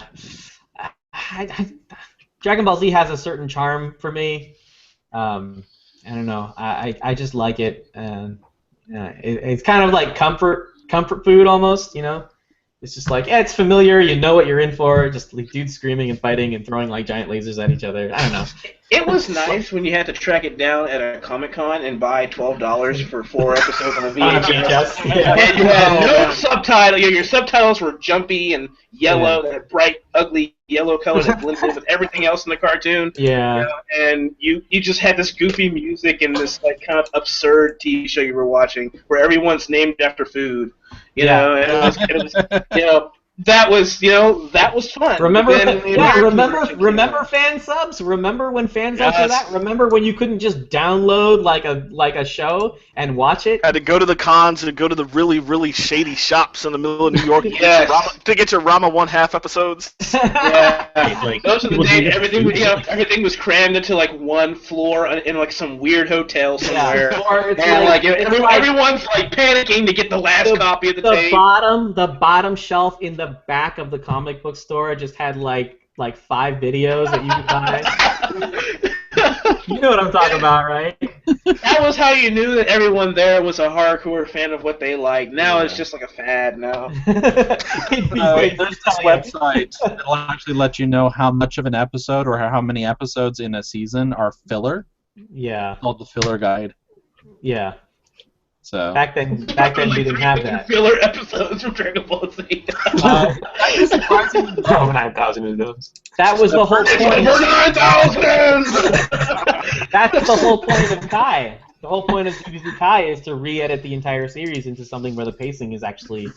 Dragon Ball Z has a certain charm for me. I don't know. I just like it, and it's kind of like comfort food almost. You know, it's just like it's familiar. You know what you're in for. Just like dudes screaming and fighting and throwing like giant lasers at each other. I don't know. It was nice when you had to track it down at a Comic-Con and buy $12 for 4 episodes on a VHS. And you had no subtitle. Your subtitles were jumpy and yellow, that bright, ugly yellow color that blended in with everything else in the cartoon. Yeah. And you just had this goofy music and this like kind of absurd TV show you were watching where everyone's named after food. You know, and it was that was fun. Remember fan subs? Remember when fan subs were that? Remember when you couldn't just download like a show and watch it? Had to go to the cons and go to the really, really shady shops in the middle of New York to get your Rama 1/2 episodes. Yeah. Those are the days everything was crammed into like one floor in like some weird hotel somewhere. Yeah. Or it's everyone's like panicking to get the last copy of the tape. The bottom shelf in the back of the comic book store just had like 5 videos that you could buy. You know what I'm talking about, right? That was how you knew that everyone there was a hardcore fan of what they liked. Now it's just like a fad now. There's this website that'll actually let you know how much of an episode or how many episodes in a season are filler. Yeah. It's called the Filler Guide. Yeah. So back then we didn't have that. Filler episodes from Dragon Ball Z. 9,000 of those. That was the whole point. Over 9,000. That's the whole point of Kai. The whole point of DBZ Kai is to re-edit the entire series into something where the pacing is actually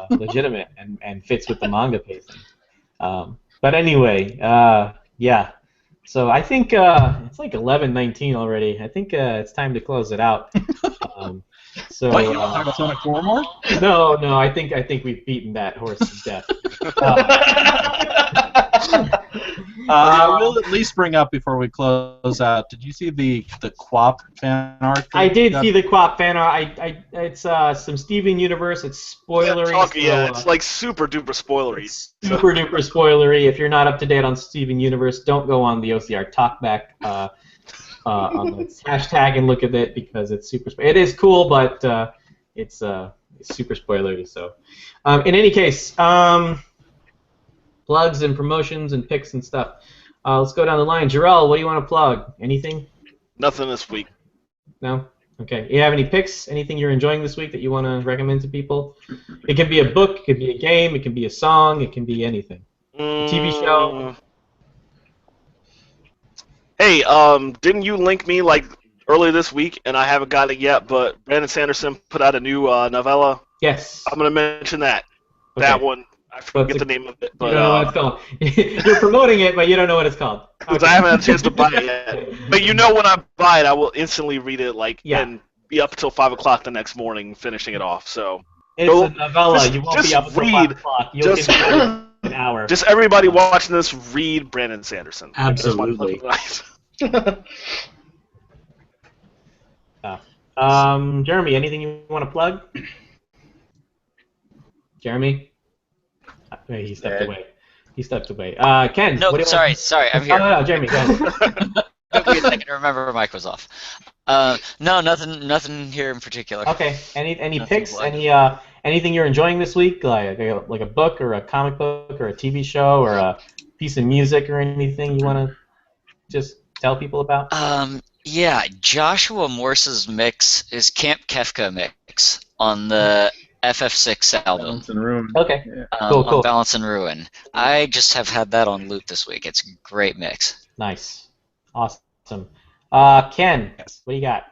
legitimate and fits with the manga pacing. But anyway, yeah. So I think it's like 11:19 already. I think it's time to close it out. So what, you want to talk about Sonic 4 more? No. I think we've beaten that horse to death. I will at least bring up before we close out. Did you see the Quap fan art? I did see the Quap fan art. It's some Steven Universe. It's spoilery. It's like super duper spoilery. Super duper spoilery. If you're not up to date on Steven Universe, don't go on the OCR Talkback on the hashtag and look at it because it's super. It is cool, but it's super spoilery. So, in any case, plugs and promotions and picks and stuff. Let's go down the line. Jarrell, what do you want to plug? Anything? Nothing this week. No? Okay. You have any picks? Anything you're enjoying this week that you want to recommend to people? It can be a book, it can be a game, it can be a song, it can be anything. A TV show. Hey, didn't you link me like earlier this week, and I haven't got it yet, but Brandon Sanderson put out a new novella? Yes. I'm going to mention that. Okay. That one. I forget the name of it. But, you don't know what it's called. You're promoting it, but you don't know what it's called. Because I haven't had a chance to buy it yet. But you know when I buy it, I will instantly read it and be up until 5 o'clock the next morning finishing it off. So it's a novella. You won't be up until 5 o'clock. You'll get an hour. Just everybody watching this, read Brandon Sanderson. Absolutely. Jeremy, anything you want to plug? Jeremy? Wait, he stepped away. He stepped away. Ken. No, what do you sorry, I'm here. No, Jeremy, go ahead. Took me a second to remember my mic was off. No, nothing here in particular. Okay. Any Nothing picks? like Anything you're enjoying this week? Like a book or a comic book or a TV show or a piece of music or anything you want to just tell people about? Yeah, Joshua Morse's mix is Camp Kefka mix on the FF6 album. Balance and Ruin. Okay. Yeah. Cool. On Balance and Ruin. I just have had that on loop this week. It's a great mix. Nice. Awesome. Ken, what do you got?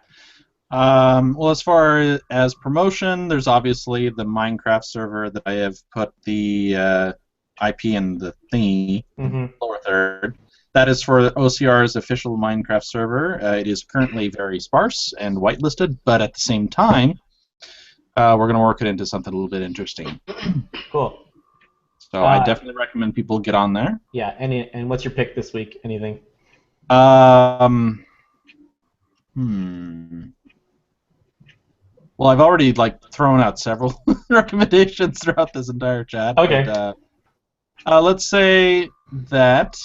Well, as far as promotion, there's obviously the Minecraft server that I have put the IP in the thingy, lower third. That is for OCR's official Minecraft server. It is currently very sparse and whitelisted, but at the same time, we're going to work it into something a little bit interesting. Cool. So I definitely recommend people get on there. Yeah. And what's your pick this week? Anything? Well, I've already thrown out several recommendations throughout this entire chat. Okay. But, let's say that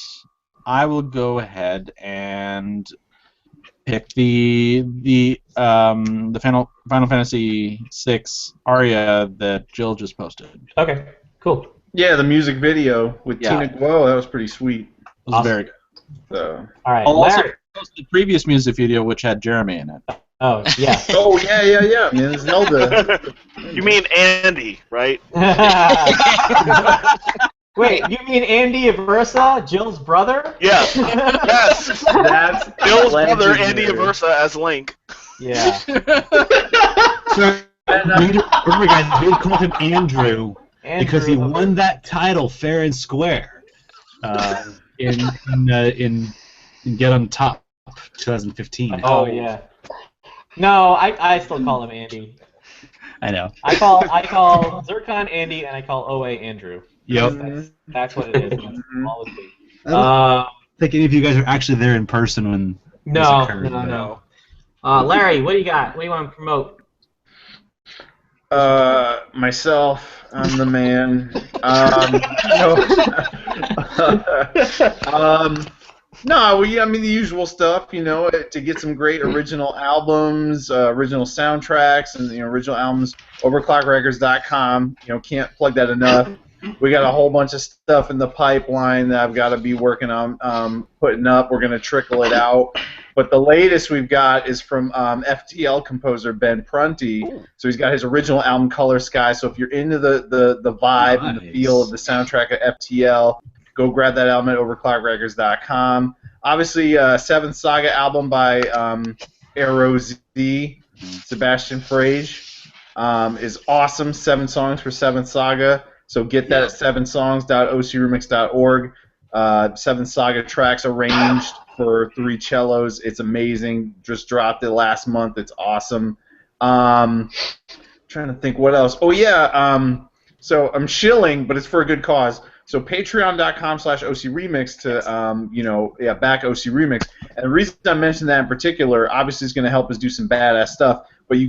I will go ahead and pick the Final Fantasy VI aria that Jill just posted. Okay. Cool. Yeah, the music video with Tina Guo, that was pretty sweet. It was very good. So. All right. I'll also Larry. post the previous music video, which had Jeremy in it. Oh yeah. Oh yeah. Man, Zelda. You mean Andy, right? Wait, you mean Andy Aversa, Jill's brother? Yes. Yes. That's Bill's brother, legendary. Andy Aversa, as Link. Yeah. Remember, guys, we called him Andrew because he won that title fair and square in Get on Top 2015. Oh yeah. No, I still call him Andy. I know. I call Zircon Andy and I call OA Andrew. Yep. That's what it is. That's all it is. I don't think any of you guys are actually there in person when this occurred. No. Larry, what do you got? What do you want to promote? Myself, I'm the man. No, I mean the usual stuff, to get some great original albums, original soundtracks, and original albums. Overclockrecords.com. Can't plug that enough. We got a whole bunch of stuff in the pipeline that I've got to be working on putting up. We're gonna trickle it out. But the latest we've got is from FTL composer Ben Prunty. So he's got his original album Color Sky. So if you're into the vibe and the feel of the soundtrack of FTL, go grab that album at overclockrecords.com. Obviously, Seventh Saga album by Aero Z, Sebastian Frage, is awesome. 7 songs for Seventh Saga. So get that at 7songs.ocremix.org. 7 Saga tracks arranged for 3 cellos. It's amazing. Just dropped it last month. It's awesome. Trying to think what else. Oh yeah. So I'm shilling, but it's for a good cause. So patreon.com/OCRemix to back OC Remix. And the reason I mentioned that in particular, obviously, is going to help us do some badass stuff. But you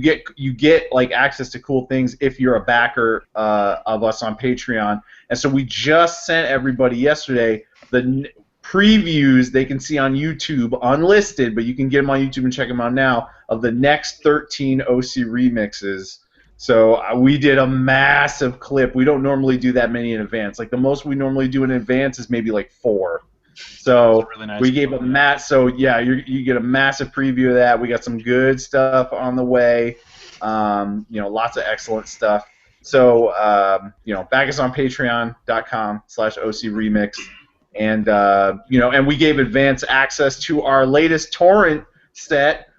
get like access to cool things if you're a backer of us on Patreon. And so we just sent everybody yesterday the previews they can see on YouTube, unlisted, but you can get them on YouTube and check them out now, of the next 13 OC remixes. So we did a massive clip. We don't normally do that many in advance. Like the most we normally do in advance is maybe like 4. So really nice we gave a So yeah, you get a massive preview of that. We got some good stuff on the way. Lots of excellent stuff. So back us on Patreon.com/OCRemix, and and we gave advance access to our latest torrent set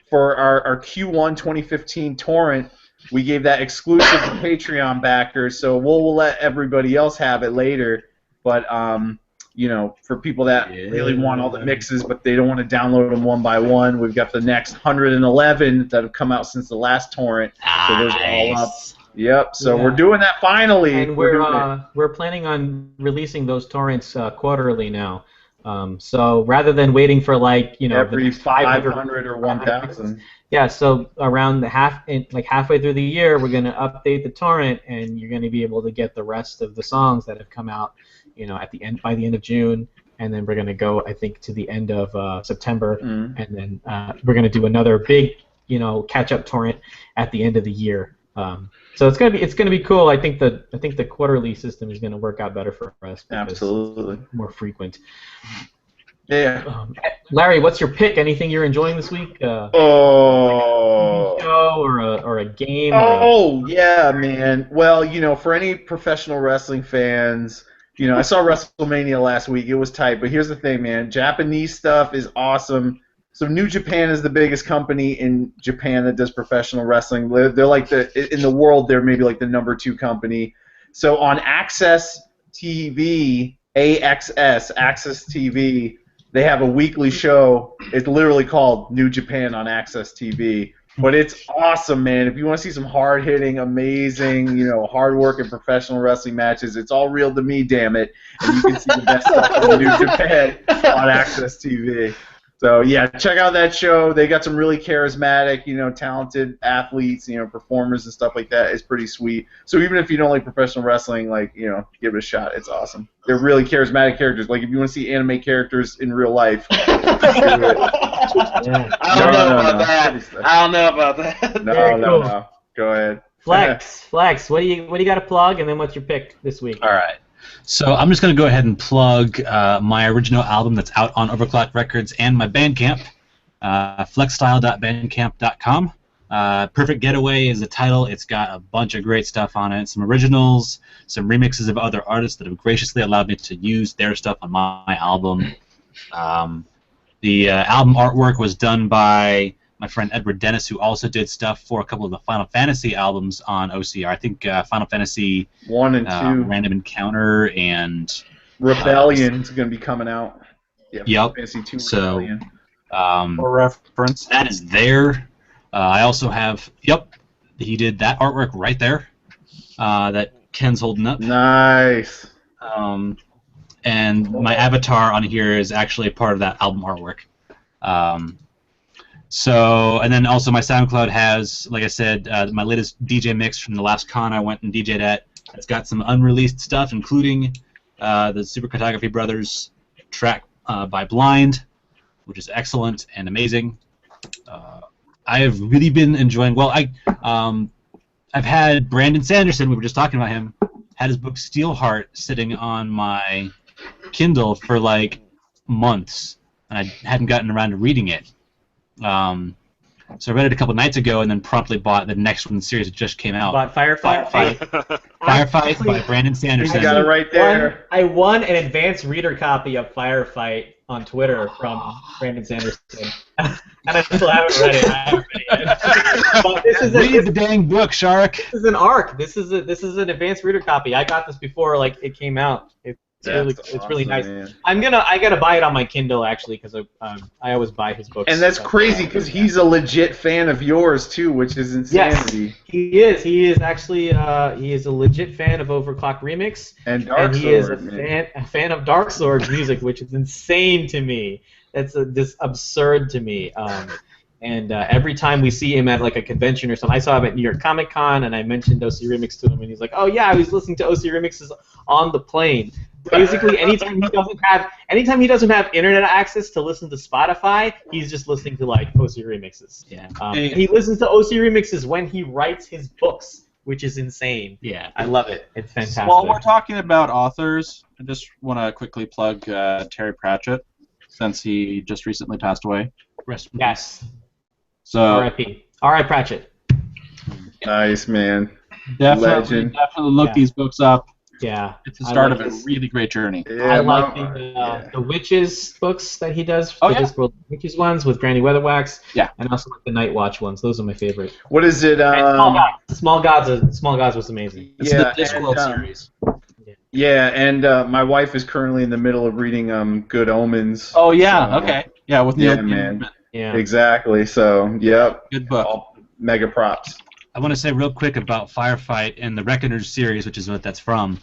for our Q1 2015 torrent. We gave that exclusive to Patreon backers, so we'll let everybody else have it later. But for people that really want all the mixes, but they don't want to download them one by one, we've got the next 111 that have come out since the last torrent. So those are all up. Yep. So we're doing that finally. And we're planning on releasing those torrents quarterly now. So rather than waiting for like every the 500 or 1,000. Yeah, so around halfway through the year, we're gonna update the torrent, and you're gonna be able to get the rest of the songs that have come out, at the end by the end of June, and then we're gonna go, I think, to the end of September, and then we're gonna do another big, catch-up torrent at the end of the year. So it's gonna be cool. I think the quarterly system is gonna work out better for us because Absolutely. it's more frequent. Yeah. Larry, what's your pick? Anything you're enjoying this week? Oh. TV show or a game? Oh, yeah, man. Well, for any professional wrestling fans, I saw WrestleMania last week. It was tight, but here's the thing, man. Japanese stuff is awesome. So New Japan is the biggest company in Japan that does professional wrestling. They're like in the world, they're maybe like the number 2 company. So on Access TV, Access TV, they have a weekly show. It's literally called New Japan on Access TV. But it's awesome, man. If you want to see some hard-hitting, amazing, hard-working professional wrestling matches, it's all real to me, damn it. And you can see the best stuff from New Japan on Access TV. So, yeah, check out that show. They got some really charismatic, talented athletes, performers and stuff like that. It's pretty sweet. So even if you don't like professional wrestling, give it a shot. It's awesome. They're really charismatic characters. Like, if you want to see anime characters in real life, do it. Yeah. I don't know about that. No. Go ahead. Flex, what do you got to plug, and then what's your pick this week? All right. So I'm just going to go ahead and plug my original album that's out on Overclock Records and my Bandcamp, flexstyle.bandcamp.com. Perfect Getaway is the title. It's got a bunch of great stuff on it, some originals, some remixes of other artists that have graciously allowed me to use their stuff on my album. The album artwork was done by my friend Edward Dennis, who also did stuff for a couple of the Final Fantasy albums on OCR. I think Final Fantasy 1 and 2, Random Encounter, and Rebellion's going to be coming out. Yep. Fantasy 2 So, Rebellion. For reference. That is there. I also have. He did that artwork right there. That Ken's holding up. Nice. And my avatar on here is actually a part of that album artwork. And then also my SoundCloud has, like I said, my latest DJ mix from the last con I went and DJ'd at. It's got some unreleased stuff, including the Super Cartography Brothers track by Blind, which is excellent and amazing. I have really been enjoying. Well, I've had Brandon Sanderson. We were just talking about him. Had his book Steelheart sitting on my Kindle for like months, and I hadn't gotten around to reading it. So I read it a couple nights ago, and then promptly bought the next one in the series that just came out. Bought Firefight. Firefight by Brandon Sanderson. You got it right there. I won an advanced reader copy of Firefight on Twitter from Brandon Sanderson, and I still haven't read it. I haven't read it yet. But Read the dang book, Shark. This is an ARC. This is an advanced reader copy. I got this before it came out. It's really nice. Man. I gotta buy it on my Kindle actually because I always buy his books. And that's crazy because he's a legit fan of yours too, which is insanity. Yes, he is. He is actually he is a legit fan of Overclock Remix, and Dark he Sword, is a fan of Dark Sword's music, which is insane to me. That's this absurd to me. And every time we see him at like a convention or something, I saw him at New York Comic Con, and I mentioned OC Remix to him, and he's like, "Oh yeah, I was listening to OC Remixes on the plane." Basically, anytime he doesn't have internet access to listen to Spotify, he's just listening to like OC Remixes. Yeah. And he listens to OC Remixes when he writes his books, which is insane. Yeah. I love it. It's fantastic. While we're talking about authors, I just want to quickly plug Terry Pratchett, since he just recently passed away. Yes. So R.I.P. R.I. Pratchett. Nice, man. definitely look these books up. Yeah. It's the start of a really great journey. Yeah, I like the Witches books that he does. Oh, the yeah. Discworld Witches ones with Granny Weatherwax. Yeah. And also like the Night Watch ones. Those are my favorite. What is it? And Small Gods was amazing. It's Yeah, the Discworld and, series. Yeah, and my wife is currently in the middle of reading Good Omens. Oh yeah, So, okay. Yeah, with Neil Yeah, man. Yeah. Exactly. So, yep. Good book. All mega props. I want to say real quick about Firefight and the Reckoners series, which is what that's from.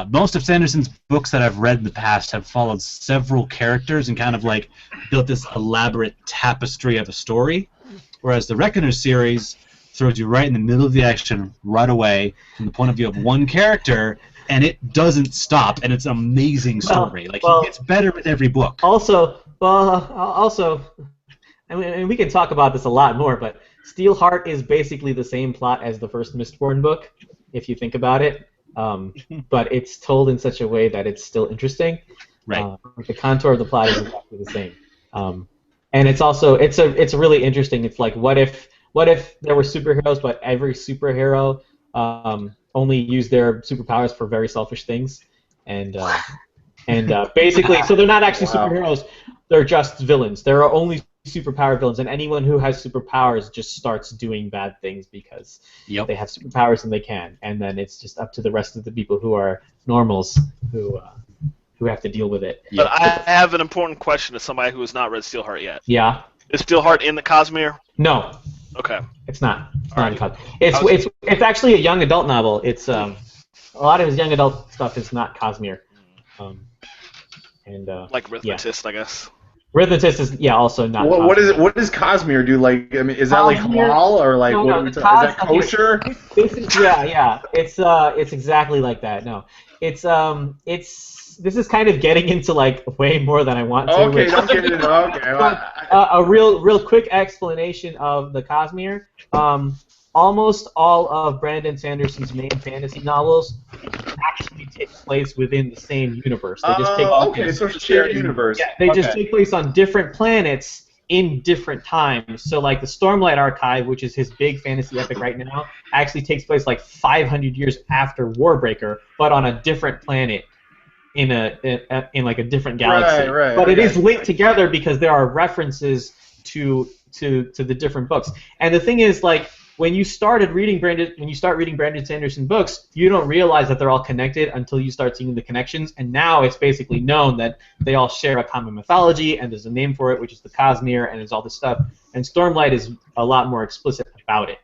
Most of Sanderson's books that I've read in the past have followed several characters and kind of like built this elaborate tapestry of a story, whereas the Reckoner series throws you right in the middle of the action right away from the point of view of one character, and it doesn't stop, and it's an amazing story. He gets better with every book. Also, and we can talk about this a lot more, but Steelheart is basically the same plot as the first Mistborn book, if you think about it. But it's told in such a way that it's still interesting. Right. The contour of the plot is exactly the same. And it's also it's really interesting. It's like what if there were superheroes, but every superhero only used their superpowers for very selfish things, and basically, so they're not actually superheroes. They're just villains. There are only superpower villains, and anyone who has superpowers just starts doing bad things because they have superpowers and they can. And then it's just up to the rest of the people who are normals who have to deal with it. But I have an important question to somebody who has not read Steelheart yet. Yeah. Is Steelheart in the Cosmere? No. Okay. It's not. It's actually a young adult novel. It's a lot of his young adult stuff is not Cosmere. Like Rhythmatist, I guess. Rhythmatist is also not. What is it? What does Cosmere do? Like, I mean, is that like halal or like what are we talking? Is that kosher? It's exactly like that. No, this is kind of getting into like way more than I want to. Okay, don't get into okay. A real quick explanation of the Cosmere. Almost all of Brandon Sanderson's main fantasy novels actually take place within the same universe. They just so it's a shared universe. Yeah, they just take place on different planets in different times. So like the Stormlight Archive, which is his big fantasy epic right now, actually takes place like 500 years after Warbreaker, but on a different planet in like a different galaxy. Right, but it is linked together because there are references to the different books. And the thing is, like, when you start reading Brandon Sanderson books, you don't realize that they're all connected until you start seeing the connections. And now it's basically known that they all share a common mythology, and there's a name for it, which is the Cosmere, and there's all this stuff. And Stormlight is a lot more explicit about it.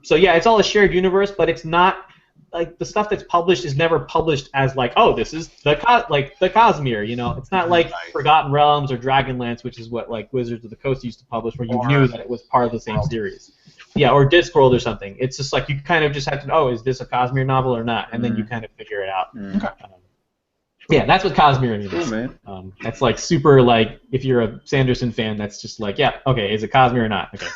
So yeah, it's all a shared universe, but it's not like the stuff that's published is never published as like, oh, this is the Cosmere, you know. It's not like Forgotten Realms or Dragonlance, which is what like Wizards of the Coast used to publish, where you knew that it was part of the same series. Yeah, or Discworld or something. It's just like you kind of just have to know, is this a Cosmere novel or not? And then you kind of figure it out. Yeah, that's what Cosmere means. Cool, man. That's like super, like, if you're a Sanderson fan, that's just like, yeah, okay, is it Cosmere or not? Okay.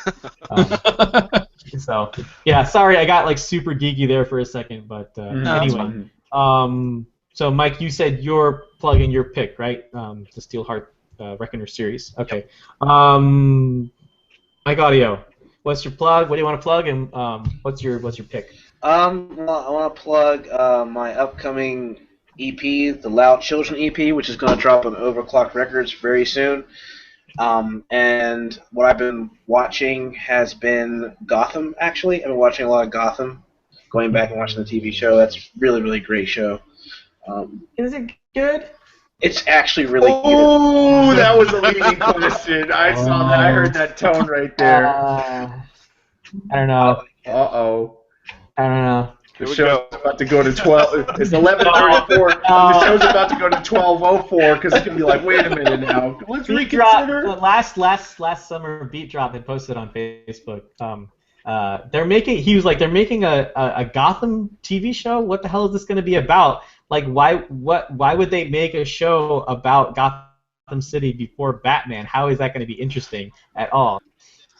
So, yeah, sorry, I got like super geeky there for a second, but anyway. So, Mike, you said your plug and your pick, right? The Steelheart Reckoner series. Okay. Mike Audio. What's your plug? What do you want to plug? And what's your pick? Well, I want to plug my upcoming EP, the Loud Children EP, which is going to drop on Overclock Records very soon. And what I've been watching has been Gotham, actually. I've been watching a lot of Gotham, going back and watching the TV show. That's really, really great show. Is it good? It's actually really good. Oh, that was a leading question. I saw that. I heard that tone right there. I don't know. Uh-oh. I don't know. The show's about to go to 12. It's 11:34. The show's about to go to 12:04 because it's gonna be like, wait a minute now. Let's reconsider. Last summer, Beat Drop had posted on Facebook. They're making a Gotham TV show. What the hell is this going to be about? Like, why would they make a show about Gotham City before Batman? How is that going to be interesting at all?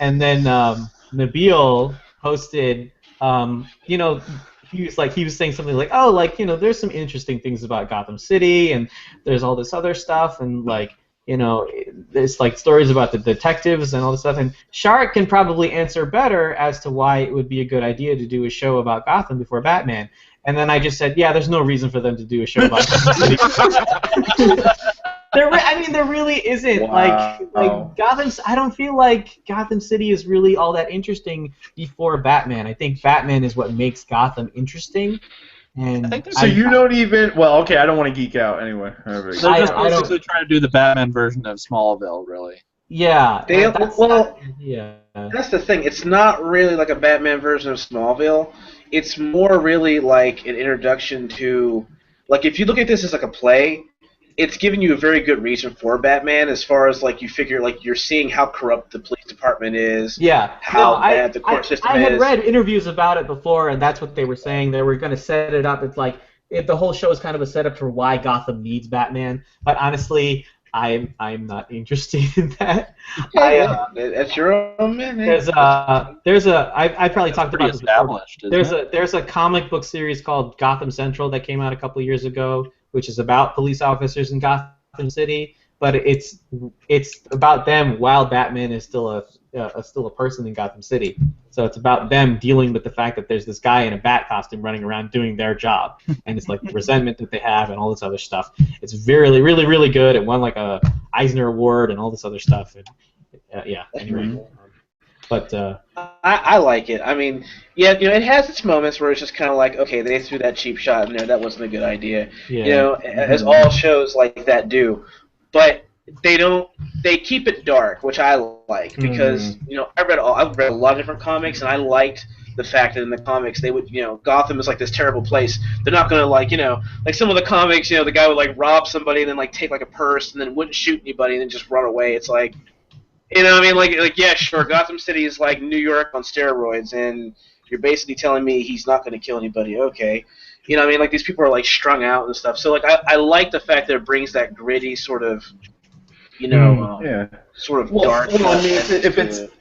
And then Nabil posted, he was saying something like, oh, like, there's some interesting things about Gotham City, and there's all this other stuff, and like, there's like stories about the detectives and all this stuff. And Shark can probably answer better as to why it would be a good idea to do a show about Gotham before Batman. And then I just said, yeah, there's no reason for them to do a show about Gotham City. There really isn't. Wow. Like Gotham. I don't feel like Gotham City is really all that interesting before Batman. I think Batman is what makes Gotham interesting. And you don't even. Well, okay, I don't want to geek out anyway. They're just basically trying to do the Batman version of Smallville, really. Yeah. That's the thing. It's not really like a Batman version of Smallville. It's more really like an introduction to like if you look at this as like a play, it's giving you a very good reason for Batman, as far as like you figure like you're seeing how corrupt the police department is. Yeah. How bad the court system is. I had read interviews about it before, and that's what they were saying. They were going to set it up. It's like the whole show is kind of a setup for why Gotham needs Batman. But honestly, I'm not interested in that. That's your own man. I probably talked about this before. Established. There's a comic book series called Gotham Central that came out a couple years ago, which is about police officers in Gotham City, but it's about them while Batman is still a person in Gotham City. So it's about them dealing with the fact that there's this guy in a bat costume running around doing their job, and it's like the resentment that they have and all this other stuff. It's really, really, really good. It won like a Eisner Award and all this other stuff. And anyway. But I like it. I mean, yeah, it has its moments where it's just kind of like, okay, they threw that cheap shot in there. That wasn't a good idea. Yeah. As all shows like that do. But they don't. They keep it dark, which I like because I've read a lot of different comics, and I liked the fact that in the comics they would, Gotham is like this terrible place. They're not gonna like some of the comics, the guy would like rob somebody and then like take like a purse and then wouldn't shoot anybody and then just run away. It's like. I mean, like yeah, sure. Gotham City is like New York on steroids, and you're basically telling me he's not going to kill anybody. Okay, I mean, like these people are like strung out and stuff. So like, I like the fact that it brings that gritty sort of, sort of dark. Well, I mean,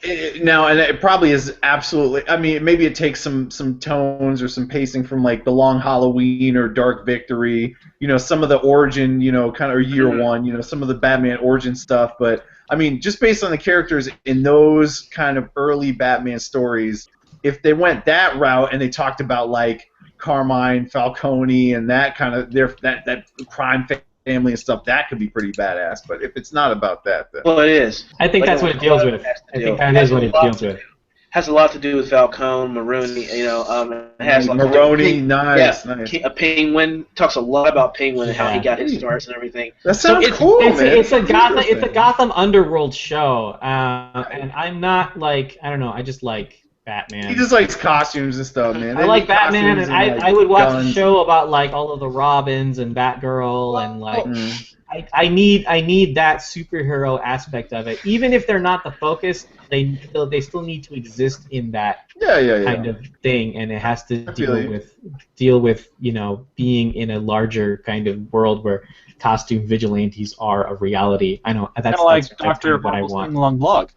and it probably is absolutely. I mean, maybe it takes some tones or some pacing from like the Long Halloween or Dark Victory. Some of the origin, kind of or Year One. Some of the Batman origin stuff, but. I mean, just based on the characters in those kind of early Batman stories, if they went that route and they talked about like Carmine Falcone and that kind of that crime family and stuff, that could be pretty badass. But if it's not about that, then well, it is. I think that's what it deals with. I think that is what it deals with. Has a lot to do with Falcone, Maroney, it has Maroney, nice. A Penguin talks a lot about Penguin and how he got his starts and everything. That sounds cool, man. It's a Gotham underworld show, and I'm not like I don't know. I just like Batman. He just likes costumes and stuff, man. I like Batman, and I would watch a show about like all of the Robins and Batgirl and like. I need that superhero aspect of it. Even if they're not the focus, they still need to exist in that kind of thing, and it has to deal with being in a larger kind of world where costume vigilantes are a reality. I know that's like that's Dr. what I want. Long Blog.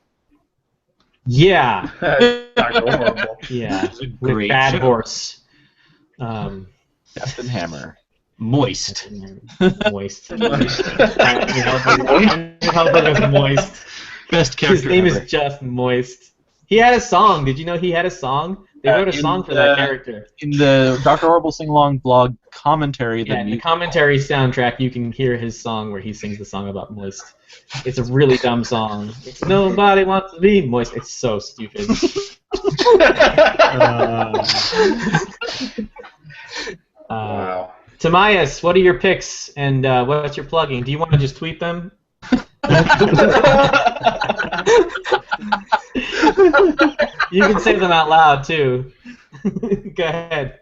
Yeah. Yeah. With Bad Horse. Captain Hammer. Moist. Moist. Moist. Best character His name ever. is just Moist. He had a song. Did you know he had a song? They wrote a song for that character. In the Dr. Horrible Sing-Along blog commentary. In the commentary soundtrack, you can hear his song where he sings the song about Moist. It's a really dumb song. It's Nobody Wants to Be Moist. It's so stupid. Wow. Tamias, what are your picks and what's your plugging? Do you want to just tweet them? You can say them out loud too. Go ahead.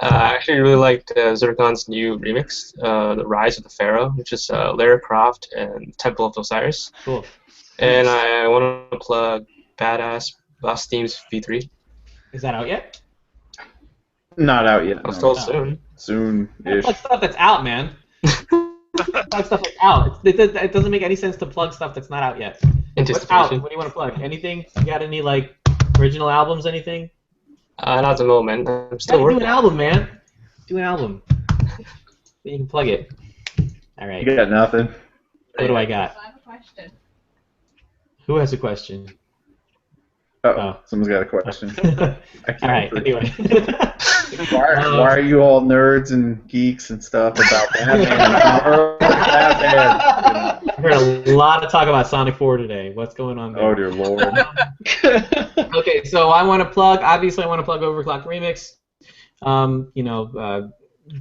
I actually really liked Zircon's new remix, The Rise of the Pharaoh, which is Lara Croft and Temple of Osiris. Cool. And I want to plug Badass Lost Themes V3. Is that out yet? Not out yet. I'll still soon. Soon-ish. Plug stuff that's out, man. Plug stuff that's out. It doesn't make any sense to plug stuff that's not out yet. What's out? What do you want to plug? Anything? You got any like original albums? Anything? Not at the moment. I'm still working. Do an album, man. Do an album. Then you can plug it. All right. You got nothing. What do I got? I have a question. Who has a question? Oh, someone's got a question. I can't All right. Anyway. Why are you all nerds and geeks and stuff about Batman? I heard a lot of talk about Sonic 4 today. What's going on there? Oh, dear Lord. Okay, so I want to plug, obviously I want to plug Overclock Remix.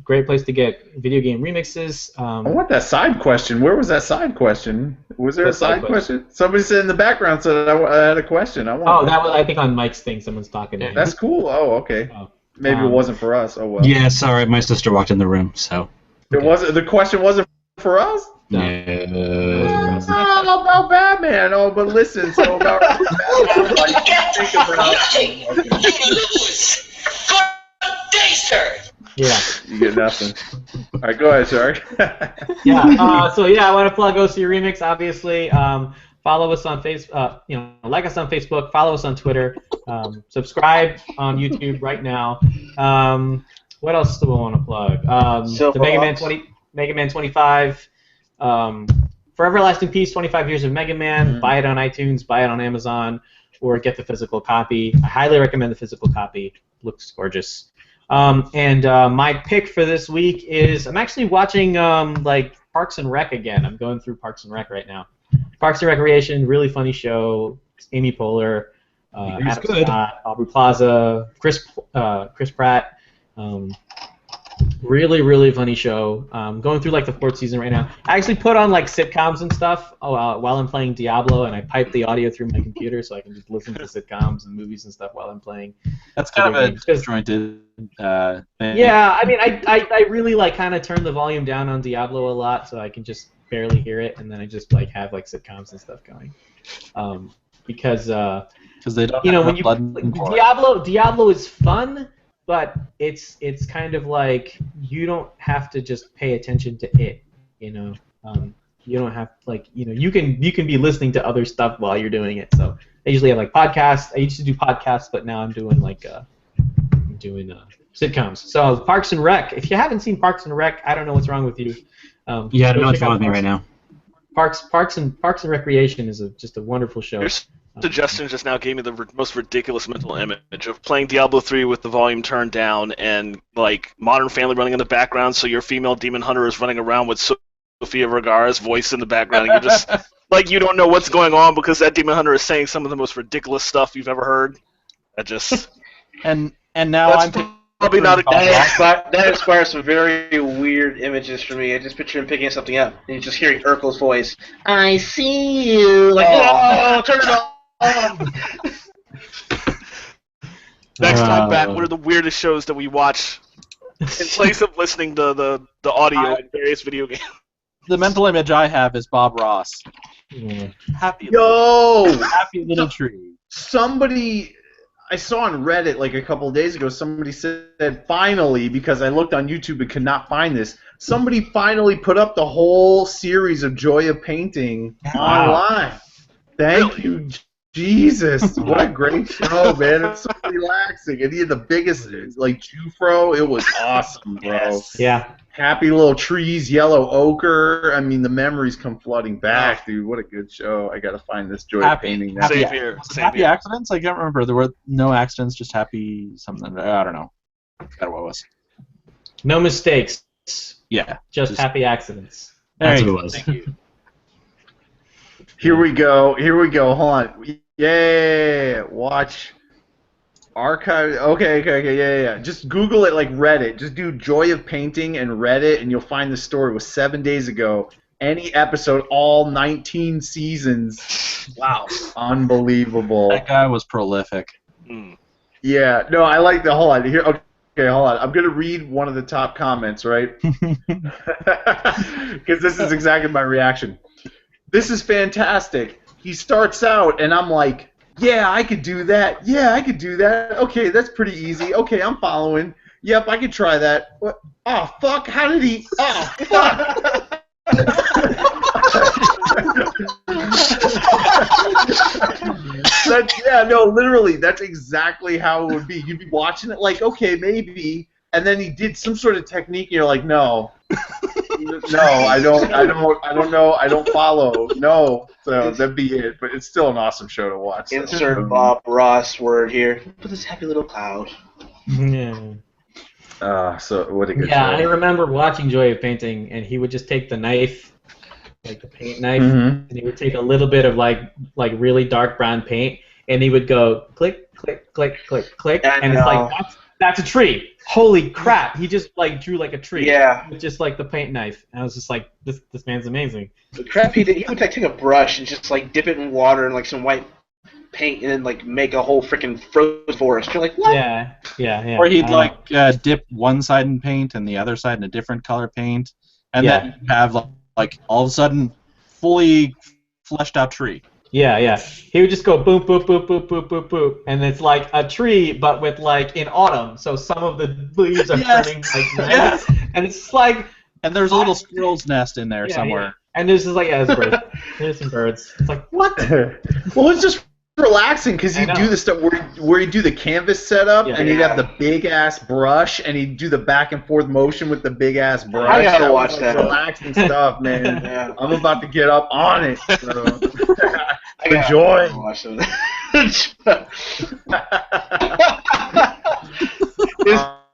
Great place to get video game remixes. I want that side question. Where was that side question? Was there a side question? Somebody said in the background said I had a question. That was, I think, on Mike's thing. Someone's talking to him. That's cool. Oh, okay. Maybe it wasn't for us. Oh, well. Yeah, sorry, my sister walked in the room, so. The question wasn't for us. No. Oh, about Batman. Oh, but listen. So about Batman, like, think about. Yeah. You get nothing. All right, go ahead, sorry. Yeah. So yeah, I want to plug OC Remix. Obviously, follow us on Facebook. Like us on Facebook. Follow us on Twitter. Subscribe on YouTube right now. What else do I want to plug? The Mega Man 25. Forever Lasting Peace. 25 years of Mega Man. Buy it on iTunes. Buy it on Amazon, or get the physical copy. I highly recommend the physical copy. Looks gorgeous. My pick for this week is I'm actually watching like Parks and Rec again. I'm going through Parks and Rec right now. Parks and Recreation, really funny show. Amy Poehler, Adam Scott, Aubrey Plaza, Chris Pratt. Really, really funny show. Going through like the 4th season right now. I actually put on like sitcoms and stuff while I'm playing Diablo, and I pipe the audio through my computer so I can just listen to sitcoms and movies and stuff while I'm playing. That's kind of a disjointed thing. Yeah, I mean, I really like kind of turn the volume down on Diablo a lot so I can just barely hear it, and then I just like have like sitcoms and stuff going. Because they don't have when blood and gore. Diablo is fun. But it's kind of like you don't have to just pay attention to it, you don't have you can be listening to other stuff while you're doing it. So I usually have like podcasts. I used to do podcasts, but now I'm doing sitcoms. So Parks and Rec. If you haven't seen Parks and Rec, I don't know what's wrong with you. Yeah, I don't know what's wrong with me right now. Parks and Recreation is just a wonderful show. Your suggestion just now gave me the most ridiculous mental image of playing Diablo 3 with the volume turned down and like Modern Family running in the background, so your female demon hunter is running around with Sofia Vergara's voice in the background, and you're just like you don't know what's going on because that demon hunter is saying some of the most ridiculous stuff you've ever heard. That just and now that's probably not a that inspires some very weird images for me. I just picture him picking something up and just hearing Urkel's voice. I see you. Like, oh, turn it off. Next time back, what are the weirdest shows that we watch in place of listening to the audio in various video games? The mental image I have is Bob Ross. Happy little tree. Somebody I saw on Reddit like a couple of days ago, somebody said finally, because I looked on YouTube and could not find this, somebody finally put up the whole series of Joy of Painting online. Thank you, Jesus. What a great show, man. It's so relaxing. And he had the biggest, like, Jufro. It was awesome, bro. Yes. Yeah. Happy little trees, yellow ochre. I mean, the memories come flooding back, dude. What a good show. I got to find this Joy of Painting now. Same here. Happy accidents? I can't remember. There were no accidents, just happy something. I don't know. I forgot what it was. No mistakes. Yeah. Just happy accidents. That's what it was. Thank you. Here we go. Hold on. Yeah. Watch. Archive. Okay. Yeah. Just Google it like Reddit. Just do Joy of Painting and Reddit, and you'll find the story. It was 7 days ago. Any episode, all 19 seasons. Wow. Unbelievable. That guy was prolific. Yeah. No, I like the whole idea. Here. Okay, hold on. I'm going to read one of the top comments, right? Because this is exactly my reaction. This is fantastic. He starts out, and I'm like, yeah, I could do that. Yeah, I could do that. Okay, that's pretty easy. Okay, I'm following. Yep, I could try that. What? Oh, fuck. How did he? Oh, fuck. Literally, that's exactly how it would be. You'd be watching it like, okay, maybe, and then he did some sort of technique, and you're like, no, I don't know, I don't follow, no. So that'd be it. But it's still an awesome show to watch. Insert Bob Ross word here. Put this happy little cloud. Yeah. So what a good show. Yeah, I remember watching Joy of Painting, and he would just take the knife, like the paint knife, and he would take a little bit of like really dark brown paint, and he would go click, click, click, click, click, and it's like that's a tree. Holy crap! He just like drew like a tree. Yeah. With just like the paint knife, and I was just like, this man's amazing. The crap he did, he would like take a brush and just like dip it in water and like some white paint and then like make a whole freaking frozen forest. You're like, what? Yeah. Or he'd dip one side in paint and the other side in a different color paint. And then you have like all of a sudden fully fleshed out tree. Yeah, yeah. He would just go boop, boop, boop, boop, boop, boop, boop, and it's like a tree, but with like in autumn. So some of the leaves are turning like red, and it's just like. And there's a little squirrel's nest in there somewhere. Yeah. And there's just like there's birds. There's some birds. It's like what? Well, it's just relaxing because you do the stuff where you do the canvas setup and you'd have the big ass brush and you do the back and forth motion with the big ass brush. I gotta watch that. Relaxing stuff, man. Yeah. I'm about to get up on it. So. I Enjoy. Watch it.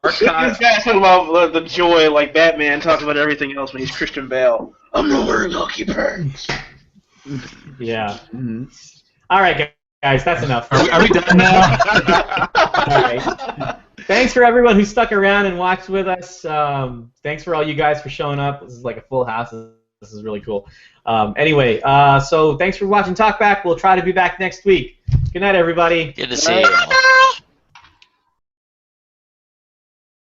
This guy's talking about the joy, like Batman talks about everything else when he's Christian Bale. I'm not wearing hockey pants. Yeah. All right, guys, that's enough. Are we done now? All right. Thanks for everyone who stuck around and watched with us. Thanks for all you guys for showing up. This is like a full house. This is really cool. Anyway, so thanks for watching Talkback. We'll try to be back next week. Good night, everybody. Good to see you all.